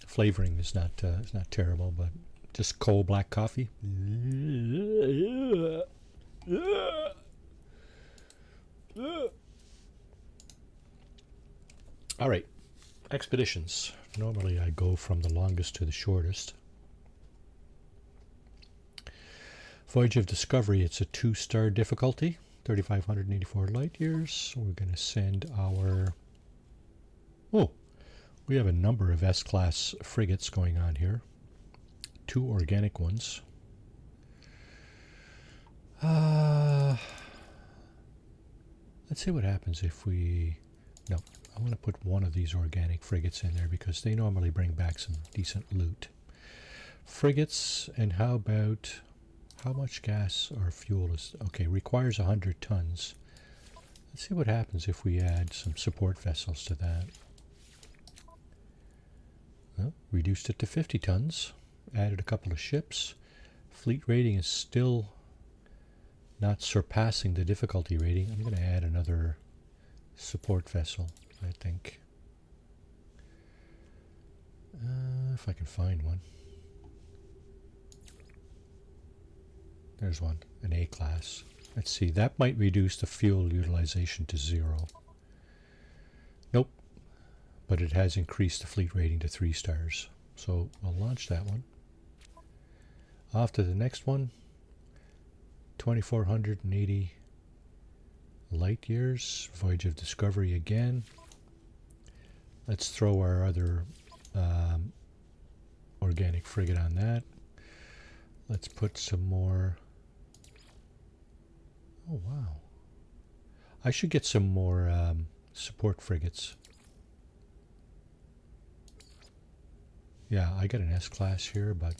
flavoring is not terrible, but just cold black coffee. All right, expeditions. Normally I go from the longest to the shortest. Voyage of Discovery, it's a 2-star difficulty. 3,584 light years. So we're going to send our... Oh, we have a number of S-class frigates going on here. 2 organic ones. Let's see what happens if we... No, I'm going to put one of these organic frigates in there because they normally bring back some decent loot. Frigates, and how about... How much gas or fuel is... Okay, requires 100 tons. Let's see what happens if we add some support vessels to that. Well, reduced it to 50 tons. Added a couple of ships. Fleet rating is still not surpassing the difficulty rating. I'm going to add another support vessel, I think. If I can find one. There's one, an A-class. Let's see, that might reduce the fuel utilization to 0. Nope, but it has increased the fleet rating to 3 stars. So I'll launch that one. Off to the next one, 2,480 light years, Voyage of Discovery again. Let's throw our other organic frigate on that. Let's put some more... Oh, wow. I should get some more support frigates. Yeah, I got an S-class here, but...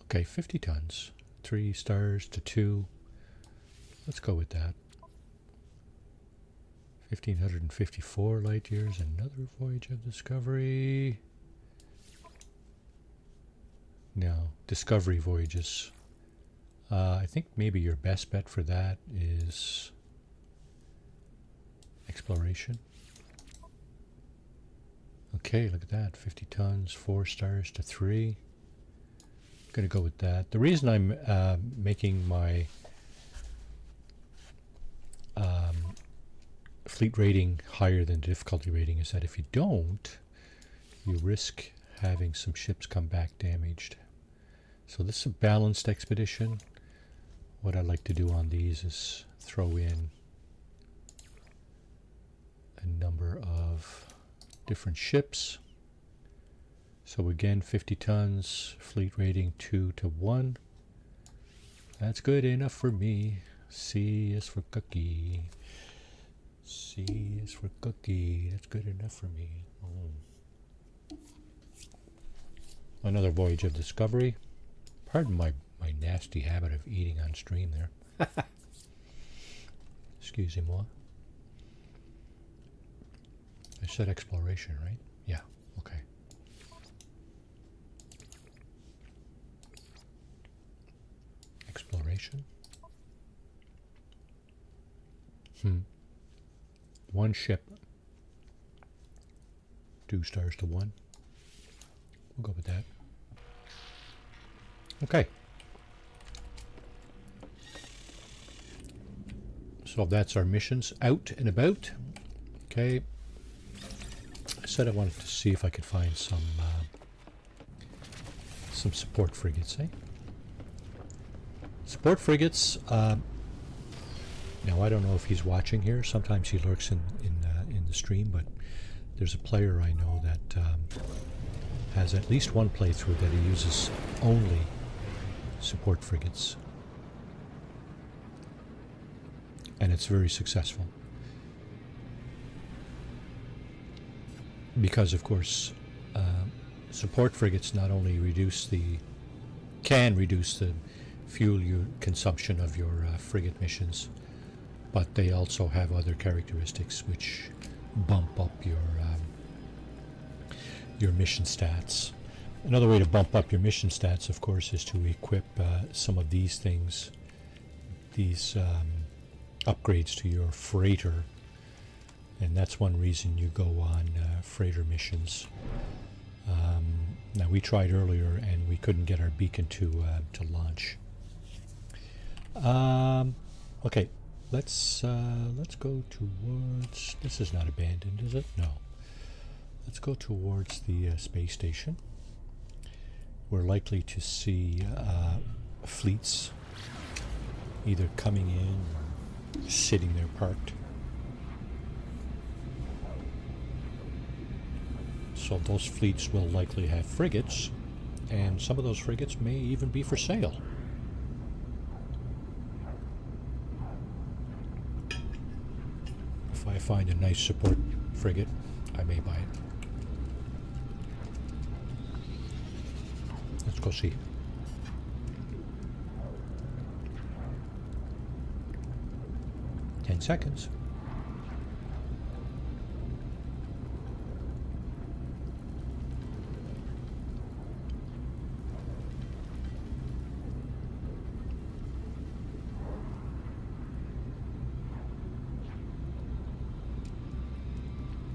Okay, 50 tons. 3 stars to 2. Let's go with that. 1,554 light years. Another Voyage of Discovery. Now, Discovery voyages. I think maybe your best bet for that is exploration. Okay, look at that. 50 tons, 4 stars to 3. I'm going to go with that. The reason I'm making my fleet rating higher than the difficulty rating is that if you don't, you risk having some ships come back damaged. So this is a balanced expedition. What I'd like to do on these is throw in a number of different ships. So again, 50 tons, fleet rating 2 to 1. That's good enough for me. C is for cookie. C is for cookie. That's good enough for me. Oh. Another Voyage of Discovery. Pardon my nasty habit of eating on stream there. Excusez-moi. I said exploration, right? Yeah, okay. Exploration. One ship. 2 stars to 1. We'll go with that. Okay. So that's our missions out and about. Okay. I said I wanted to see if I could find some support frigates, eh? Support frigates. Now I don't know if he's watching here. Sometimes he lurks in the stream, but there's a player I know that has at least one playthrough that he uses only support frigates, and it's very successful because, of course, support frigates not only can reduce the fuel consumption of your frigate missions, but they also have other characteristics which bump up your mission stats. Another way to bump up your mission stats, of course, is to equip some of these things, these upgrades to your freighter, and that's one reason you go on freighter missions. Now we tried earlier and we couldn't get our beacon to launch. Okay, let's go towards. This is not abandoned, is it? No. Let's go towards the space station. We're likely to see fleets either coming in or sitting there parked. So those fleets will likely have frigates, and some of those frigates may even be for sale. If I find a nice support frigate, I may buy it. Let's go see. Seconds.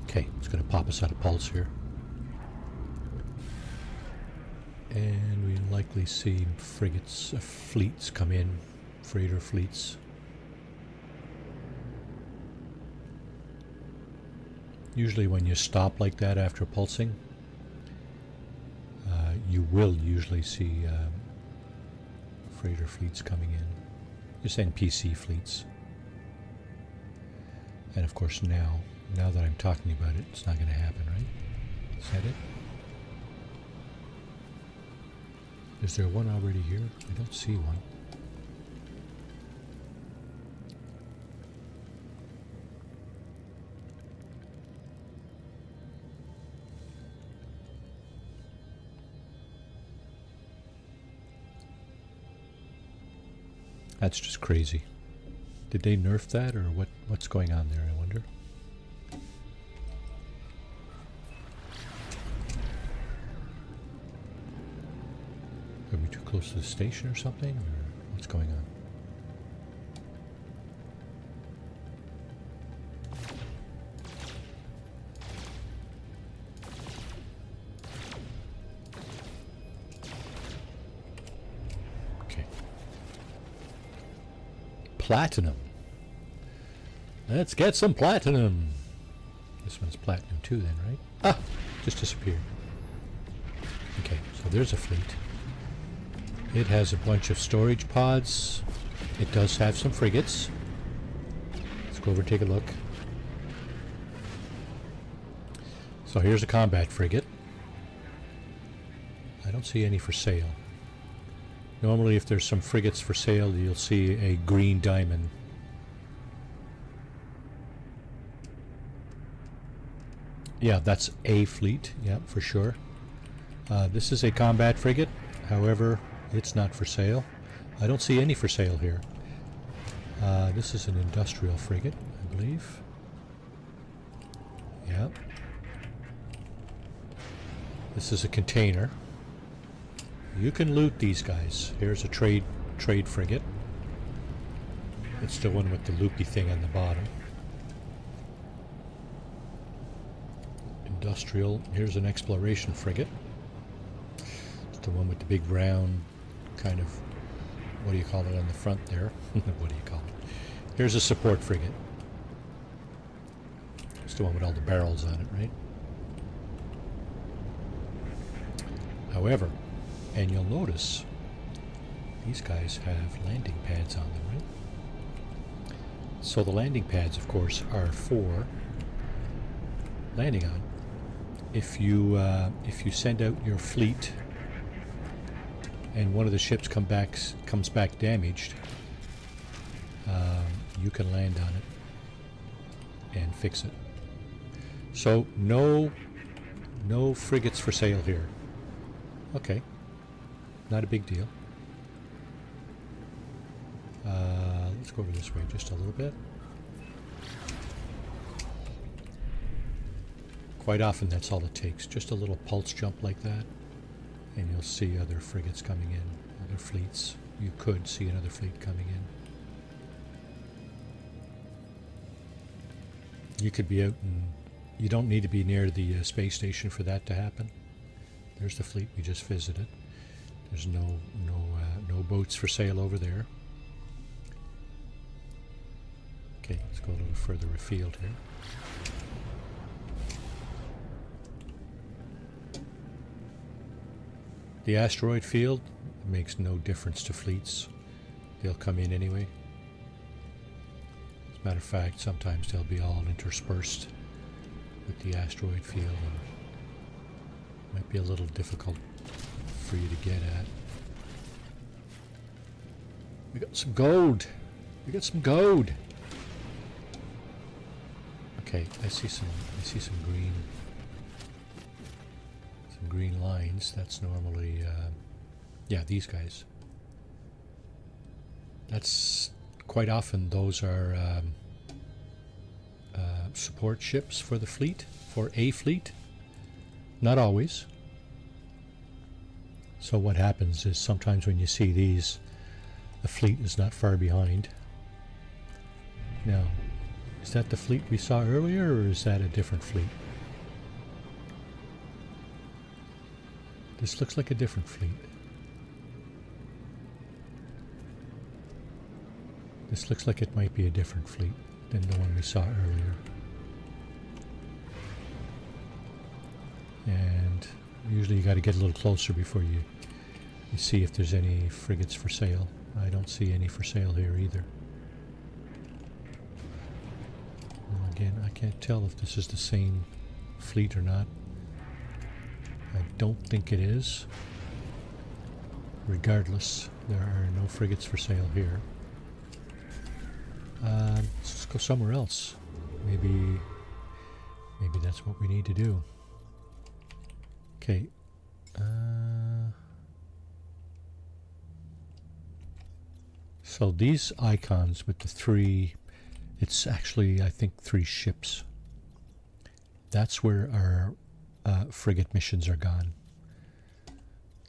Okay, it's going to pop us out of pulse here. And we'll likely see frigates, fleets come in, freighter fleets. Usually when you stop like that after pulsing, you will usually see freighter fleets coming in. Just NPC fleets. And of course now that I'm talking about it, it's not going to happen, right? Is that it? Is there one already here? I don't see one. That's just crazy. Did they nerf that, or what's going on there, I wonder? Are we too close to the station or something, or what's going on? Platinum. Let's get some platinum. This one's platinum too then, right? Ah, just disappeared. Okay, so there's a fleet. It has a bunch of storage pods. It does have some frigates. Let's go over and take a look. So here's a combat frigate. I don't see any for sale. Normally, if there's some frigates for sale, you'll see a green diamond. Yeah, that's a fleet. Yeah, for sure. This is a combat frigate. However, it's not for sale. I don't see any for sale here. This is an industrial frigate, I believe. Yeah, This is a container. You can loot these guys. Here's a trade frigate. It's the one with the loopy thing on the bottom. Industrial. Here's an exploration frigate. It's the one with the big round kind of, what do you call it on the front there? What do you call it? Here's a support frigate. It's the one with all the barrels on it, right? However, and you'll notice these guys have landing pads on them, right? So the landing pads, of course, are for landing on. If you send out your fleet and one of the ships comes back damaged, you can land on it and fix it. So no frigates for sale here. Okay, not a big deal. Let's go over this way just a little bit. Quite often that's all it takes, just a little pulse jump like that, and you'll see other frigates coming in, other fleets. You could see another fleet coming in. You could be out, and you don't need to be near the space station for that to happen. There's the fleet we just visited. There's no boats for sale over there. Okay, let's go a little further afield here. The asteroid field makes no difference to fleets. They'll come in anyway. As a matter of fact, sometimes they'll be all interspersed with the asteroid field, and might be a little difficult for you to get at. We got some gold. We got some gold. Okay, I see some green lines. That's normally yeah, these guys. That's quite often, those are support ships for the fleet, for a fleet. Not always. So what happens is sometimes when you see these, the fleet is not far behind. Now, is that the fleet we saw earlier, or is that a different fleet? This looks like a different fleet. This looks like it might be a different fleet than the one we saw earlier. And usually you got to get a little closer before you see if there's any frigates for sale. I don't see any for sale here either. And again, I can't tell if this is the same fleet or not. I don't think it is. Regardless, there are no frigates for sale here. Let's go somewhere else. Maybe that's what we need to do. Okay. So these icons with the three, it's actually, I think, 3 ships. That's where our frigate missions are gone.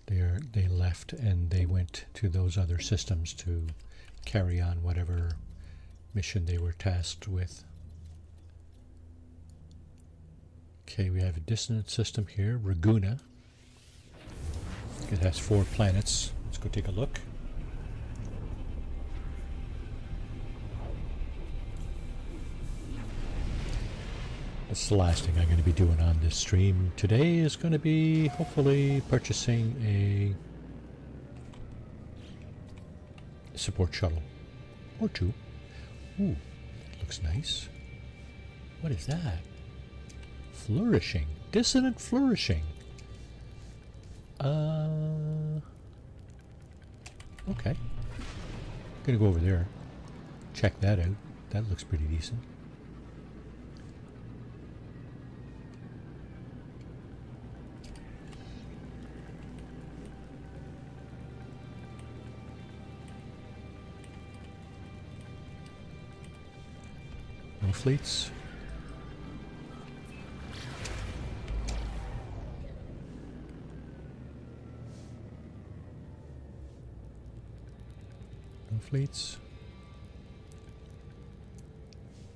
They left and they went to those other systems to carry on whatever mission they were tasked with. Okay, we have a dissonant system here, Raguna. It has 4 planets. Let's go take a look. That's the last thing I'm going to be doing on this stream. Today is going to be hopefully purchasing a support shuttle. Or 2. Ooh, looks nice. What is that? Flourishing. Dissonant flourishing. Okay. Gonna go over there. Check that out. That looks pretty decent. No fleets. fleets.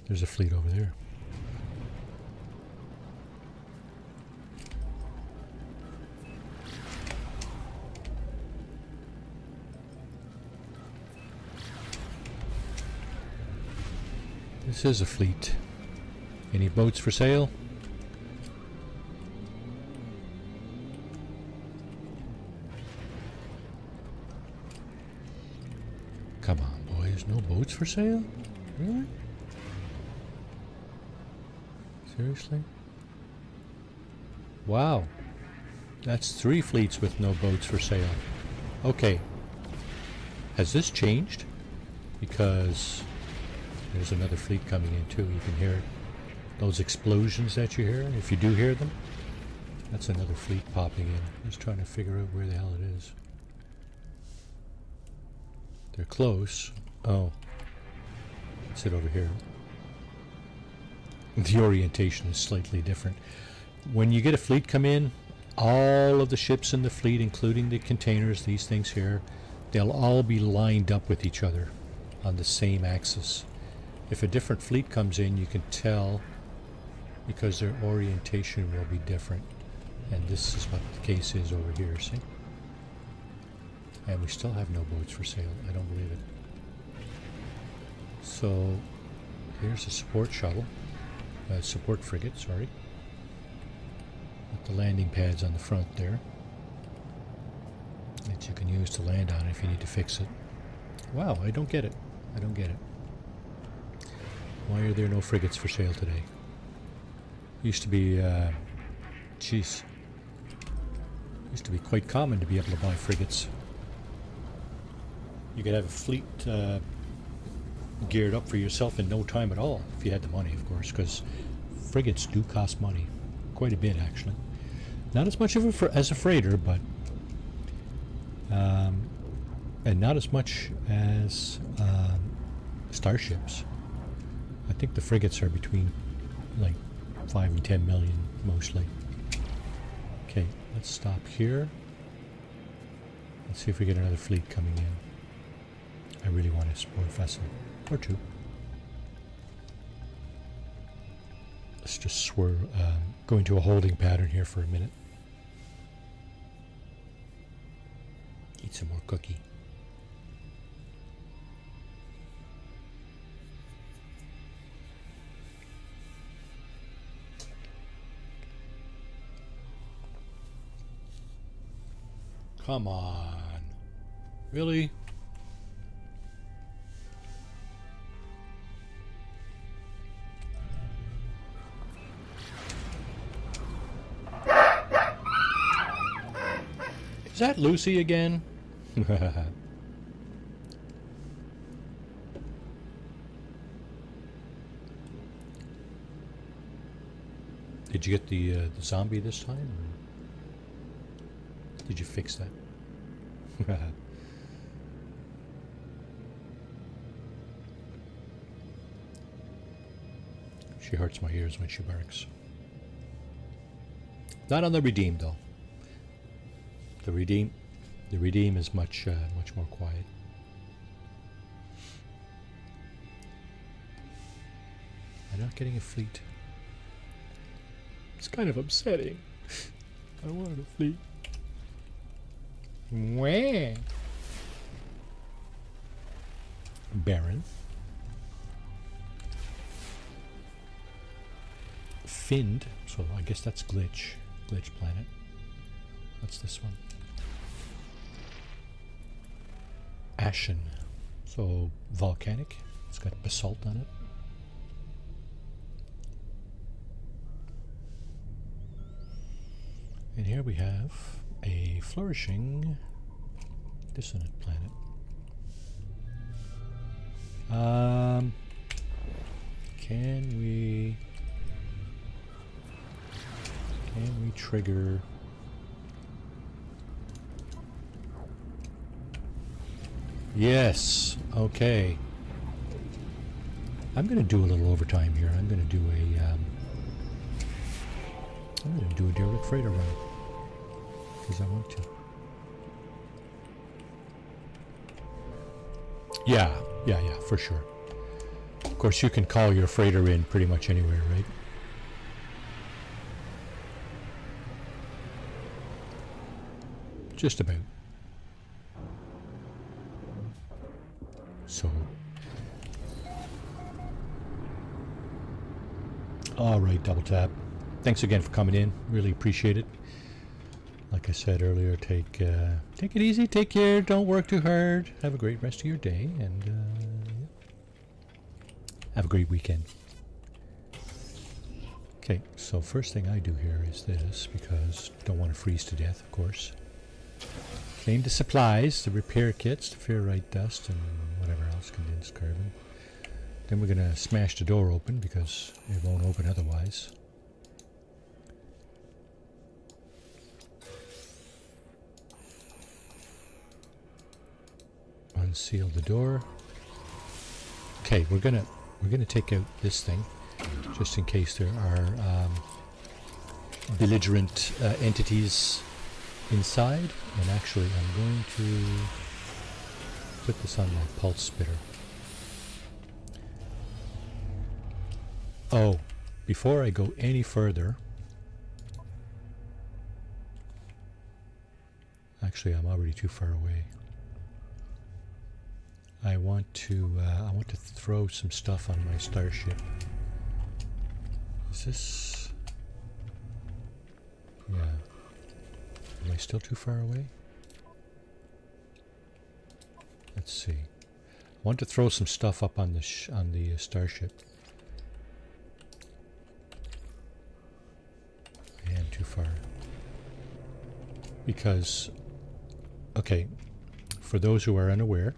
There's a fleet over there. This is a fleet. Any boats for sale? Come on, boys. No boats for sale? Really? Seriously? Wow. That's 3 fleets with no boats for sale. Okay. Has this changed? Because there's another fleet coming in too. You can hear it. Those explosions that you hear, if you do hear them, that's another fleet popping in. Just trying to figure out where the hell it is. They're close. Oh. It's it over here. The orientation is slightly different. When you get a fleet come in, all of the ships in the fleet, including the containers, these things here, they'll all be lined up with each other on the same axis. If a different fleet comes in, you can tell because their orientation will be different. And this is what the case is over here, see? And we still have no boats for sale. I don't believe it. So, here's a support shuttle. Support frigate, sorry. With the landing pads on the front there. That you can use to land on if you need to fix it. Wow, I don't get it. I don't get it. Why are there no frigates for sale today? Used to be, used to be quite common to be able to buy frigates. You could have a fleet geared up for yourself in no time at all, if you had the money, of course, because frigates do cost money. Quite a bit, actually. Not as much of as a freighter, but... and not as much as starships. I think the frigates are between, like, 5 and 10 million, mostly. Okay, let's stop here. Let's see if we get another fleet coming in. I really want a support vessel. Or 2. Let's just swerve, go into a holding pattern here for a minute. Eat some more cookie. Come on. Really? Is that Lucy again? Did you get the zombie this time? Or did you fix that? She hurts my ears when she barks. Not on the Redeem, though. The Redeem is much more quiet. I'm not getting a fleet. It's kind of upsetting. I want a fleet. Wah. Baron. Finned, so I guess that's Glitch Planet. What's this one? Ashen, so volcanic. It's got basalt on it. And here we have a flourishing dissonant planet. Can we trigger? Yes. Okay. I'm going to do a little overtime here. I'm going to do a derelict freighter run because I want to. Yeah, for sure. Of course, you can call your freighter in pretty much anywhere, right? Just about. So, all right, Double Tap. Thanks again for coming in. Really appreciate it. Like I said earlier, take it easy, take care, don't work too hard. Have a great rest of your day, and have a great weekend. Okay, so first thing I do here is this, because don't want to freeze to death, of course. Clean the supplies, the repair kits, the ferrite dust, and whatever else, condensed carbon. Then we're going to smash the door open, because it won't open otherwise. Unseal the door. Okay, we're gonna take out this thing, just in case there are belligerent entities inside. And actually, I'm going to put this on my pulse spitter. Oh, before I go any further, actually, I'm already too far away. I want to throw some stuff on my starship. Is this? Yeah. Am I still too far away? Let's see. I want to throw some stuff up on the starship. I am too far. Because, okay, for those who are unaware,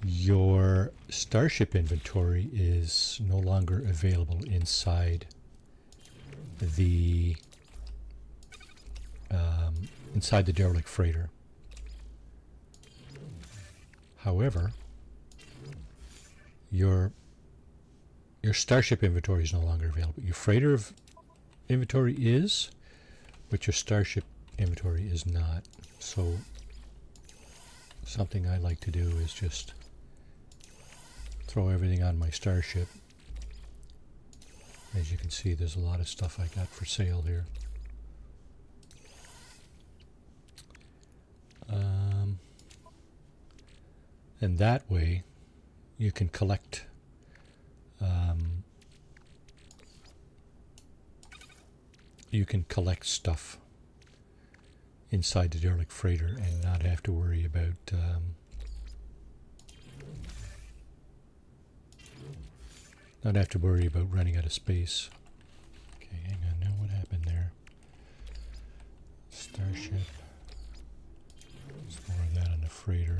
your starship inventory is no longer available inside the derelict freighter. However, your starship inventory is no longer available. Your freighter inventory is, but your starship inventory is not. So something I like to do is just throw everything on my starship. As you can see, there's a lot of stuff I got for sale here. And that way you can collect stuff inside the derelict freighter and not have to worry about running out of space. Okay, hang on now, what happened there? Starship. There's more of that on the freighter.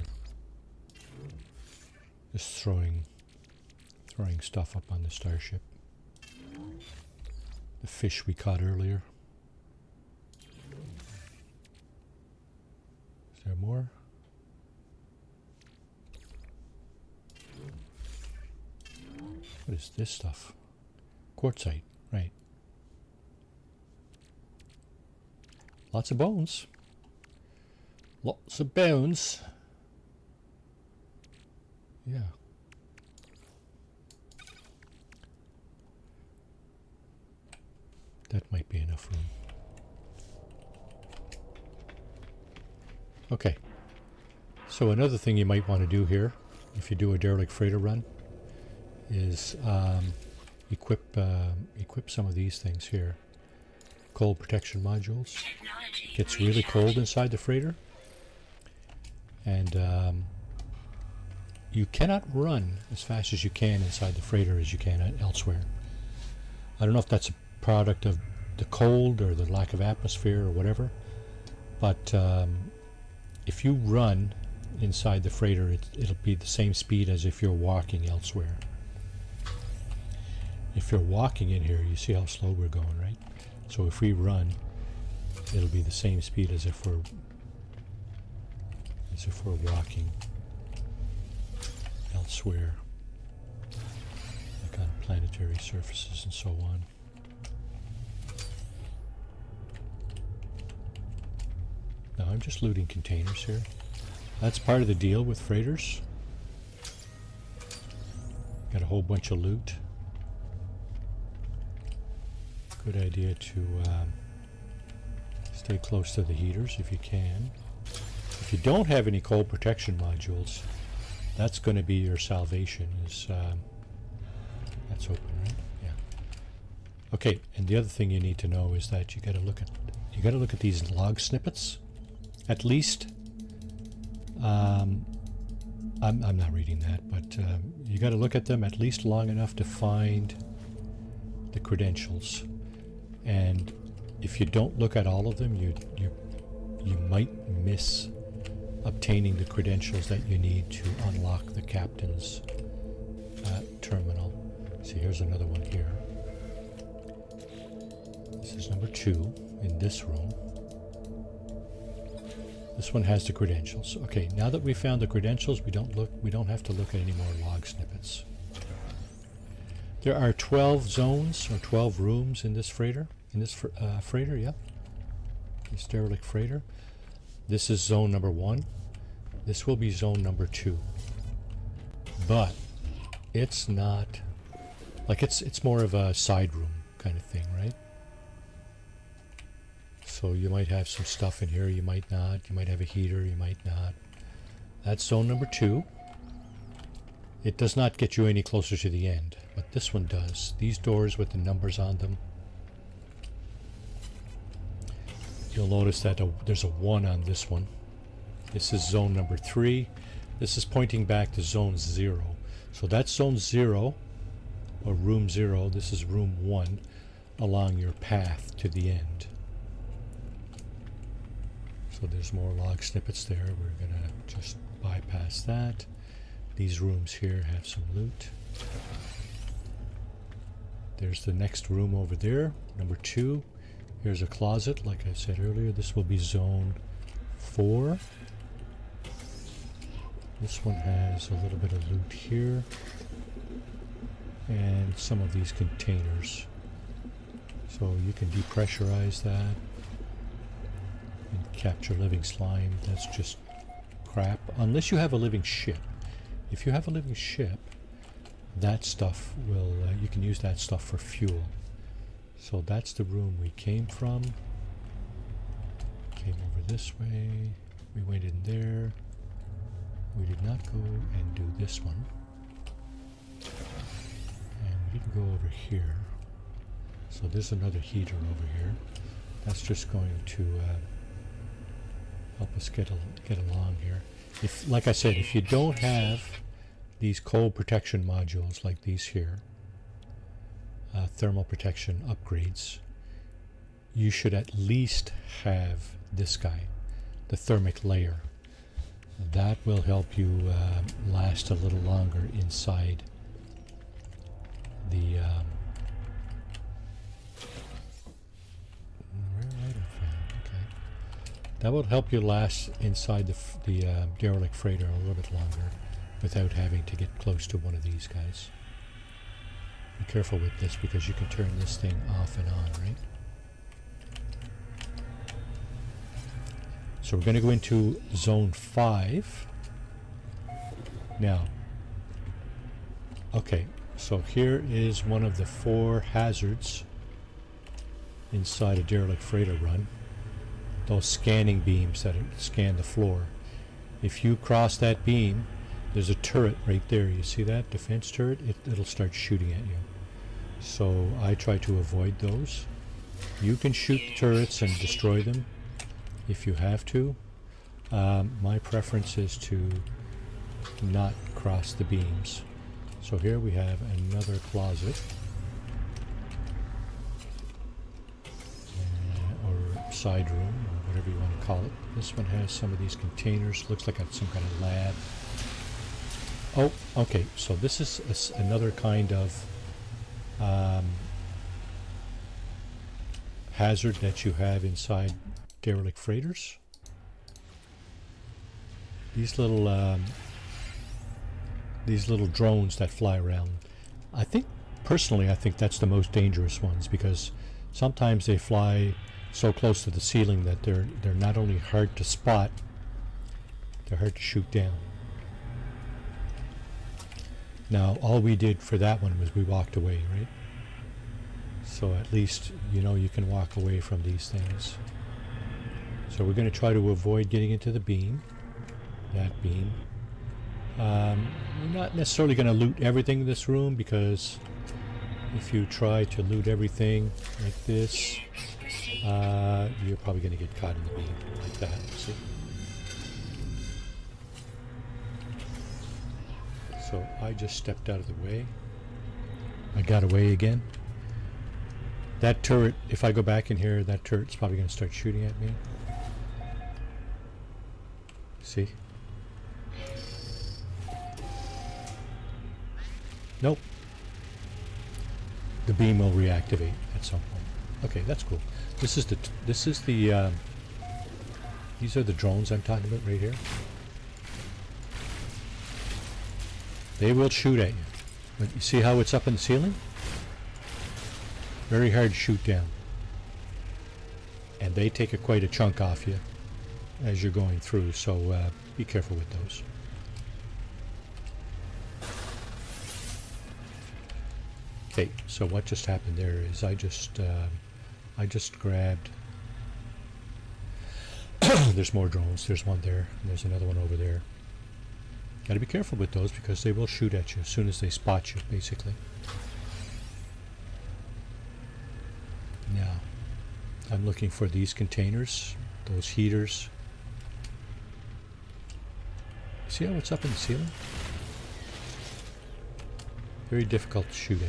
Just throwing stuff up on the starship. The fish we caught earlier. Is there more? What is this stuff? Quartzite, right. Lots of bones. Lots of bones. Yeah. That might be enough room. Okay. So another thing you might want to do here, if you do a derelict freighter run, is equip some of these things here. Cold protection modules. It gets really cold inside the freighter, and you cannot run as fast as you can inside the freighter as you can elsewhere. I don't know if that's a product of the cold or the lack of atmosphere or whatever, but if you run inside the freighter, it'll be the same speed as if you're walking elsewhere. If you're walking in here, you see how slow we're going, right? So if we run, it'll be the same speed as if we're walking elsewhere, like on planetary surfaces and so on. Now I'm just looting containers here. That's part of the deal with freighters. Got a whole bunch of loot. Good idea to stay close to the heaters if you can. If you don't have any cold protection modules, that's going to be your salvation. Is that's open, right? Yeah. Okay, and the other thing you need to know is that you got to look at these log snippets. At least, I'm not reading that, but you got to look at them at least long enough to find the credentials. And if you don't look at all of them, you might miss obtaining the credentials that you need to unlock the captain's terminal. See, here's another one here. This is number 2 in this room. This one has the credentials. Okay, now that we found the credentials, we don't have to look at any more log snippets. There are 12 zones or 12 rooms in this freighter. Freighter, yeah. This derelict freighter. This is zone number 1. This will be zone number 2. But it's not like it's more of a side room kind of thing, right? So you might have some stuff in here, you might not. You might have a heater, you might not. That's zone number 2. It does not get you any closer to the end, but this one does. These doors with the numbers on them. You'll notice that there's a 1 on this one. This is zone number 3. This is pointing back to zone 0. So that's zone 0, or room 0. This is room 1 along your path to the end. So there's more log snippets there. We're going to just bypass that. These rooms here have some loot. There's the next room over there, number 2. Here's a closet, like I said earlier. This will be zone 4. This one has a little bit of loot here. And some of these containers. So you can depressurize that and capture living slime. That's just crap. Unless you have a living ship. If you have a living ship, that stuff will, you can use that stuff for fuel. So that's the room we came from. Came over this way. We went in there. We did not go and do this one. And we didn't go over here. So there's another heater over here. That's just going to help us get along here. If, like I said, if you don't have these cold protection modules like these here, thermal protection upgrades, you should at least have this guy, the thermic layer. That will help you last a little longer inside the that will help you last inside the derelict freighter a little bit longer without having to get close to one of these guys. Be careful with this because you can turn this thing off and on, right? So we're going to go into zone 5 now. Okay, so here is one of the 4 hazards inside a derelict freighter run. Those scanning beams that scan the floor. If you cross that beam, there's a turret right there. You see that defense turret? It'll start shooting at you. So I try to avoid those. You can shoot the turrets and destroy them if you have to. My preference is to not cross the beams. So here we have another closet. Or side room, or whatever you want to call it. This one has some of these containers. Looks like some kind of lab. Oh, okay. So this is another kind of hazard that you have inside derelict freighters. These little drones that fly around. Personally, I think that's the most dangerous ones because sometimes they fly so close to the ceiling that they're not only hard to spot, they're hard to shoot down. Now, all we did for that one was we walked away, right? So at least, you know, you can walk away from these things. So we're going to try to avoid getting into the beam, that beam. We're not necessarily going to loot everything in this room, because if you try to loot everything like this, you're probably going to get caught in the beam like that, see? So I just stepped out of the way. I got away again. That turret, if I go back in here, that turret's probably going to start shooting at me. See? Nope. The beam will reactivate at some point. Okay, that's cool. This is the these are the drones I'm talking about right here. They will shoot at you. But you see how it's up in the ceiling? Very hard to shoot down. And they take quite a chunk off you as you're going through, so be careful with those. Okay, so what just happened there is I just grabbed there's more drones. There's one there, and there's another one over there. Got to be careful with those, because they will shoot at you as soon as they spot you, basically. Now, I'm looking for these containers, those heaters. See how it's up in the ceiling? Very difficult to shoot at.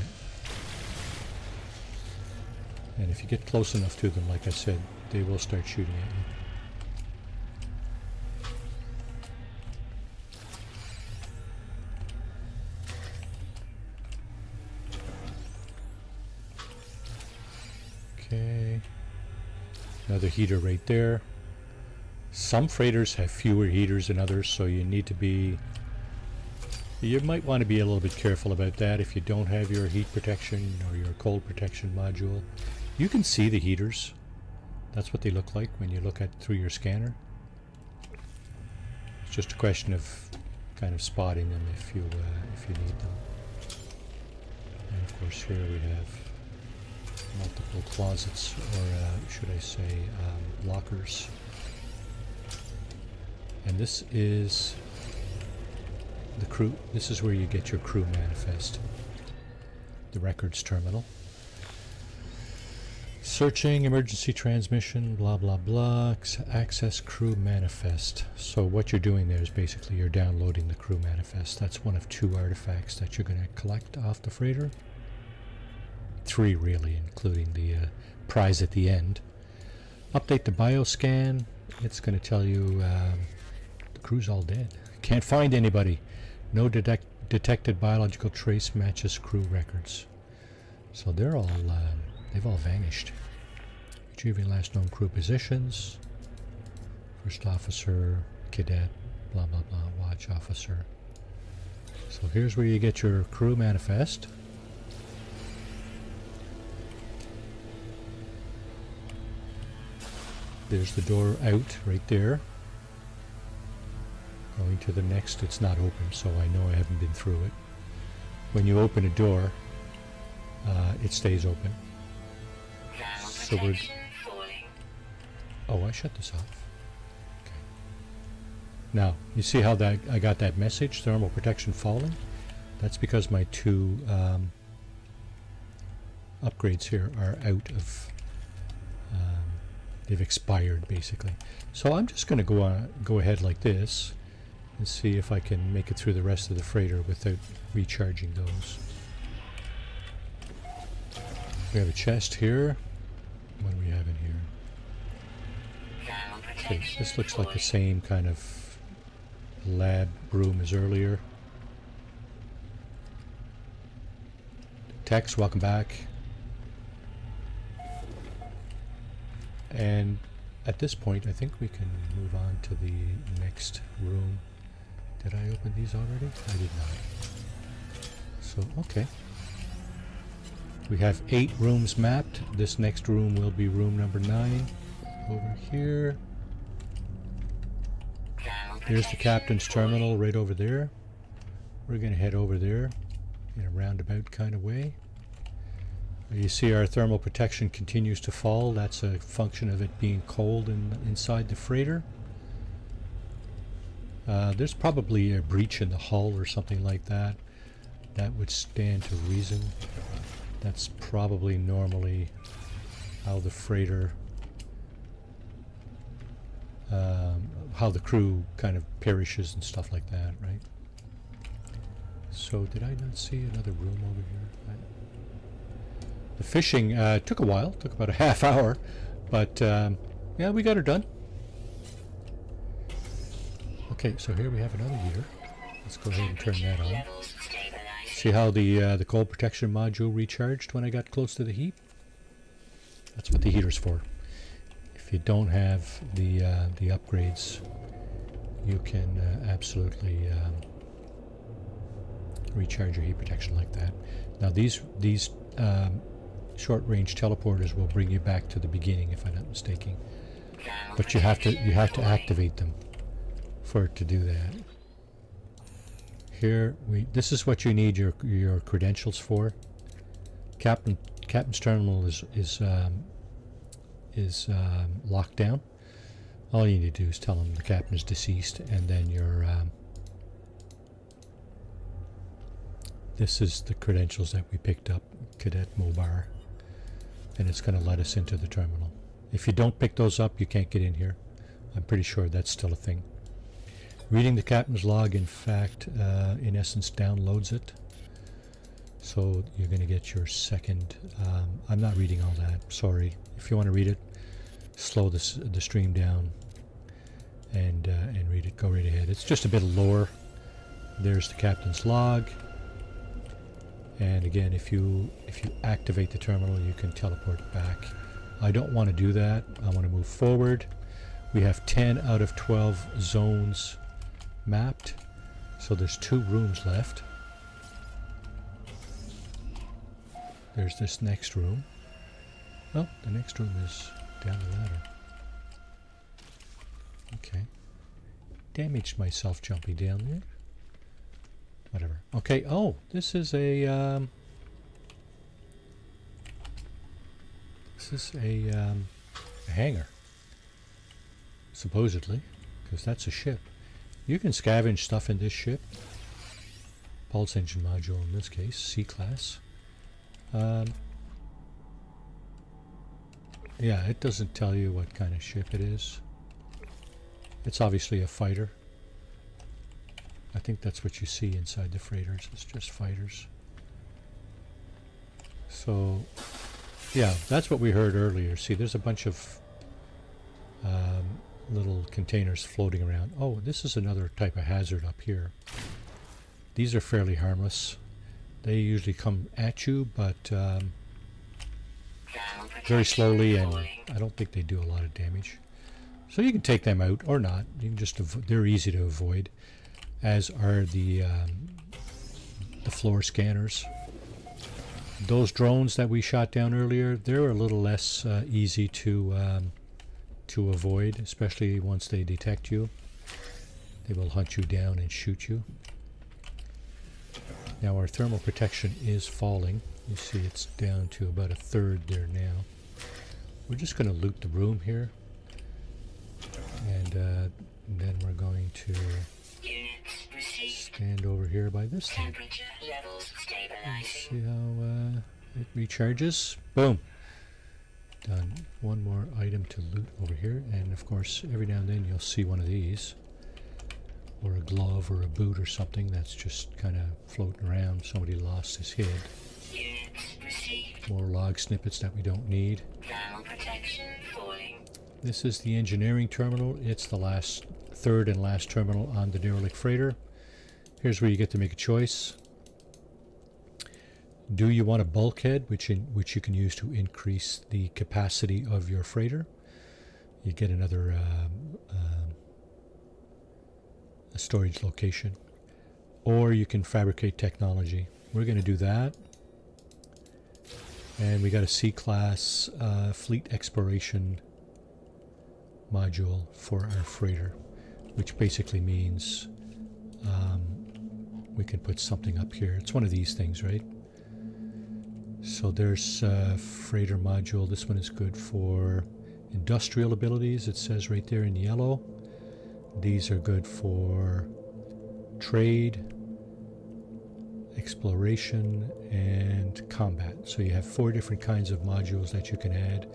And if you get close enough to them, like I said, they will start shooting at you. Okay, another heater right there. Some freighters have fewer heaters than others, so you need to be, you might want to be a little bit careful about that if you don't have your heat protection or your cold protection module. You can see the heaters. That's what they look like when you look at through your scanner. It's just a question of kind of spotting them if you need them. And of course here we have multiple closets, or should I say lockers. And this is the crew. This is where you get your crew manifest. The records terminal. Searching, emergency transmission, blah blah blah, access crew manifest. So what you're doing there is basically you're downloading the crew manifest. That's one of 2 artifacts that you're going to collect off the freighter. 3 really, including the prize at the end. Update the bioscan. It's going to tell you the crew's all dead. Can't find anybody. No detected biological trace matches crew records. So they're all they've all vanished. Retrieving last known crew positions. First officer, cadet, blah blah blah, watch officer. So here's where you get your crew manifest. There's the door out right there. Going to the next, it's not open, so I know I haven't been through it. When you open a door, it stays open. So we're... Oh, I shut this off. Okay. Now, you see how that I got that message, thermal protection falling? That's because my 2 upgrades here are out of... they've expired, basically. So I'm just going to go ahead like this and see if I can make it through the rest of the freighter without recharging those. We have a chest here. What do we have in here? Okay, this looks like the same kind of lab room as earlier. Tex, welcome back. And at this point, I think we can move on to the next room. Did I open these already? I did not. So, okay. We have 8 rooms mapped. This next room will be room number 9. Over here. There's the captain's terminal right over there. We're going to head over there. in a roundabout kind of way. You see our thermal protection continues to fall. That's a function of it being cold inside the freighter. There's probably a breach in the hull or something like that. That would stand to reason. That's probably normally how the freighter, how the crew kind of perishes and stuff like that, right? So did I not see another room over here? The fishing took a while, took about a half hour, but yeah, we got her done. Okay, so here we have another heater. Let's go ahead and turn that on. See how the cold protection module recharged when I got close to the heat? That's what the heater's for. If you don't have the upgrades, you can absolutely recharge your heat protection like that. Now these short-range teleporters will bring you back to the beginning, if I'm not mistaken. But you have to activate them for it to do that. Here this is what you need your credentials for. Captain's terminal is locked down. All you need to do is tell him the captain is deceased, and then your this is the credentials that we picked up, Cadet Mobar, and it's going to let us into the terminal. If you don't pick those up, you can't get in here. I'm pretty sure that's still a thing. Reading the captain's log, in fact, in essence, downloads it. So you're going to get your second. I'm not reading all that. Sorry. If you want to read it, slow the stream down and read it. Go right ahead. It's just a bit lower. There's the captain's log. And again, if you activate the terminal, you can teleport back. I don't want to do that. I want to move forward. We have 10 out of 12 zones mapped, so there's 2 rooms left. There's this next room. Oh, the next room is down the ladder. Okay. Damaged myself jumping down there. Whatever. Okay. Oh, this is a hangar, supposedly, because that's a ship. You can scavenge stuff in this ship. Pulse engine module in this case, C-class. Yeah, it doesn't tell you what kind of ship it is. It's obviously a fighter. I think that's what you see inside the freighters. It's just fighters. So, yeah, that's what we heard earlier. See, there's a bunch of little containers floating around. Oh, this is another type of hazard up here. These are fairly harmless. They usually come at you, but very slowly, and I don't think they do a lot of damage. So you can take them out or not. You can just they're easy to avoid, as are the floor scanners. Those drones that we shot down earlier, they're a little less easy to avoid, especially once they detect you. They will hunt you down and shoot you. Now our thermal protection is falling. You see it's down to about a third there now. We're just going to loot the room here, and then we're going to stand over here by this thing. Let's see how it recharges. Boom. Done. One more item to loot over here, and of course every now and then you'll see one of these, or a glove or a boot or something that's just kind of floating around. Somebody lost his head. More log snippets that we don't need. This is the engineering terminal. It's the third and last terminal on the derelict freighter. Here's where you get to make a choice. Do you want a bulkhead, which you can use to increase the capacity of your freighter? You get another a storage location. Or you can fabricate technology. We're going to do that. And we got a C-class fleet exploration module for our freighter, which basically means we can put something up here. It's one of these things, right? So there's freighter module. This one is good for industrial abilities. It says right there in yellow. These are good for trade, exploration, and combat. So you have 4 different kinds of modules that you can add.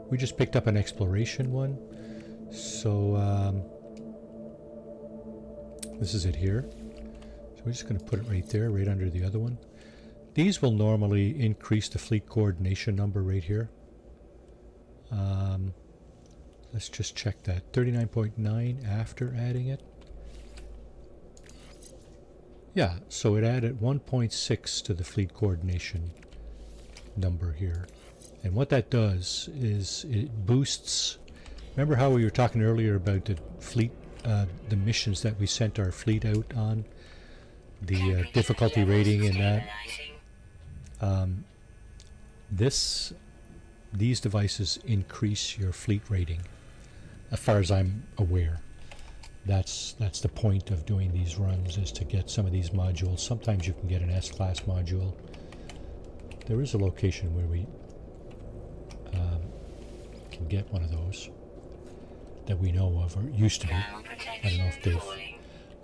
We just picked up an exploration one. So this is it here. So we're just going to put it right there, right under the other one. These will normally increase the fleet coordination number right here. Let's just check that. 39.9 after adding it. Yeah, so it added 1.6 to the fleet coordination number here. And what that does is it boosts. Remember how we were talking earlier about the fleet, the missions that we sent our fleet out on? The difficulty rating and that. These devices increase your fleet rating, as far as I'm aware. That's the point of doing these runs, is to get some of these modules. Sometimes you can get an S-class module. There is a location where we can get one of those that we know of, or used to be. I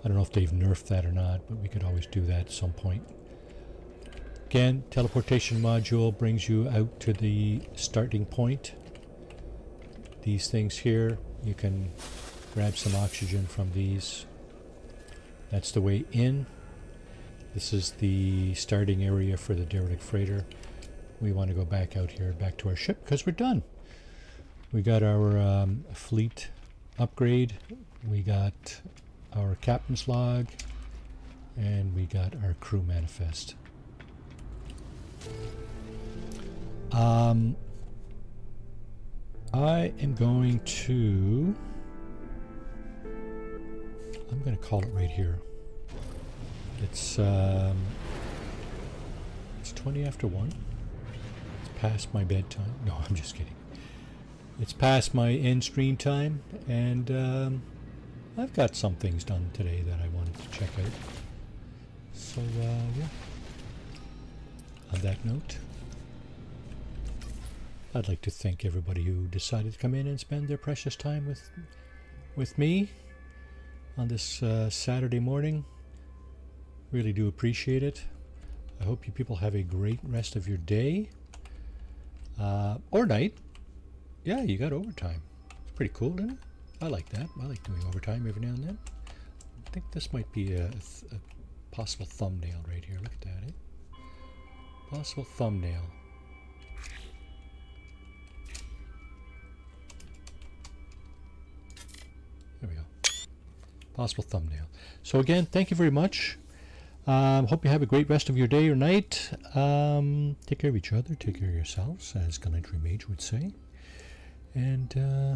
don't know if they've nerfed that or not, but we could always do that at some point. Again, teleportation module brings you out to the starting point. These things here, you can grab some oxygen from these. That's the way in. This is the starting area for the derelict freighter. We want to go back out here, back to our ship, because we're done. We got our fleet upgrade. We got our captain's log. And we got our crew manifest. I am going to... I'm going to call it right here. It's 20 after 1. It's past my bedtime. No, I'm just kidding. It's past my end stream time, and I've got some things done today that I wanted to check out. So, yeah. On that note, I'd like to thank everybody who decided to come in and spend their precious time with me on this Saturday morning. Really do appreciate it. I hope you people have a great rest of your day or night. Yeah, you got overtime. It's pretty cool, isn't it? I like that. I like doing overtime every now and then. I think this might be a possible thumbnail right here. Look at that, eh? Possible thumbnail. There we go. Possible thumbnail. So again, thank you very much. Hope you have a great rest of your day or night. Take care of each other. Take care of yourselves, as Gallantry Mage would say. And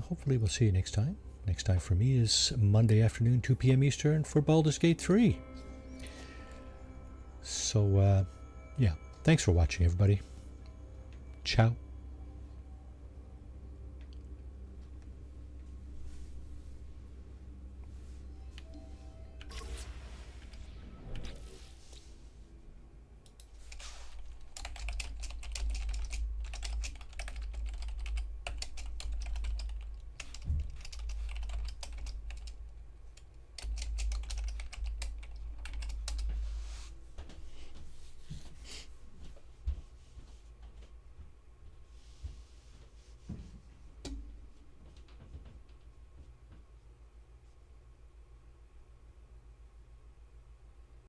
hopefully we'll see you next time. Next time for me is Monday afternoon, 2 p.m. Eastern for Baldur's Gate 3. So, yeah. Thanks for watching, everybody. Ciao.